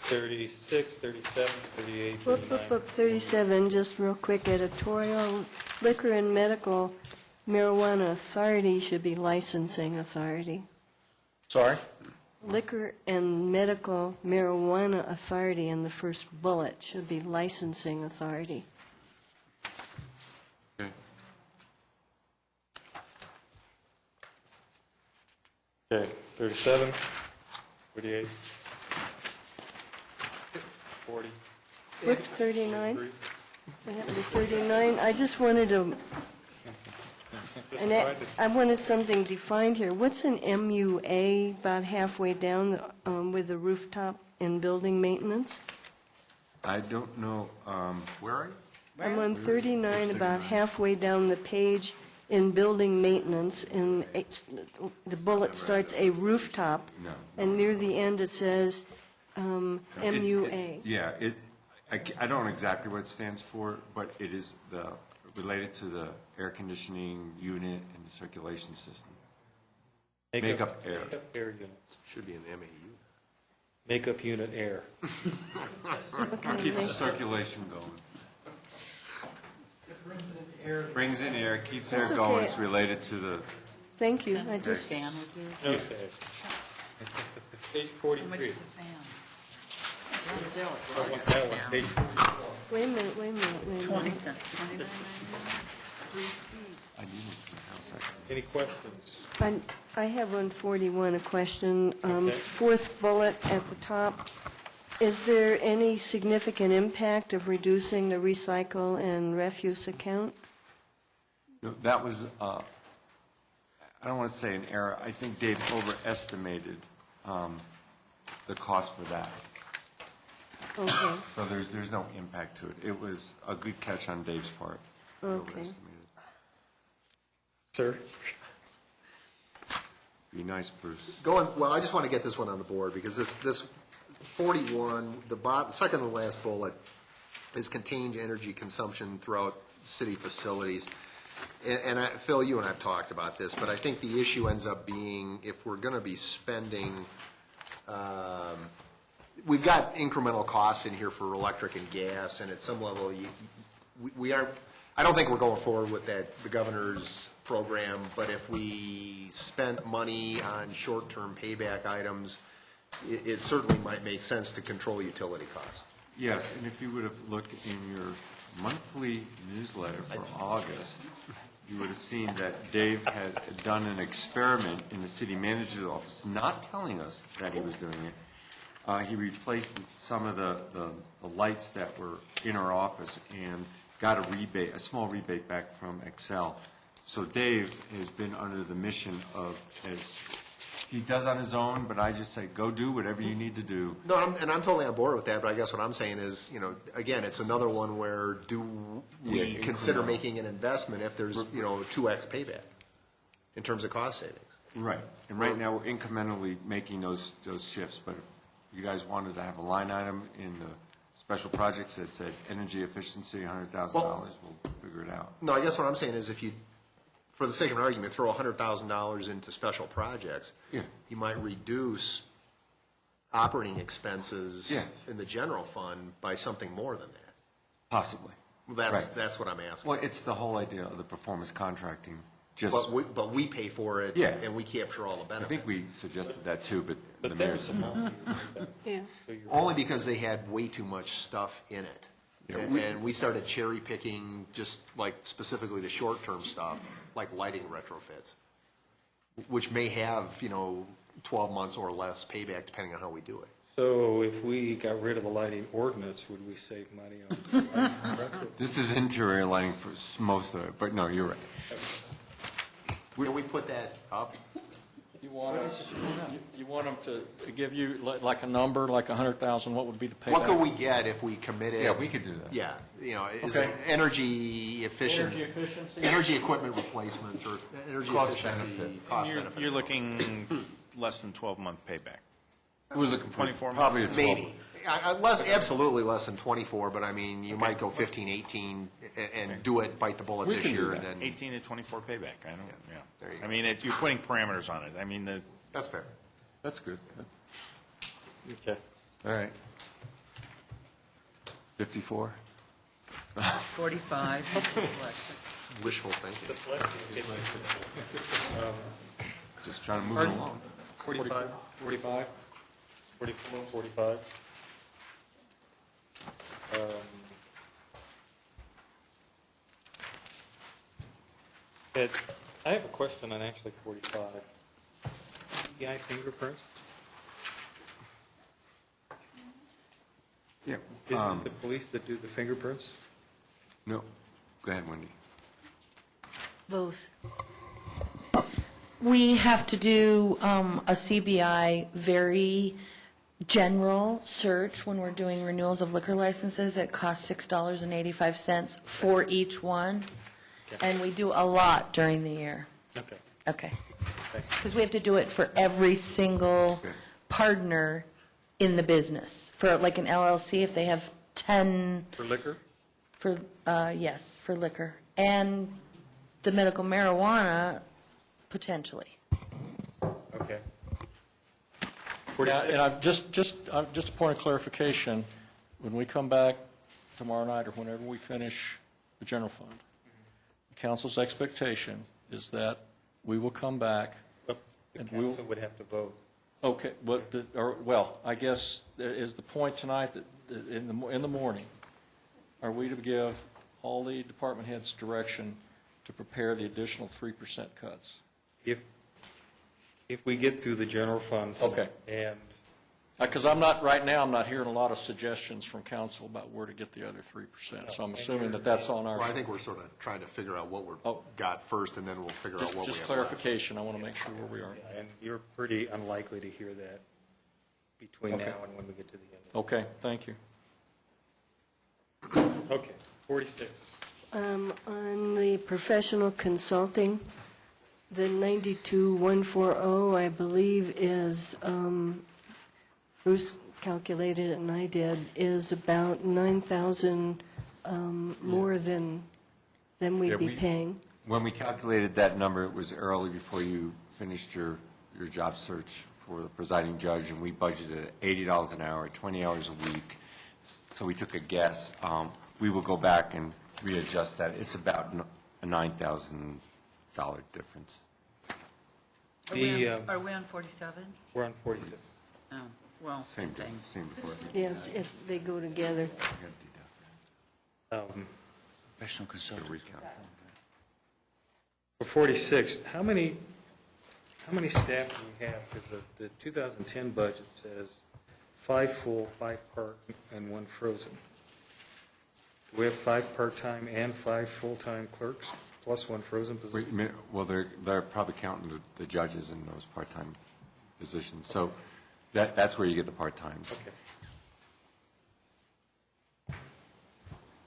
36, 37, 38, Whoop, 39. whoop, whoop, 37, just real quick, editorial, liquor and medical, Marijuana authority should be licensing authority. Sorry? Liquor and medical marijuana authority in the first bullet should be licensing authority. Okay. Okay, 37, 38, 40. What, 39? What happened to 39? I just wanted to, I wanted something defined here. What's an MUA about halfway down with the rooftop in building maintenance? I don't know, where are you? I'm on 39, about 39. halfway down the page in building maintenance, and the bullet starts a rooftop, No. and near the end it says MUA. Yeah, I don't know exactly what it stands for, but it is related to the air conditioning unit and the circulation system. Makeup air. Makeup air units. Should be an MAU. Makeup unit air. Keeps the circulation going. Brings in air, keeps air That's going, okay. it's related to the, Thank you, I just, Fan would do. Okay. Page How much 43. is a fan? Don't sell it. I want that one, page 44. wait a minute. 29.99, 3 speeds. I need it for the house, actually. Any questions? I have on 41 a question. Okay. Fourth bullet at the top. Is there any significant impact of reducing the recycle and refuse account? No, that was, I don't want to say an error, I think Dave overestimated the cost for that. Okay, So there's no impact to it. It was a good catch on Dave's part. He Okay. overestimated. Sir? Be nice, Bruce. Well, I just want to get this one on the board, because this 41, second to the last bullet, is contained energy consumption throughout city facilities. And Phil, you and I have talked about this, but I think the issue ends up being, if we're going to be spending, we've got incremental costs in here for electric and gas, and at some level, we aren't, I don't think we're going forward with the governor's program, but if we spent money on short-term payback items, it certainly might make sense to control utility costs. Yes, and if you would have looked in your monthly newsletter for August, you would have seen that Dave had done an experiment in the city manager's office, not telling us that he was doing it. He replaced some of the lights that were in our office and got a small rebate back from Excel. So Dave has been under the mission of, as he does on his own, but I just say, go do whatever you need to do. No, I'm totally on board with that, but I guess what I'm saying is, again, it's another one where do we Yeah, consider incremental. making an investment if there's, 2x payback in terms of cost savings? Right, and right now, we're incrementally making those shifts, but if you guys wanted to have a line item in the special projects that said energy efficiency, $100,000, we'll figure it out. No, I guess what I'm saying is if you, for the sake of an argument, throw $100,000 into special projects, Yeah. you might reduce operating expenses Yes. in the general fund by something more than that. Possibly. Well, Right. that's what I'm asking. Well, it's the whole idea of the performance contracting, just, But we pay for it, Yeah. and we capture all the I benefits. think we suggested that too, but the But mayor there's said some no. yeah. Only because they had way too much stuff in it. Yeah, And we started cherry picking just like specifically the short-term stuff, like lighting retrofits, which may have, 12 months or less payback depending on how we do it. So if we got rid of the lighting ordinance, would we save money on lighting retro? This is interior lighting for most of it, but no, you're right. Can we put that up? You want them to give you like a number, like 100,000, what would be the payback? What could we get if we committed? Yeah, we could do that. Yeah, is Okay. it energy efficient? Energy efficiency? Energy equipment replacements or energy Cost efficiency, benefit. cost benefit. You're looking less than 12-month payback. We're looking for 24 probably a 12. Maybe. Absolutely less than 24, but I mean, you might go 15, 18 and do it, bite the bullet We this can do year and that. then, 18 to 24 payback, I don't, yeah. there you go. I mean, you're putting parameters on it. I mean, That's fair. That's good. Okay. All right. 54? 45, dyslexic. Wishful thinking. Just trying to move it along. 45, 45, 44, 45. Ed, I have a question on actually 45. EI fingerprints? Yeah. Isn't it the police that do the fingerprints? No. Go ahead, Wendy. Both. We have to do a CBI very general search when we're doing renewals of liquor licenses. It costs $6.85 for each one, and we do a lot during the year. Okay. Okay. Because we have to do it for every single partner in the business. For like an LLC, if they have 10, For liquor? yes, for liquor. And the medical marijuana, potentially. Okay. Yeah, and I'm just a point of clarification, when we come back tomorrow night or whenever we finish the general fund, the council's expectation is that we will come back The and we'll, council would have to vote. okay, well, I guess is the point tonight that in the morning, are we to give all the department heads direction to prepare the additional 3% cuts? If we get through the general fund. Okay. And Because I'm not hearing a lot of suggestions from council about where to get the other 3%. So I'm assuming that that's on our. Well, I think we're sort of trying to figure out what we've got first, and then we'll figure out what we have Just left. clarification, I want to make sure where we are. And you're pretty unlikely to hear that between Okay. now and when we get to the end. Okay, thank you. Okay, 46. On the professional consulting, the 92,140, I believe, is, Bruce calculated it and I did, is about 9,000 more than we'd be paying. When we calculated that number, it was early before you finished your job search for the presiding judge, and we budgeted at $80 an hour, 20 hours a week. So we took a guess. We will go back and readjust that. It's about a $9,000 difference. Are we on 47? We're on 46. Oh, well, Same thing. department. Yeah, they go together. Professional consulting. For 46, how many staff do we have? Because the 2010 budget says 5 full, 5 part, and 1 frozen. Do we have 5 part-time and 5 full-time clerks, plus 1 frozen position? Well, they're probably counting the judges in those part-time positions. So that's where you get the part-times. Okay.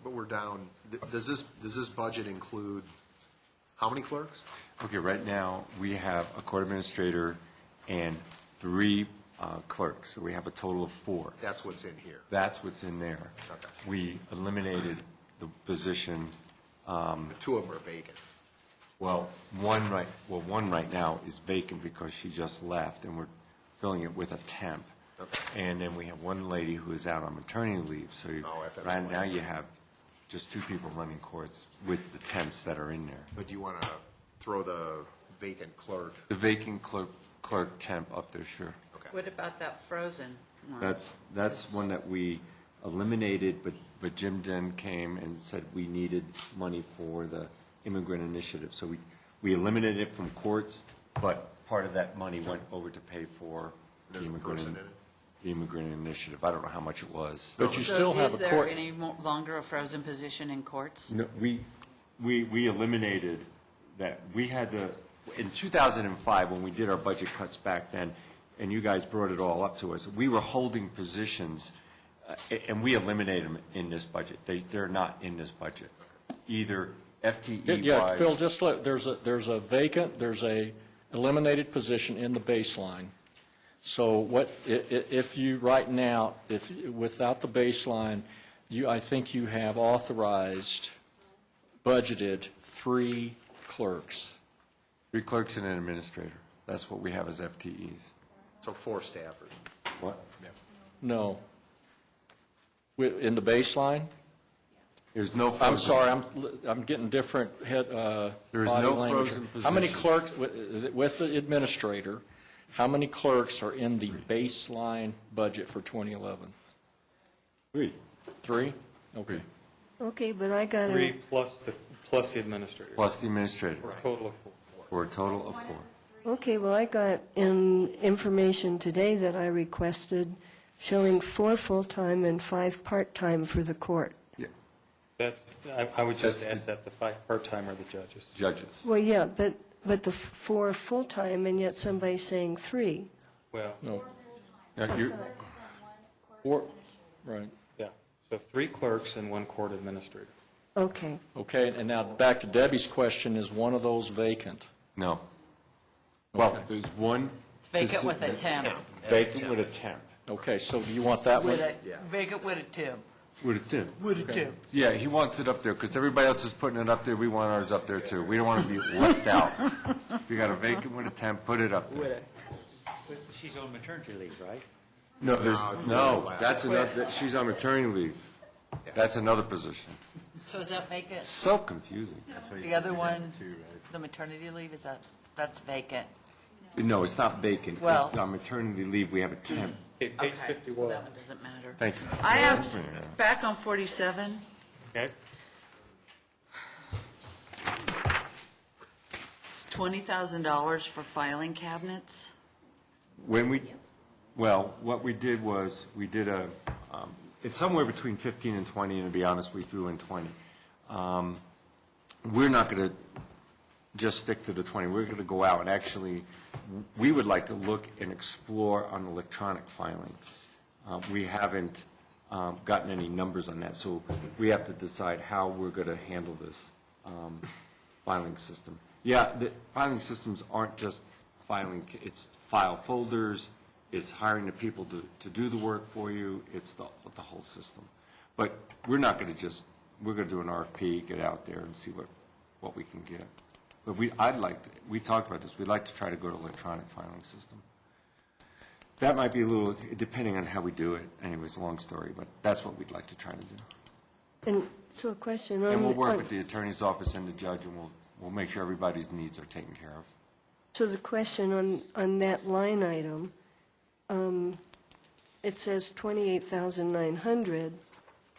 But we're down, does this budget include how many clerks? Okay, right now, we have a court administrator and 3 clerks, so we have a total of 4. That's what's in here. That's what's in there. Okay. We eliminated the position, 2 of them are vacant. well, one right now is vacant because she just left, and we're filling it with a temp. Okay. And then we have one lady who is out on maternity leave, so right now you have just 2 people running courts with the temps that are in there. But do you want to throw the vacant clerk? The vacant clerk temp up there, sure. Okay. What about that frozen one? That's one that we eliminated, but Jim Den came and said we needed money for the immigrant initiative. So we eliminated it from courts, but part of that money went over to pay for the There's a person in it? immigrant initiative. I don't know how much it was. But you still have a Is court. there any longer a frozen position in courts? No, we eliminated that. We had in 2005, when we did our budget cuts back then, and you guys brought it all up to us, we were holding positions, and we eliminated them in this budget. They're not in this budget, either FTE-wise. Yeah, Phil, just look, there's a vacant, there's a eliminated position in the baseline. So if you, right now, without the baseline, I think you have authorized, budgeted 3 clerks. 3 clerks and an administrator. That's what we have as FTEs. So 4 staffers. What? No. In the baseline? There's no I'm frozen. sorry, I'm getting different head, There's body no language. frozen How many position. clerks, with the administrator, how many clerks are in the baseline budget for 2011? 3. 3? Okay. Okay, but I got 3 a, plus the administrator. Plus the administrator, For a total of 4. for a total of 4. okay, well, I got information today that I requested showing 4 full-time and 5 part-time for the court. Yeah, That's, I would just That's ask that the 5 part-time are the judges. judges. Well, yeah, but the 4 full-time, and yet somebody's saying 3. Well, No, Now, you- 4, right. yeah, so 3 clerks and 1 court administrator. Okay. Okay, and now back to Debbie's question, is one of those vacant? No. Well, Okay. there's one. It's vacant with a temp. Vacant with a temp. Okay, so do you want that one? Vacant with a temp. With a temp. With a temp. Yeah, he wants it up there, because everybody else is putting it up there, we want ours up there too. We don't want to be left out. If you got a vacant with a temp, put it up there. She's on maternity leave, right? No, that's another, she's on maternity leave. That's another position. So is that vacant? So confusing. The other one, the maternity leave, that's vacant? No, it's not vacant. Well- On maternity leave, we have a temp. Okay, page Okay, 51. so that one doesn't matter. Thank you. I have, back on 47, Okay, $20,000 for filing cabinets. Well, what we did was, we did it's somewhere between 15 and 20, and to be honest, we threw in 20. We're not going to just stick to the 20. We're going to go out and actually, we would like to look and explore on electronic filing. We haven't gotten any numbers on that, so we have to decide how we're going to handle this filing system. Yeah, the filing systems aren't just filing, it's file folders, it's hiring the people to do the work for you, it's the whole system. But we're not going to we're going to do an RFP, get out there and see what we can get. But we talked about this, we'd like to try to go to electronic filing system. That might be a little, depending on how we do it, anyways, long story, but that's what we'd like to try to do. And so a question on... And we'll work with the attorney's office and the judge, and we'll make sure everybody's needs are taken care of. So the question on that line item, it says 28,900,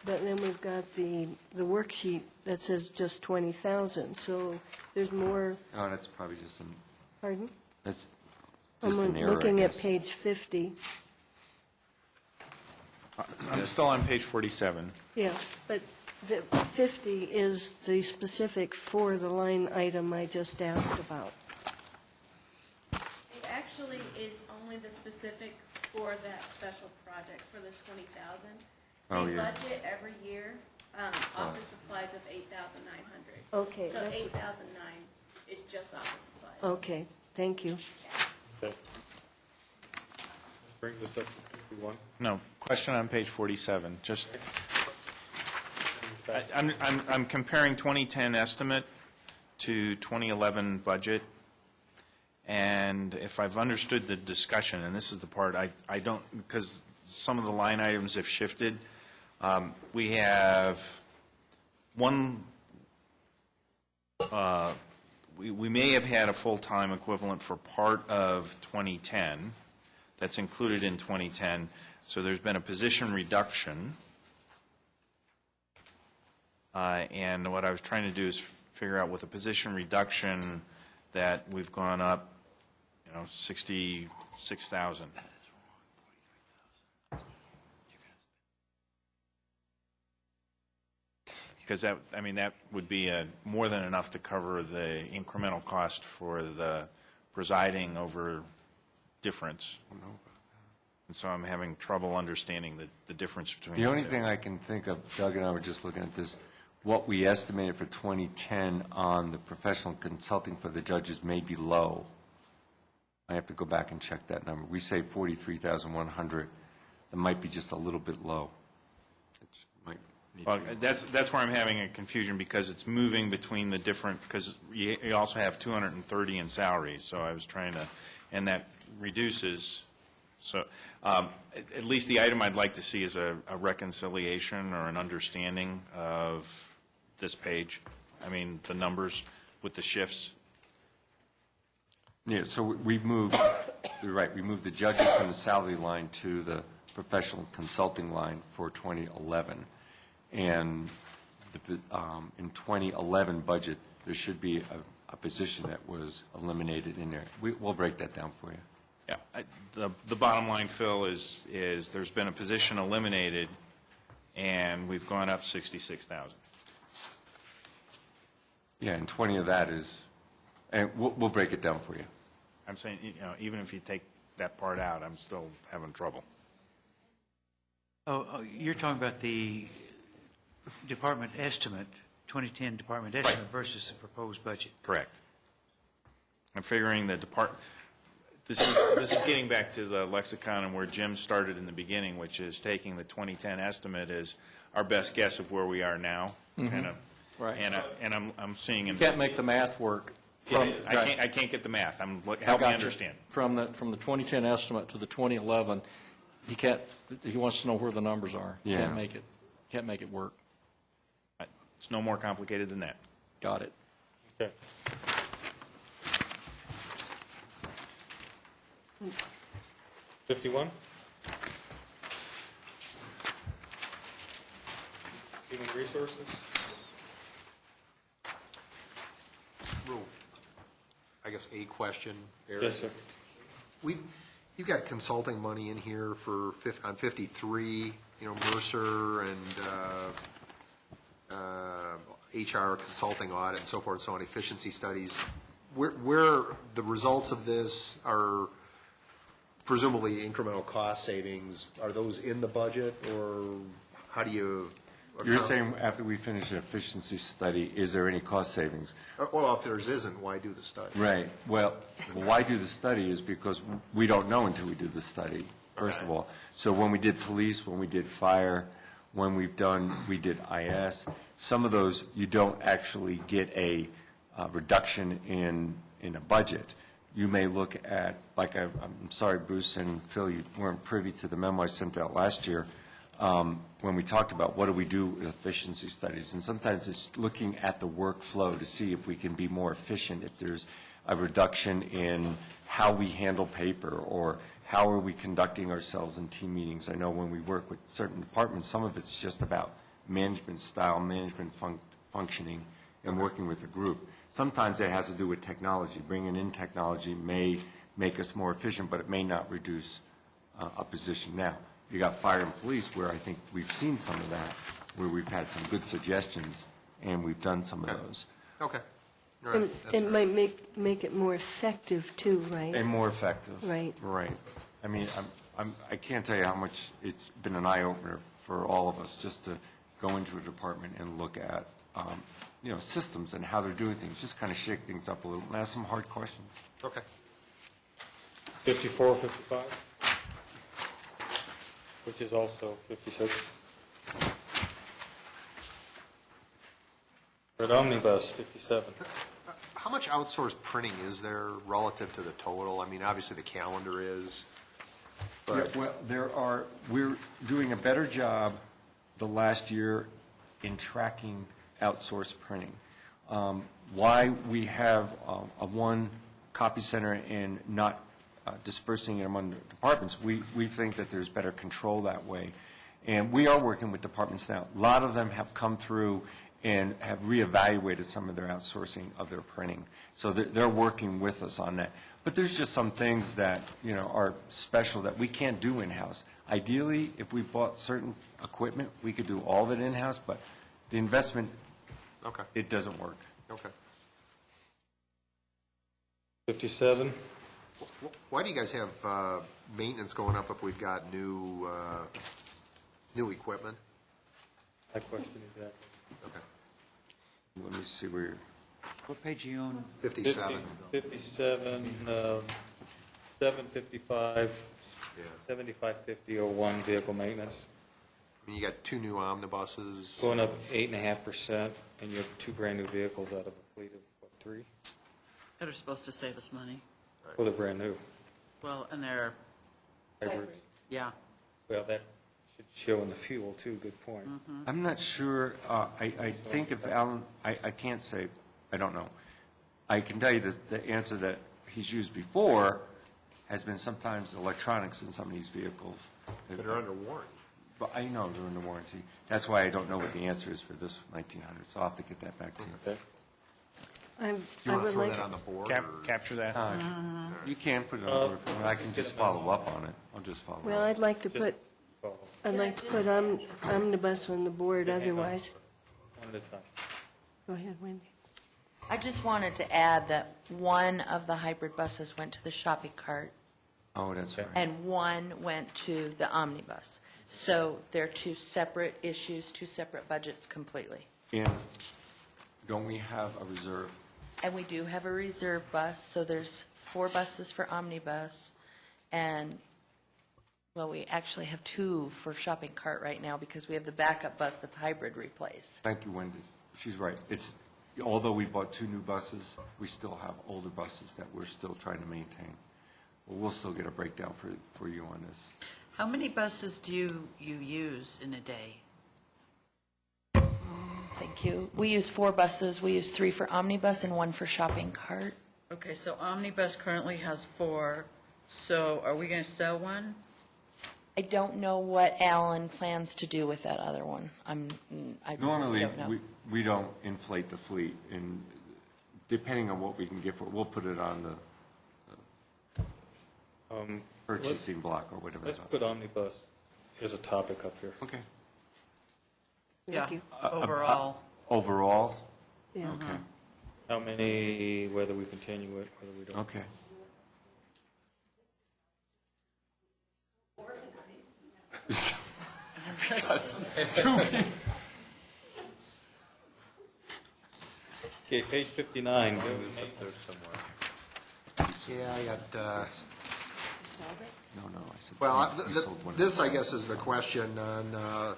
but then we've got the worksheet that says just 20,000, so there's more, Oh, that's probably just pardon? that's just an I'm error, I looking at guess. page 50. I'm still on page 47. Yeah, but the 50 is the specific for the line item I just asked about. It actually is only the specific for that special project for the 20,000. Oh, They yeah. budget every year, office supplies of 8,900. Okay, So that's- 8,009 is just office supplies. Okay, thank you. okay. This brings us up to 51. No, question on page 47, just, I'm comparing 2010 estimate to 2011 budget, and if I've understood the discussion, and this is the part I don't, because some of the line items have shifted, we have one, we may have had a full-time equivalent for part of 2010 that's included in 2010, so there's been a position reduction. And what I was trying to do is figure out with a position reduction that we've gone up, 66,000. Because that would be more than enough to cover the incremental cost for the presiding over difference. And so I'm having trouble understanding the difference between The the only two. thing I can think of, Doug and I were just looking at this, what we estimated for 2010 on the professional consulting for the judges may be low. I have to go back and check that number. We say 43,100. That might be just a little bit low. It might need to Well, be- that's where I'm having a confusion, because it's moving between the different, because you also have 230 in salaries, so I was trying to, and that reduces So at least the item I'd like to see is a reconciliation or an understanding of this page. I mean, the numbers with the shifts. Yeah, so we moved, you're right, we moved the judging from the salary line to the professional consulting line for 2011. And in 2011 budget, there should be a position that was eliminated in there. We'll break that down for you. Yeah, the bottom line, Phil, is there's been a position eliminated, and we've gone up 66,000. Yeah, and 20 of that is, and we'll break it down for you. I'm saying, even if you take that part out, I'm still having trouble. Oh, you're talking about the department estimate, 2010 department estimate versus the proposed budget. Correct. I'm figuring the this is getting back to the lexicon and where Jim started in the beginning, which is taking the 2010 estimate as our best guess of where we are now, kind of. Right. And I'm seeing. You can't make the math work. I can't get the math. Help me understand. From the 2010 estimate to the 2011, he wants to know where the numbers are. Yeah. Can't make it work. It's no more complicated than that. Got it. Okay. $51? Human resources? Real, I guess, a question, Eric. Yes, sir. You've got consulting money in here for, on 53, Mercer and HR consulting audit and so forth and so on, efficiency studies. Where the results of this are presumably incremental cost savings, are those in the budget, or how do you? You're saying after we finish an efficiency study, is there any cost savings? Well, if there isn't, why do the study? Right. Well, why do the study is because we don't know until we do the study, first of all. So when we did police, when we did fire, when we did IS, some of those you don't actually get a reduction in a budget. You may look at, like I'm sorry, Bruce and Phil, you weren't privy to the memo I sent out last year, when we talked about what do we do with efficiency studies. And sometimes it's looking at the workflow to see if we can be more efficient, if there's a reduction in how we handle paper or how are we conducting ourselves in team meetings. I know when we work with certain departments, some of it's just about management style, management functioning, and working with a group. Sometimes it has to do with technology. Bringing in technology may make us more efficient, but it may not reduce a position. Now, you got fire and police where I think we've seen some of that, where we've had some good suggestions, and we've done some of those. Okay. All right. It might make it more effective too, right? And more effective. Right. Right. I mean, I can't tell you how much it's been an eye-opener for all of us just to go into a department and look at, systems and how they're doing things, just kind of shake things up a little and ask some hard questions. Okay. 54, 55? Which is also 56. Red Omnibus, 57. How much outsourced printing is there relative to the total? I mean, obviously the calendar is, but. Yeah, well, we're doing a better job the last year in tracking outsourced printing. Why we have a one copy center and not dispersing it among the departments, we think that there's better control that way. And we are working with departments now. A lot of them have come through and have reevaluated some of their outsourcing of their printing. So they're working with us on that. But there's just some things that, are special that we can't do in-house. Ideally, if we bought certain equipment, we could do all of it in-house, but the investment, it doesn't work. Okay. 57. Why do you guys have maintenance going up if we've got new equipment? That question exactly. Okay. Let me see where you're. What page are you on? 57. 57, 755, 755001 vehicle maintenance. I mean, you got 2 new omnibuses. Going up 8.5%, and you have 2 brand-new vehicles out of a fleet of, what, 3? That are supposed to save us money. Well, they're brand new. Well, and they're hybrids. Yeah. Well, that should show in the fuel too, good point. I'm not sure, I think if Alan, I can't say, I don't know. I can tell you the answer that he's used before has been sometimes electronics in some of these vehicles. That are under warranty. But I know they're under warranty. That's why I don't know what the answer is for this 1900, so I'll have to get that back to you. Okay. Do you I want to would throw like, that on the board? or- Capture that. You can put it on, board. I can just follow up on it. I'll just follow well, up. I'd like to put, omnibus on the board otherwise. One at a time. Go ahead, Wendy. I just wanted to add that one of the hybrid buses went to the shopping cart Oh, that's right. and one went to the omnibus. So they're two separate issues, two separate budgets completely. And don't we have a reserve? And we do have a reserve bus, so there's 4 buses for omnibus, and, well, we actually have 2 for shopping cart right now because we have the backup bus that the hybrid replaced. Thank you, Wendy. She's right. Although we bought 2 new buses, we still have older buses that we're still trying to maintain. But we'll still get a breakdown for you on this. How many buses do you use in a day? Thank you. We use 4 buses. We use 3 for omnibus and 1 for shopping cart. Okay, so Omnibus currently has 4, so are we going to sell one? I don't know what Alan plans to do with that other one. I Normally, don't know. we don't inflate the fleet, and depending on what we can get for it, we'll put it on the purchasing block or whatever. Let's put omnibus as a topic up here. Okay. Yeah, you. overall. Overall? Yeah. Okay. How many, whether we continue it, whether we don't. Okay. Okay, page 59. Yeah, I got, No, I said. well, we sold one. this, I guess, is the question on,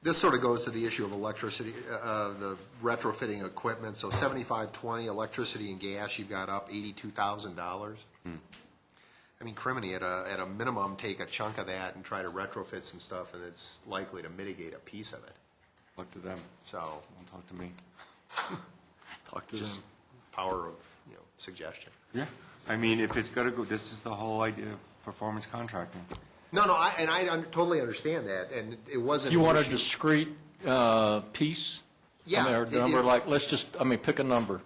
this sort of goes to the issue of electricity, the retrofitting equipment. So 7520, electricity and gas, you've got up $82,000. I mean, criminy, at a minimum, take a chunk of that and try to retrofit some stuff, and it's likely to mitigate a piece of it. Look to them. So, Don't talk to me. Talk to them. just power of, suggestion. Yeah. I mean, if it's going to go, this is the whole idea of performance contracting. No, I totally understand that, and it wasn't. You an want a issue. discrete piece? Yeah, I mean, or it- number, like, let's just, pick a number,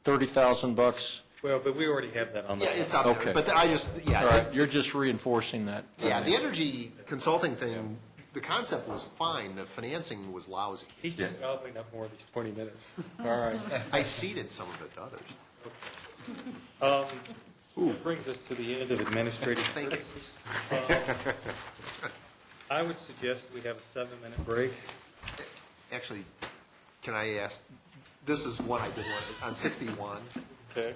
$30,000. Well, but we already have that on the. Yeah, it's up Okay. there, but I just, All right, you're just reinforcing that. Yeah, the energy consulting thing, the concept was fine, the financing was lousy. He's just gobbling up more of these 20 minutes. All right. I ceded some of it to others. That brings us to the end of administrative Thank you. courtesies. I would suggest we have a 7-minute break. Actually, can I ask, this is one I did want, on 61. Okay.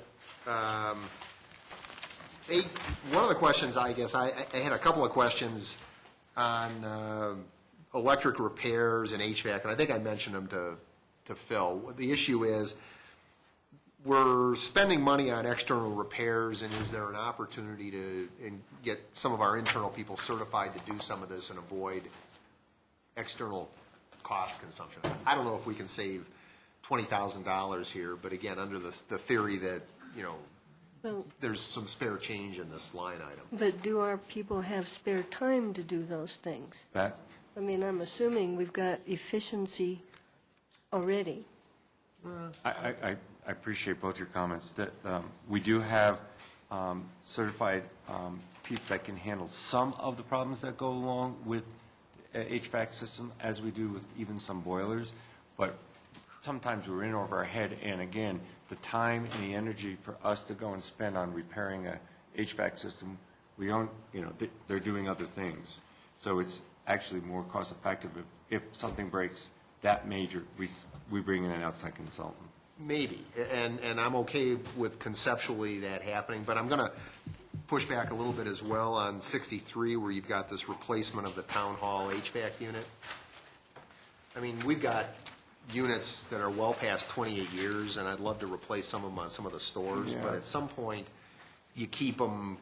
One of the questions, I guess, I had a couple of questions on electric repairs and HVAC, and I think I mentioned them to Phil. The issue is, we're spending money on external repairs, and is there an opportunity to get some of our internal people certified to do some of this and avoid external cost consumption? I don't know if we can save $20,000 here, but again, under the theory that, Well, there's some spare change in this line item. but do our people have spare time to do those things? That, I mean, I'm assuming we've got efficiency already. I appreciate both your comments. That we do have certified people that can handle some of the problems that go along with HVAC system, as we do with even some boilers. But sometimes we're in over our head, and again, the time and the energy for us to go and spend on repairing a HVAC system, we don't, they're doing other things. So it's actually more cost effective if something breaks that major, we bring in an outside consultant. Maybe, and I'm okay with conceptually that happening, but I'm going to push back a little bit as well on 63, where you've got this replacement of the town hall HVAC unit. I mean, we've got units that are well past 28 years, and I'd love to replace some of them on some of the stores, but at some point, you keep them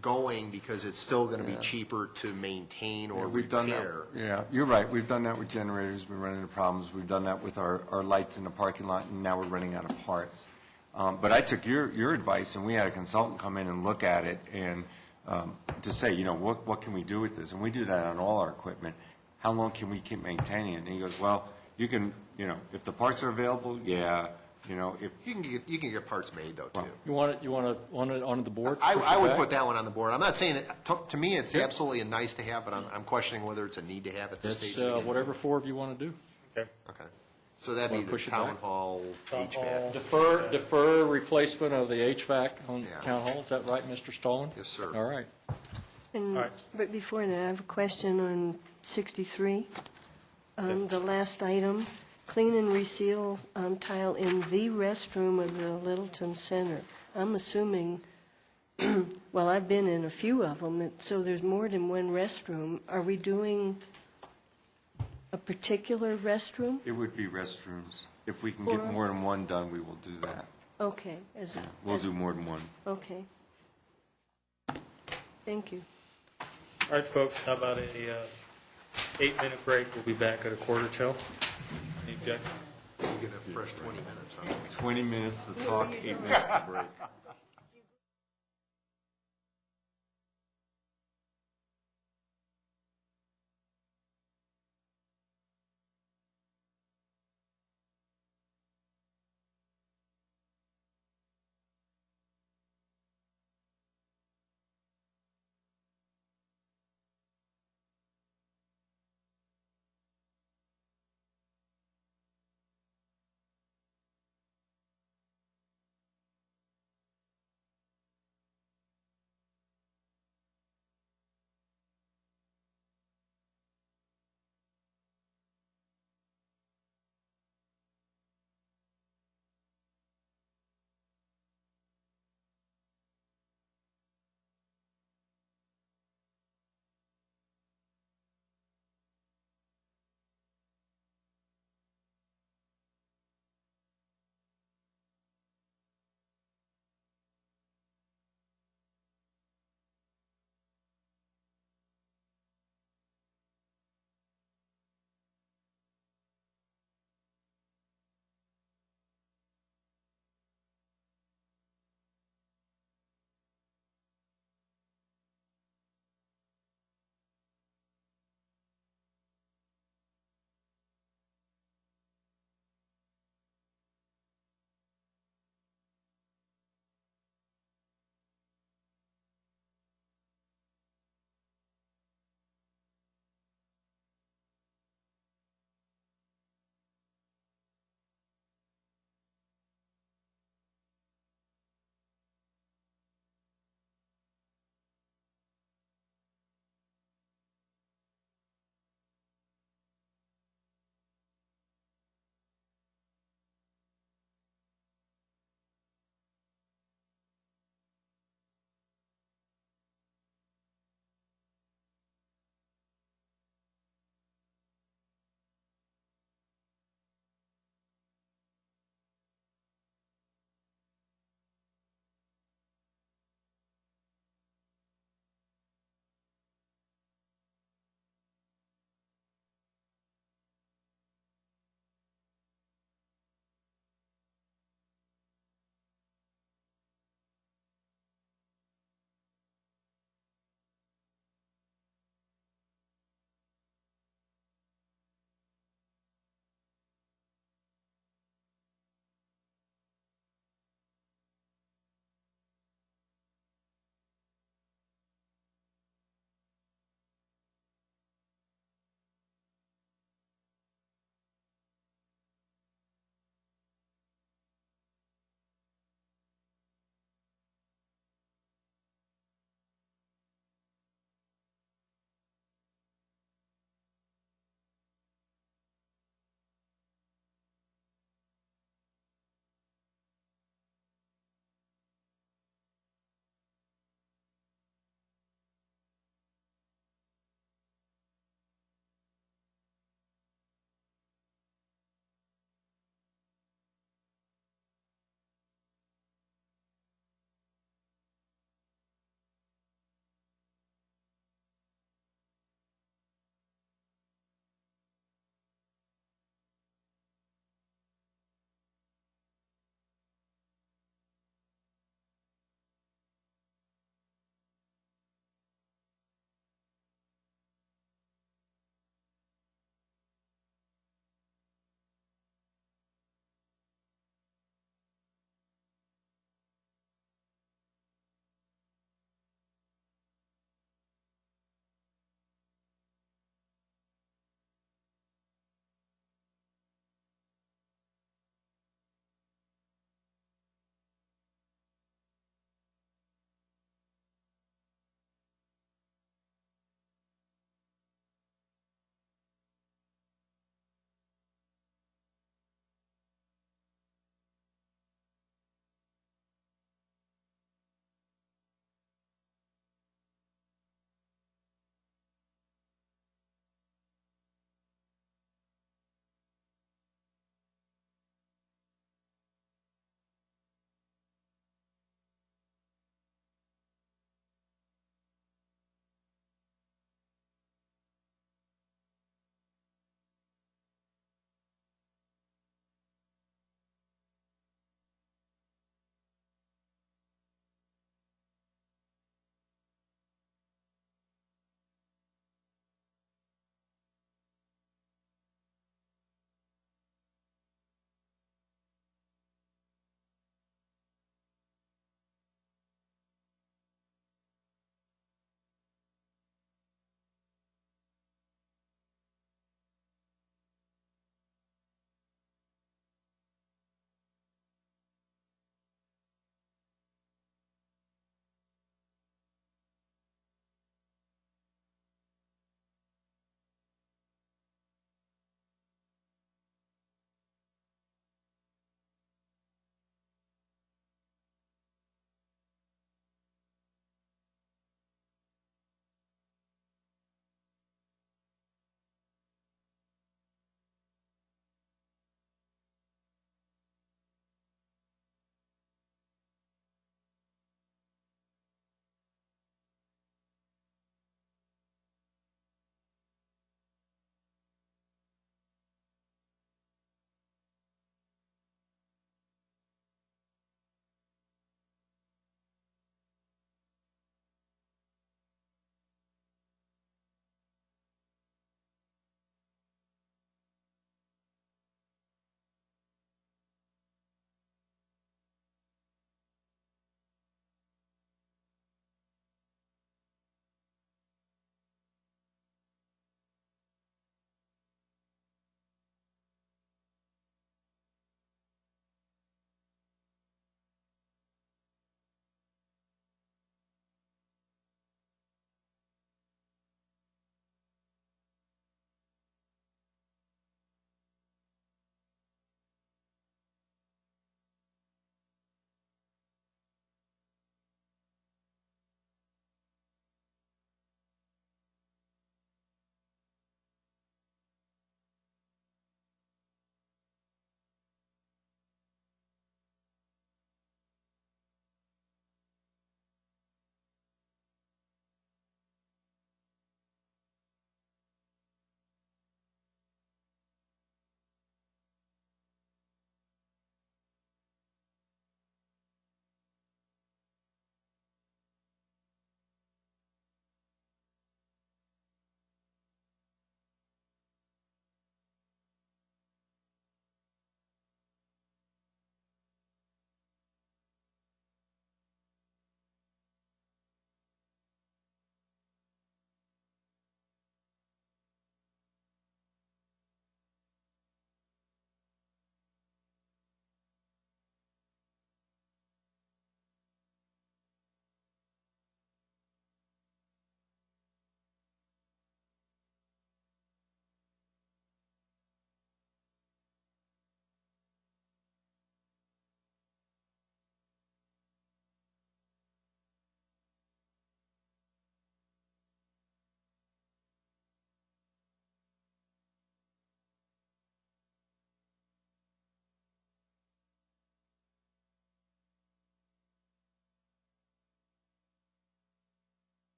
going because it's still going to be cheaper to maintain or We've done that. repair. Yeah, you're right. We've done that with generators. We've run into problems. We've done that with our lights in the parking lot, and now we're running out of parts. But I took your advice, and we had a consultant come in and look at it and to say, you know, what can we do with this? And we do that on all our equipment. How long can we keep maintaining it? And he goes, well, you can, you know, if the parts are available, yeah. You know, if You can get parts made, though, too. You want it on the board? I would Push it put back? that one on the board. I'm not saying, to me, it's absolutely a nice to have, but I'm questioning whether it's a need to have at this It's stage. of the game. whatever four of you want to do. Okay. Okay. So that'd be Wanna the push it town back? hall HVAC. Defer replacement of the HVAC on Yeah. town hall, is that right, Mr. Stallman? Yes, sir. All right. And, All right. but before that, I have a question on 63. The last item, clean and reseal tile in the restroom of the Littleton Center. I'm assuming, well, I've been in a few of them, so there's more than one restroom. Are we doing a particular restroom? it would be restrooms. If we can get more than one done, we will do that. Okay, We'll do more than one. okay. Thank you. All right, folks, how about a 8-minute break? We'll be back at 1:45. Any objections? You get a fresh 20 minutes on it. 20 minutes to talk, 8 minutes to break.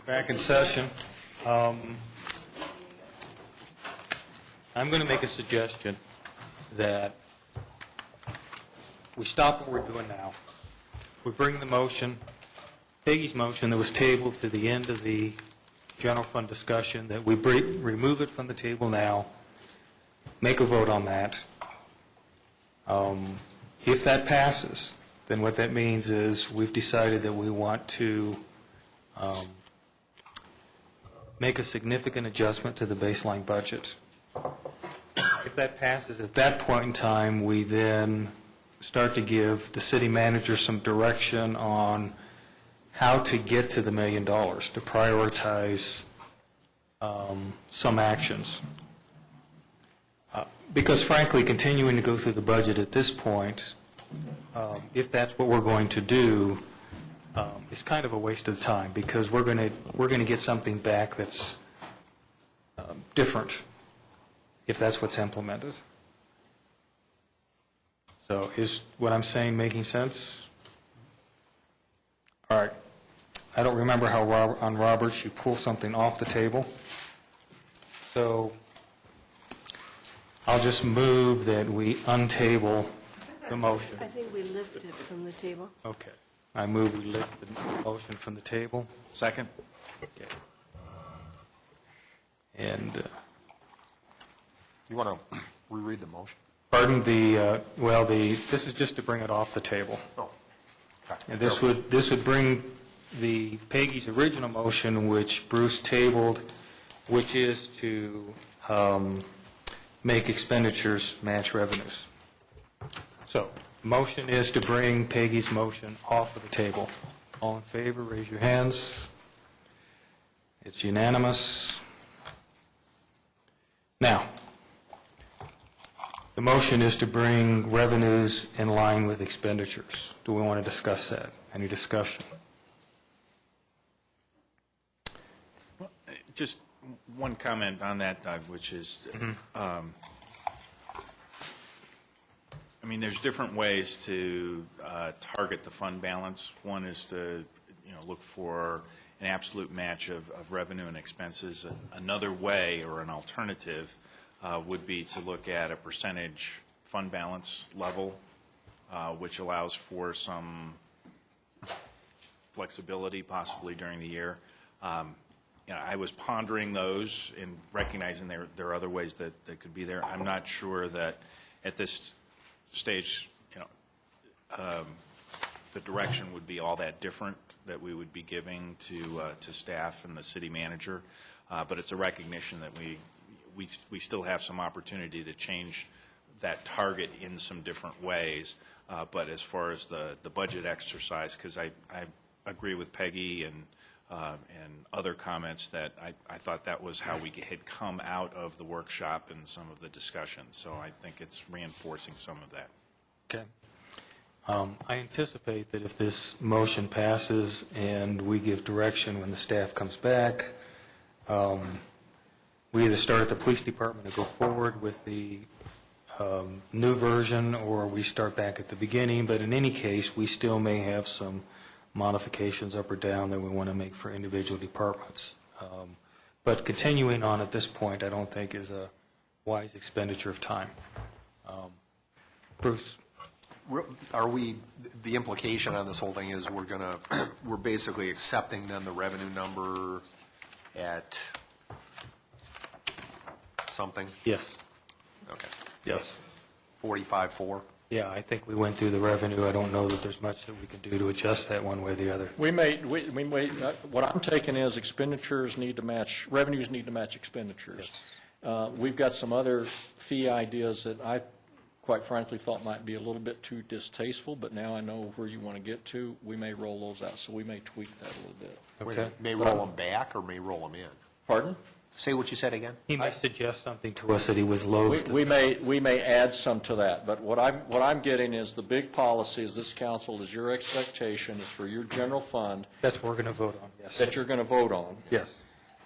Back in session. I'm going to make a suggestion that we stop what we're doing now. We bring the motion, Peggy's motion that was tabled to the end of the general fund discussion, that we remove it from the table now, make a vote on that. If that passes, then what that means is we've decided that we want to make a significant adjustment to the baseline budget. If that passes, at that point in time, we then start to give the city manager some direction on how to get to the $1 million, to prioritize some actions. Because frankly, continuing to go through the budget at this point, if that's what we're going to do, is kind of a waste of time, because we're going to get something back that's different if that's what's implemented. So is what I'm saying making sense? All right. I don't remember how on Roberts you pull something off the table. So I'll just move that we untable the motion. I think we lift it from the table. Okay. I move we lift the motion from the table. Second? Okay. And You want to reread the motion? pardon this is just to bring it off the table. Oh. Okay. And this would bring the Peggy's original motion, which Bruce tabled, which is to make expenditures match revenues. So, motion is to bring Peggy's motion off of the table. All in favor, raise your hands. It's unanimous. Now, the motion is to bring revenues in line with expenditures. Do we want to discuss that? Any discussion? Just one comment on that, Doug, which is, I mean, there's different ways to target the fund balance. One is to, look for an absolute match of revenue and expenses. Another way, or an alternative, would be to look at a percentage fund balance level, which allows for some flexibility possibly during the year. I was pondering those and recognizing there are other ways that could be there. I'm not sure that at this stage, the direction would be all that different that we would be giving to staff and the city manager. But it's a recognition that we still have some opportunity to change that target in some different ways. But as far as the budget exercise, because I agree with Peggy and other comments that I thought that was how we had come out of the workshop and some of the discussions. So I think it's reinforcing some of that. Okay. I anticipate that if this motion passes and we give direction when the staff comes back, we either start at the police department and go forward with the new version, or we start back at the beginning. But in any case, we still may have some modifications up or down that we want to make for individual departments. But continuing on at this point, I don't think is a wise expenditure of time. Bruce? Are we, the implication on this whole thing is we're basically accepting then the revenue number at something? Yes. Okay. Yes. 45.4? Yeah, I think we went through the revenue. I don't know that there's much that we can do to adjust that one way or the other. We may, what I'm taking is expenditures need to match, revenues need to match expenditures. We've got some other fee ideas that I, quite frankly, thought might be a little bit too distasteful, but now I know where you want to get to. We may roll those out, so we may tweak that a little bit. Okay. May roll them back or may roll them in? Pardon? Say what you said again. He may suggest something to us that he was loath to. We may add some to that, but what I'm getting is the big policy is this council is your expectation is for your general fund. That's what we're going to vote on, yes. That you're going to vote on. Yes.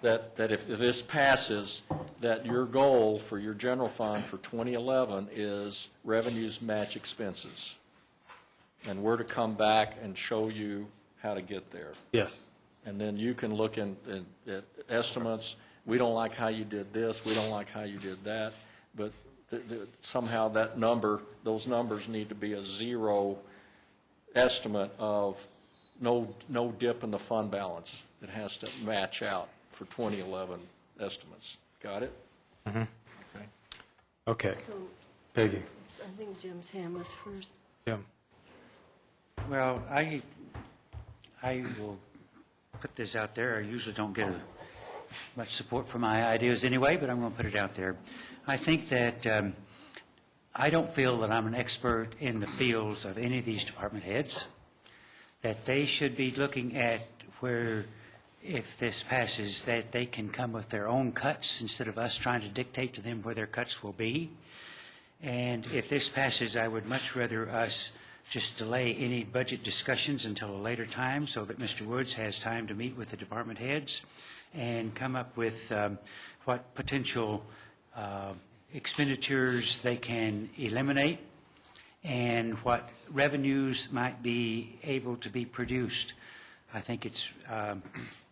That if this passes, that your goal for your general fund for 2011 is revenues match expenses. And we're to come back and show you how to get there. Yes. and then you can look at estimates. We don't like how you did this, we don't like how you did that, but somehow that number, those numbers need to be a zero estimate of no dip in the fund balance. It has to match out for 2011 estimates. Got it? Mm-hmm. Okay. Okay. So, Peggy. I think Jim's hand was first. Jim. Well, I will put this out there. I usually don't get much support for my ideas anyway, but I'm going to put it out there. I think that I don't feel that I'm an expert in the fields of any of these department heads, that they should be looking at where, if this passes, that they can come with their own cuts instead of us trying to dictate to them where their cuts will be. And if this passes, I would much rather us just delay any budget discussions until a later time so that Mr. Woods has time to meet with the department heads and come up with what potential expenditures they can eliminate and what revenues might be able to be produced. I think it's,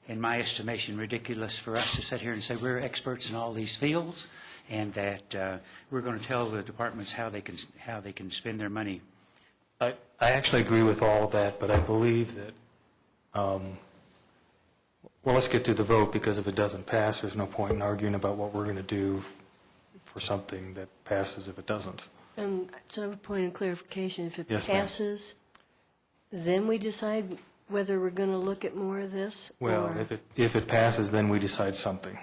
in my estimation, ridiculous for us to sit here and say we're experts in all these fields and that we're going to tell the departments how they can spend their money. I actually agree with all of that, but I believe that, well, let's get to the vote, because if it doesn't pass, there's no point in arguing about what we're going to do for something that passes if it doesn't. So I have a point of clarification. If it Yes, ma'am. passes, then we decide whether we're going to look at more of this? Well, or- if it passes, then we decide something.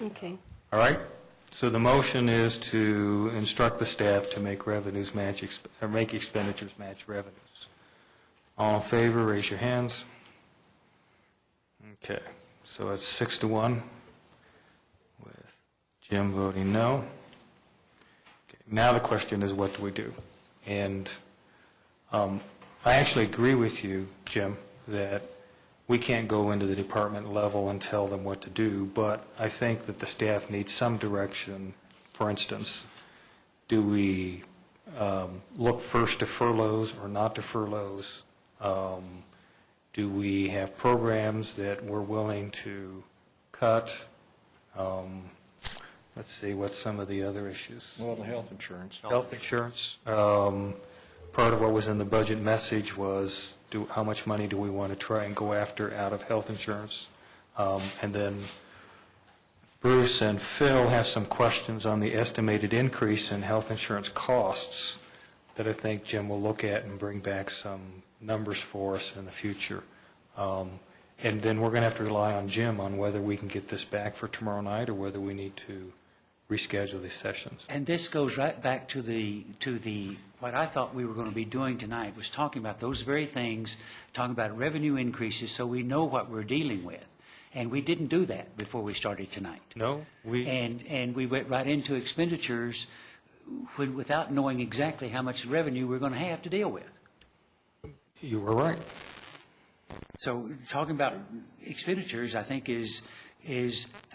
Okay. All right? So the motion is to instruct the staff to make revenues match, or make expenditures match revenues. All in favor, raise your hands. Okay, so it's 6-1, with Jim voting no. Okay, now the question is, what do we do? And I actually agree with you, Jim, that we can't go into the department level and tell them what to do, but I think that the staff needs some direction. For instance, do we look first to furloughs or not to furloughs? Do we have programs that we're willing to cut? Let's see, what's some of the other issues? Well, the health insurance. Health insurance. Part of what was in the budget message was how much money do we want to try and go after out of health insurance? And then Bruce and Phil have some questions on the estimated increase in health insurance costs that I think Jim will look at and bring back some numbers for us in the future. And then we're going to have to rely on Jim on whether we can get this back for tomorrow night or whether we need to reschedule these sessions. And this goes right back to the what I thought we were going to be doing tonight, was talking about those very things, talking about revenue increases so we know what we're dealing with. And we didn't do that before we started tonight. No, And we went right into expenditures without knowing exactly how much revenue we're going to have to deal with. You were right. So talking about expenditures, I think, is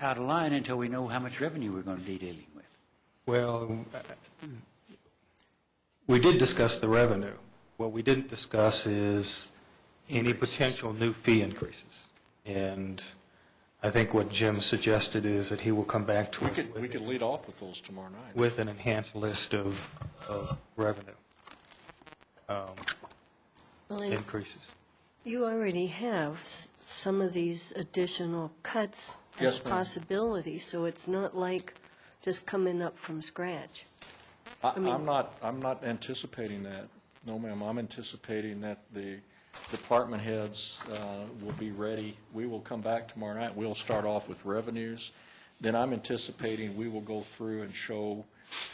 out of line until we know how much revenue we're going to be dealing with. Well, we did discuss the revenue. What we didn't discuss is any potential new fee increases. And I think what Jim suggested is that he will come back to us We could lead off with those tomorrow night. with an enhanced list of revenue increases. You already have some of these additional cuts Yes, as ma'am. possibilities, so it's not like just coming up from scratch. I'm not anticipating that. No, ma'am. I'm anticipating that the department heads will be ready. We will come back tomorrow night. We'll start off with revenues. Then I'm anticipating we will go through and show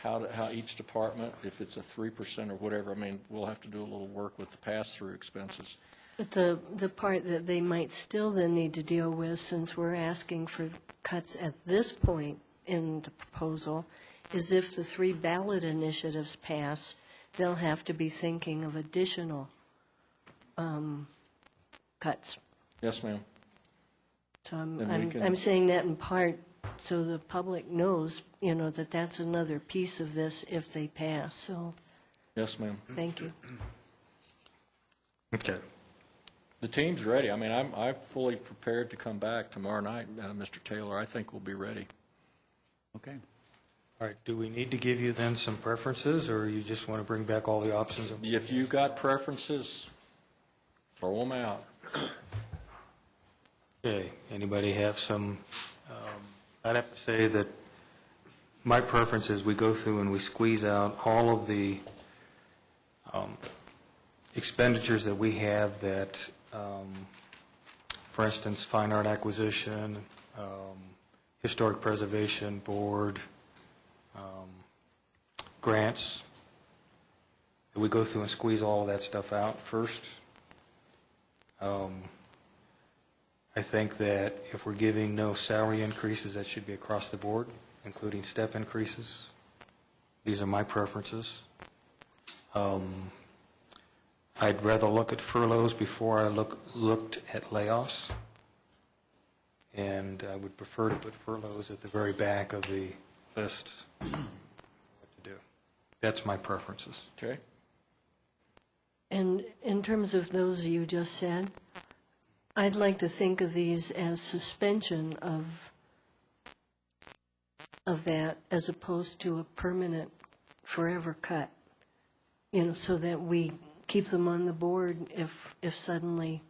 how each department, if it's a 3% or whatever, I mean, we'll have to do a little work with the pass-through expenses. But the part that they might still then need to deal with, since we're asking for cuts at this point in the proposal, is if the 3 ballot initiatives pass, they'll have to be thinking of additional cuts. Yes, ma'am. So Then we can- I'm saying that in part so the public knows, that that's another piece of this if they pass, so. Yes, ma'am. Thank you. Okay. The team's ready. I mean, I'm fully prepared to come back tomorrow night, Mr. Taylor. I think we'll be ready. Okay. All right, do we need to give you then some preferences, or you just want to bring back all the options? If you got preferences, throw them out. Okay, anybody have some, I'd have to say that my preference is we go through and we squeeze out all of the expenditures that we have that, for instance, fine art acquisition, historic preservation board, grants. We go through and squeeze all of that stuff out first. I think that if we're giving no salary increases, that should be across the board, including step increases. These are my preferences. I'd rather look at furloughs before I looked at layoffs. And I would prefer to put furloughs at the very back of the list. What to do. That's my preferences. Okay. And in terms of those you just said, I'd like to think of these as suspension of that as opposed to a permanent forever cut, so that we keep them on the board if suddenly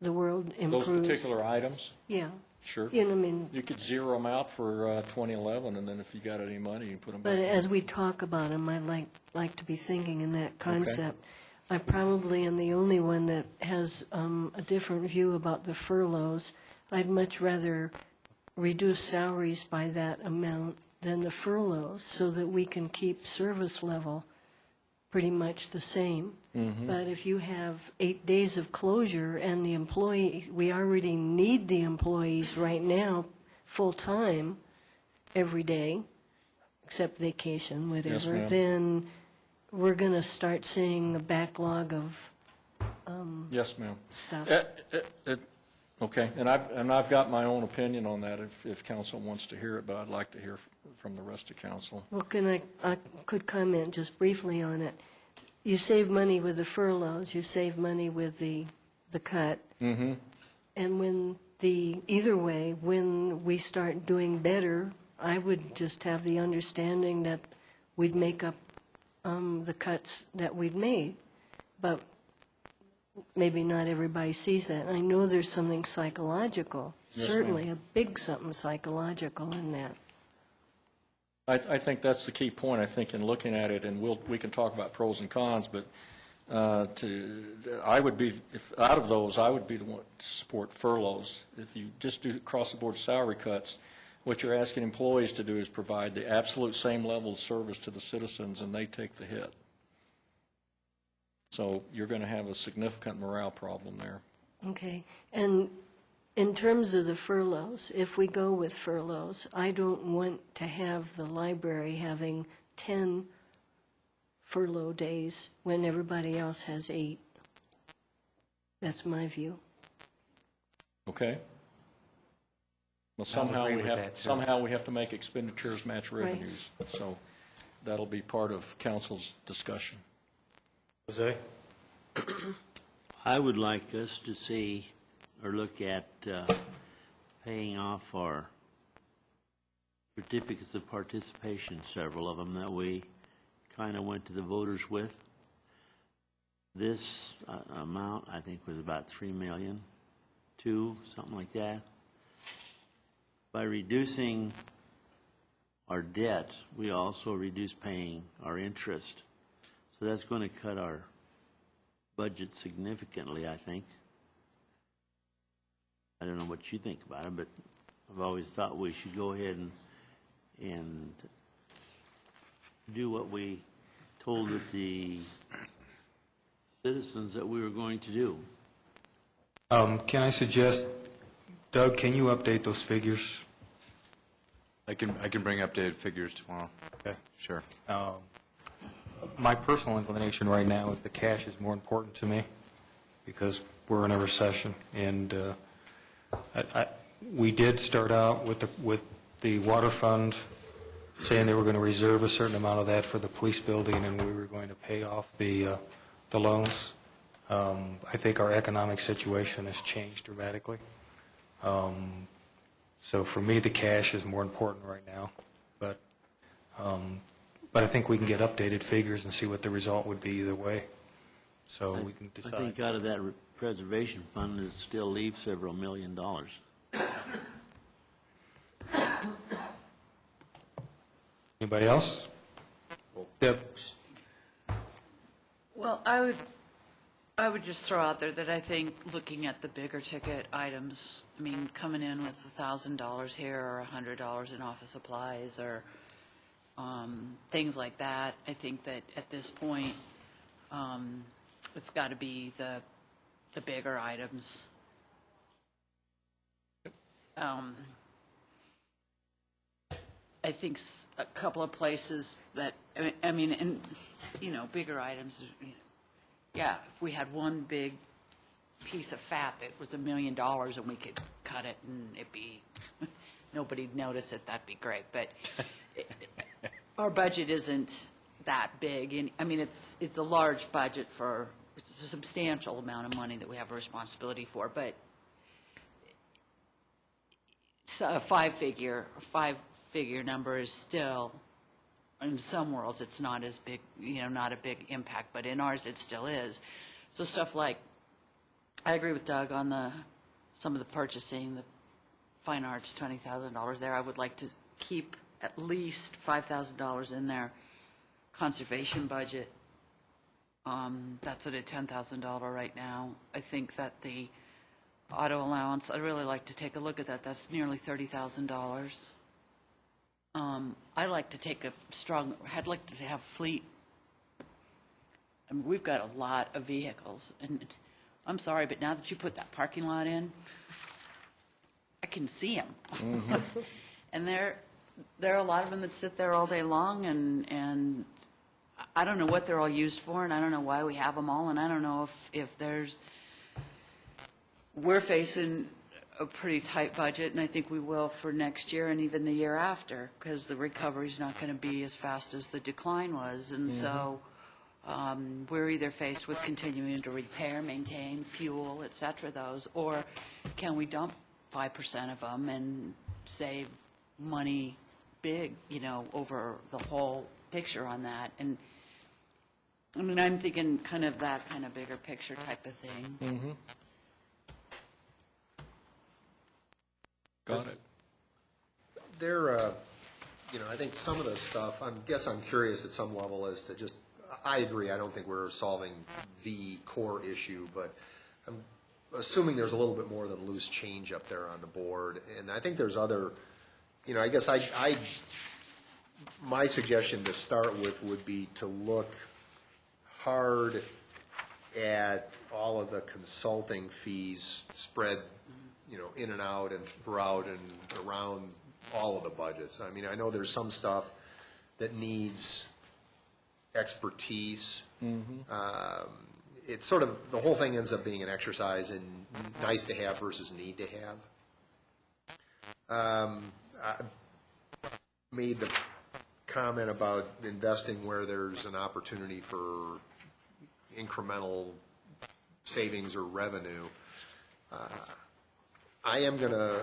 the world improves. Those particular items? Yeah. Sure. I mean, You could zero them out for 2011, and then if you got any money, you put them back. but as we talk about them, I'd like to be thinking in that concept. I probably am the only one that has a different view about the furloughs. I'd much rather reduce salaries by that amount than the furloughs so that we can keep service level pretty much the same. But if you have 8 days of closure and the employee, we already need the employees right now full-time every day, except vacation, whatever, ma'am. then we're going to start seeing a backlog of Yes, ma'am. stuff. Okay, and I've got my own opinion on that if council wants to hear it, but I'd like to hear from the rest of council. Well, I could comment just briefly on it. You save money with the furloughs, you save money with the cut. Mm-hmm. And either way, when we start doing better, I would just have the understanding that we'd make up the cuts that we'd made. But maybe not everybody sees that. I know there's something psychological, Yes, certainly ma'am. a big something psychological in that. I think that's the key point, I think, in looking at it, and we can talk about pros and cons, but I would be, if out of those, I would be the one to support furloughs. If you just do across-the-board salary cuts, what you're asking employees to do is provide the absolute same level of service to the citizens, and they take the hit. So you're going to have a significant morale problem there. Okay. And in terms of the furloughs, if we go with furloughs, I don't want to have the library having 10 furlough days when everybody else has 8. That's my view. Okay? Well, somehow we have to make expenditures match revenues. So that'll be part of council's discussion. Jose? I would like us to see or look at paying off our certificates of participation, several of them that we kind of went to the voters with. This amount, I think, was about $3 million, something like that. By reducing our debt, we also reduce paying our interest. So that's going to cut our budget significantly, I think. I don't know what you think about it, but I've always thought we should go ahead and do what we told the citizens that we were going to do. Can I suggest, Doug, can you update those figures? I can bring updated figures tomorrow. Okay. Sure. My personal inclination right now is the cash is more important to me because we're in a recession, and we did start out with the water fund saying they were going to reserve a certain amount of that for the police building, and we were going to pay off the loans. I think our economic situation has changed dramatically. So for me, the cash is more important right now. But I think we can get updated figures and see what the result would be either way. So we can decide. I think out of that preservation fund, it still leaves several $1 million. Anybody else? Deb? Well, I would just throw out there that I think looking at the bigger ticket items, I mean, coming in with $1,000 here or $100 in office supplies or things like that, I think that at this point, it's got to be the bigger items. I think a couple of places that, I mean, and, you know, bigger items, yeah, if we had one big piece of fat that was $1 million and we could cut it and it'd be, nobody'd notice it, that'd be great. But our budget isn't that big. And I mean, it's a large budget for, it's a substantial amount of money that we have a responsibility for. But so a five-figure number is still, in some worlds, it's not as big, you know, not a big impact, but in ours, it still is. So stuff like, I agree with Doug on some of the purchasing, the fine arts, $20,000 there. I would like to keep at least $5,000 in their conservation budget. That's at a $10,000 right now. I think that the auto allowance, I'd really like to take a look at that. That's nearly $30,000. I like to take I'd like to have fleet. I mean, we've got a lot of vehicles, and I'm sorry, but now that you put that parking lot in, I can see them. Mm-hmm. And there are a lot of them that sit there all day long, and I don't know what they're all used for, and I don't know why we have them all, and I don't know if we're facing a pretty tight budget, and I think we will for next year and even the year after, because the recovery's not going to be as fast as the decline was. And so we're either faced with continuing to repair, maintain, fuel, et cetera, those, or can we dump 5% of them and save money big, you know, over the whole picture on that. And I mean, I'm thinking kind of that kind of bigger picture type of thing. Mm-hmm. Got it. There, you know, I think some of the stuff, I'm curious at some level as to just, I agree, I don't think we're solving the core issue, but I'm assuming there's a little bit more than loose change up there on the board. And I think there's other, you know, I guess my suggestion to start with would be to look hard at all of the consulting fees spread, you know, in and out and throughout and around all of the budgets. I mean, I know there's some stuff that needs expertise. Mm-hmm. It's sort of, the whole thing ends up being an exercise in nice to have versus need to have. I made the comment about investing where there's an opportunity for incremental savings or revenue. I am going to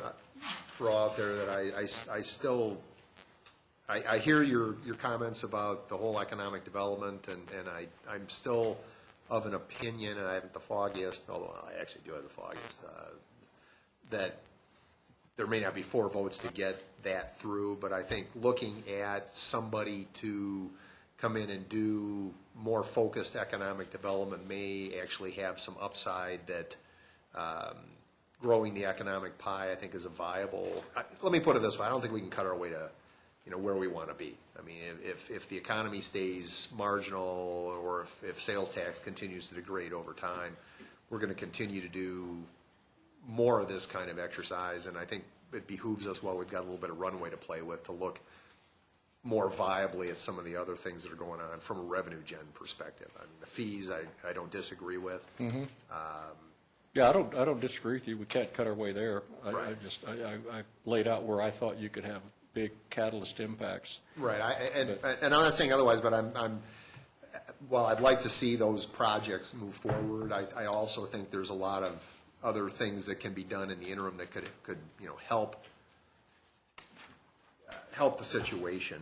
throw out there that I hear your comments about the whole economic development, and I'm still of an opinion, and I haven't the foggiest, although I actually do have the foggiest, that there may not be 4 votes to get that through, but I think looking at somebody to come in and do more focused economic development may actually have some upside that growing the economic pie, I think, is a viable. Let me put it this way: I don't think we can cut our way to, you know, where we want to be. I mean, if the economy stays marginal, or if sales tax continues to degrade over time, we're going to continue to do more of this kind of exercise. And I think it behooves us, while we've got a little bit of runway to play with, to look more viably at some of the other things that are going on from a revenue gen perspective. I mean, the fees, I don't disagree with. Mm-hmm. Yeah, I don't disagree with you. We can't cut our way there. Right. I laid out where I thought you could have big catalyst impacts. Right, and I'm not saying otherwise, but while I'd like to see those projects move forward, I also think there's a lot of other things that can be done in the interim that could help the situation.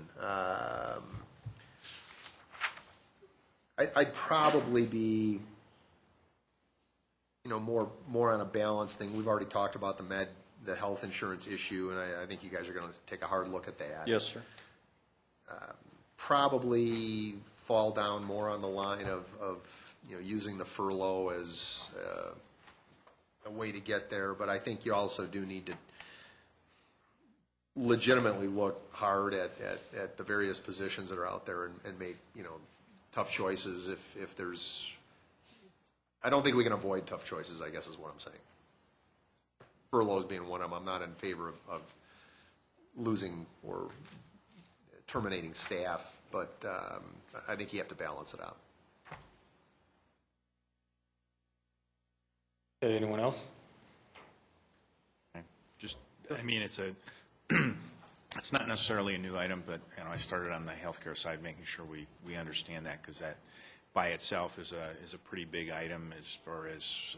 I'd probably be, more on a balance thing. We've already talked about the health insurance issue, and I think you guys are going to take a hard look at that. Yes, sir. Probably fall down more on the line of using the furlough as a way to get there, but I think you also do need to legitimately look hard at the various positions that are out there and make, tough choices if there's, I don't think we can avoid tough choices, I guess is what I'm saying. Furloughs being one of them. I'm not in favor of losing or terminating staff, but I think you have to balance it out. Okay, anyone else? It's not necessarily a new item, but I started on the healthcare side, making sure we understand that, because that by itself is a pretty big item as far as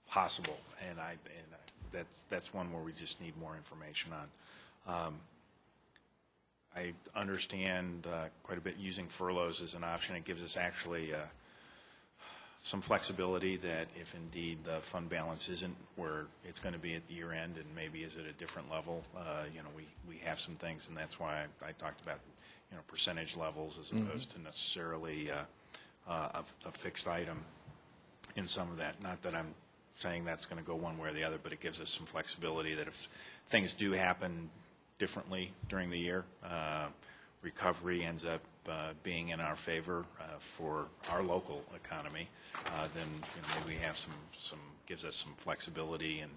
possible, and that's one where we just need more information on. I understand quite a bit using furloughs as an option. It gives us actually some flexibility that if indeed the fund balance isn't where it's going to be at year end and maybe is at a different level, we have some things, and that's why I talked about percentage levels as opposed to necessarily a fixed item in some of that. Not that I'm saying that's going to go one way or the other, but it gives us some flexibility that if things do happen differently during the year, recovery ends up being in our favor for our local economy, then maybe we have some gives us some flexibility in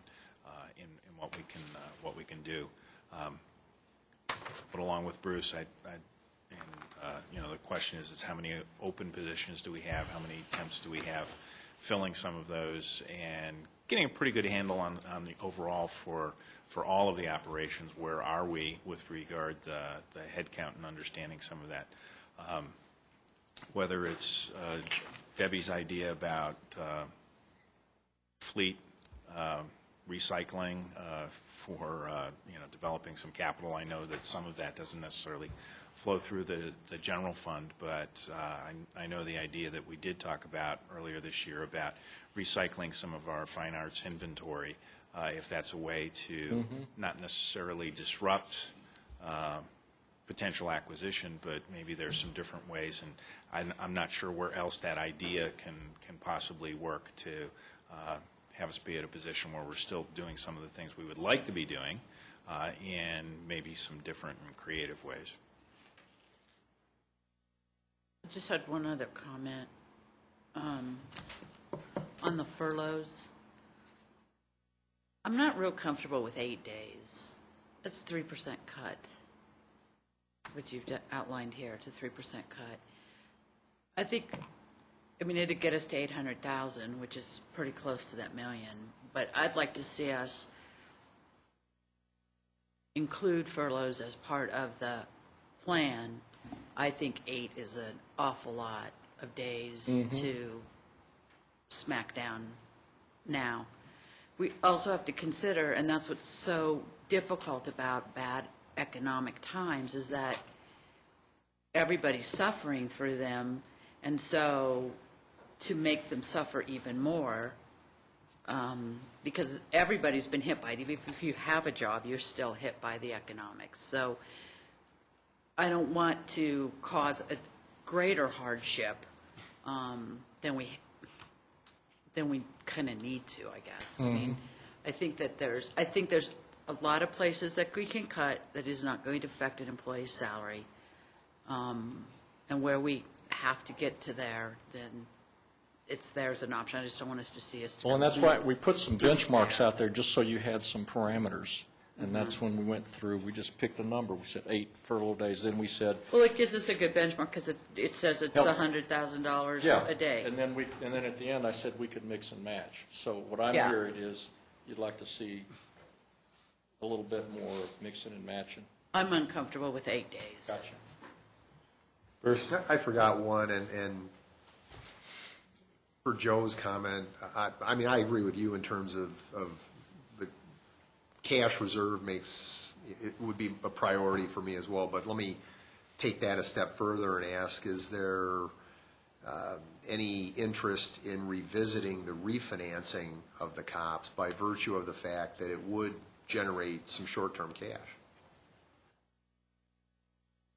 what we can do. But along with Bruce, the question is how many open positions do we have? How many temps do we have filling some of those, and getting a pretty good handle on the overall for all of the operations. Where are we with regard to the headcount and understanding some of that? Whether it's Debbie's idea about fleet recycling for developing some capital. I know that some of that doesn't necessarily flow through the general fund, but I know the idea that we did talk about earlier this year about recycling some of our fine arts inventory, if that's a way to not necessarily disrupt potential acquisition, but maybe there's some different ways, and I'm not sure where else that idea can possibly work to have us be at a position where we're still doing some of the things we would like to be doing in maybe some different and creative ways. I just had one other comment on the furloughs. I'm not real comfortable with 8 days. That's 3% cut, which you've outlined here, to 3% cut. I think, it'd get us to 800,000, which is pretty close to that million. But I'd like to see us include furloughs as part of the plan. I think 8 is an awful lot of days to smack down now. We also have to consider, and that's what's so difficult about bad economic times, is that everybody's suffering through them, and so to make them suffer even more, because everybody's been hit by it. Even if you have a job, you're still hit by the economics. So I don't want to cause a greater hardship than we kind of need to, I guess. I think there's a lot of places that we can cut that is not going to affect an employee's salary, and where we have to get to there, then there's an option. I just don't want us to see us. Well, and that's why we put some benchmarks out there, just so you had some parameters. And that's when we went through, we just picked a number. We said 8 furlough days. Then we said, well, it gives us a good benchmark because it says it's $100,000 a day. And then at the end, I said we could mix and match. So what I'm hearing is you'd like to see a little bit more mixing and matching. I'm uncomfortable with 8 days. Gotcha. First, I forgot one, and for Joe's comment, I mean, I agree with you in terms of the cash reserve it would be a priority for me as well, but let me take that a step further and ask, is there any interest in revisiting the refinancing of the COPS by virtue of the fact that it would generate some short-term cash?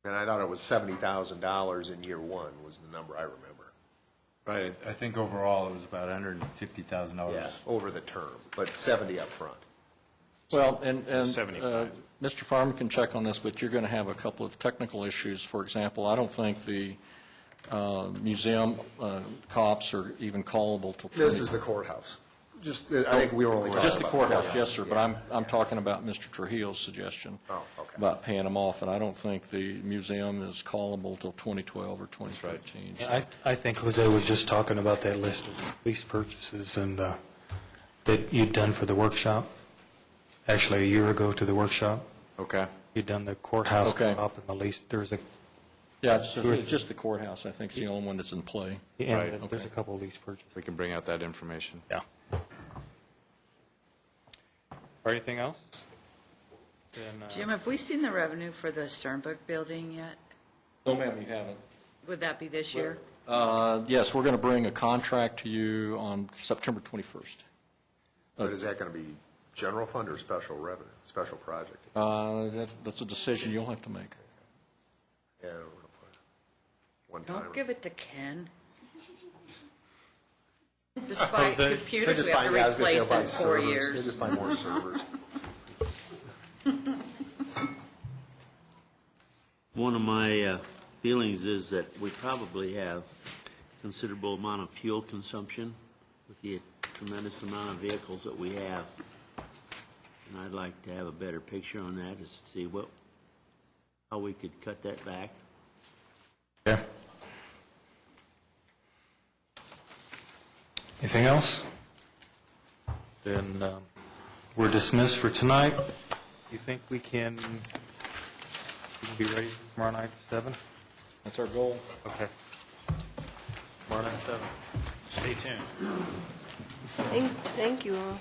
And I thought it was $70,000 in year one was the number I remember. Right, I think overall it was about $150,000. Yeah, over the term, but 70 up front. Well, and 75. Mr. Farmer can check on this, but you're going to have a couple of technical issues. For example, I don't think the museum cops are even callable till. This is the courthouse. Just, I think we were only. Just the courthouse, yes, sir, but I'm talking about Mr. Trujillo's suggestion about paying them off, and I don't think the museum is callable till 2012 or 2013. I think Jose was just talking about that list of lease purchases and that you'd done for the workshop, actually a year ago to the workshop. Okay. You'd done the courthouse Okay. up in the lease. There's a, Yeah, it's just the courthouse, I think, is the only one that's in play. and Right. there's a couple of lease purchases. We can bring out that information. Yeah. Or anything else? Then, Jim, have we seen the revenue for the Sternberg building yet? No, ma'am, you haven't. Would that be this year? Yes, we're going to bring a contract to you on September 21st. But is that going to be general fund or special revenue, special project? That's a decision you'll have to make. Yeah, one time. Don't give it to Ken. Just buy computers, Just we have to find- I was gonna say, replace buy in 4 servers. They years. just buy more servers. One of my feelings is that we probably have considerable amount of fuel consumption with the tremendous amount of vehicles that we have. And I'd like to have a better picture on that, is to see how we could cut that back. Yeah. Anything else? Then we're dismissed for tonight. You think we can be ready tomorrow night at 7? That's our goal. Okay. Tomorrow night at 7. Stay tuned. Thank you all.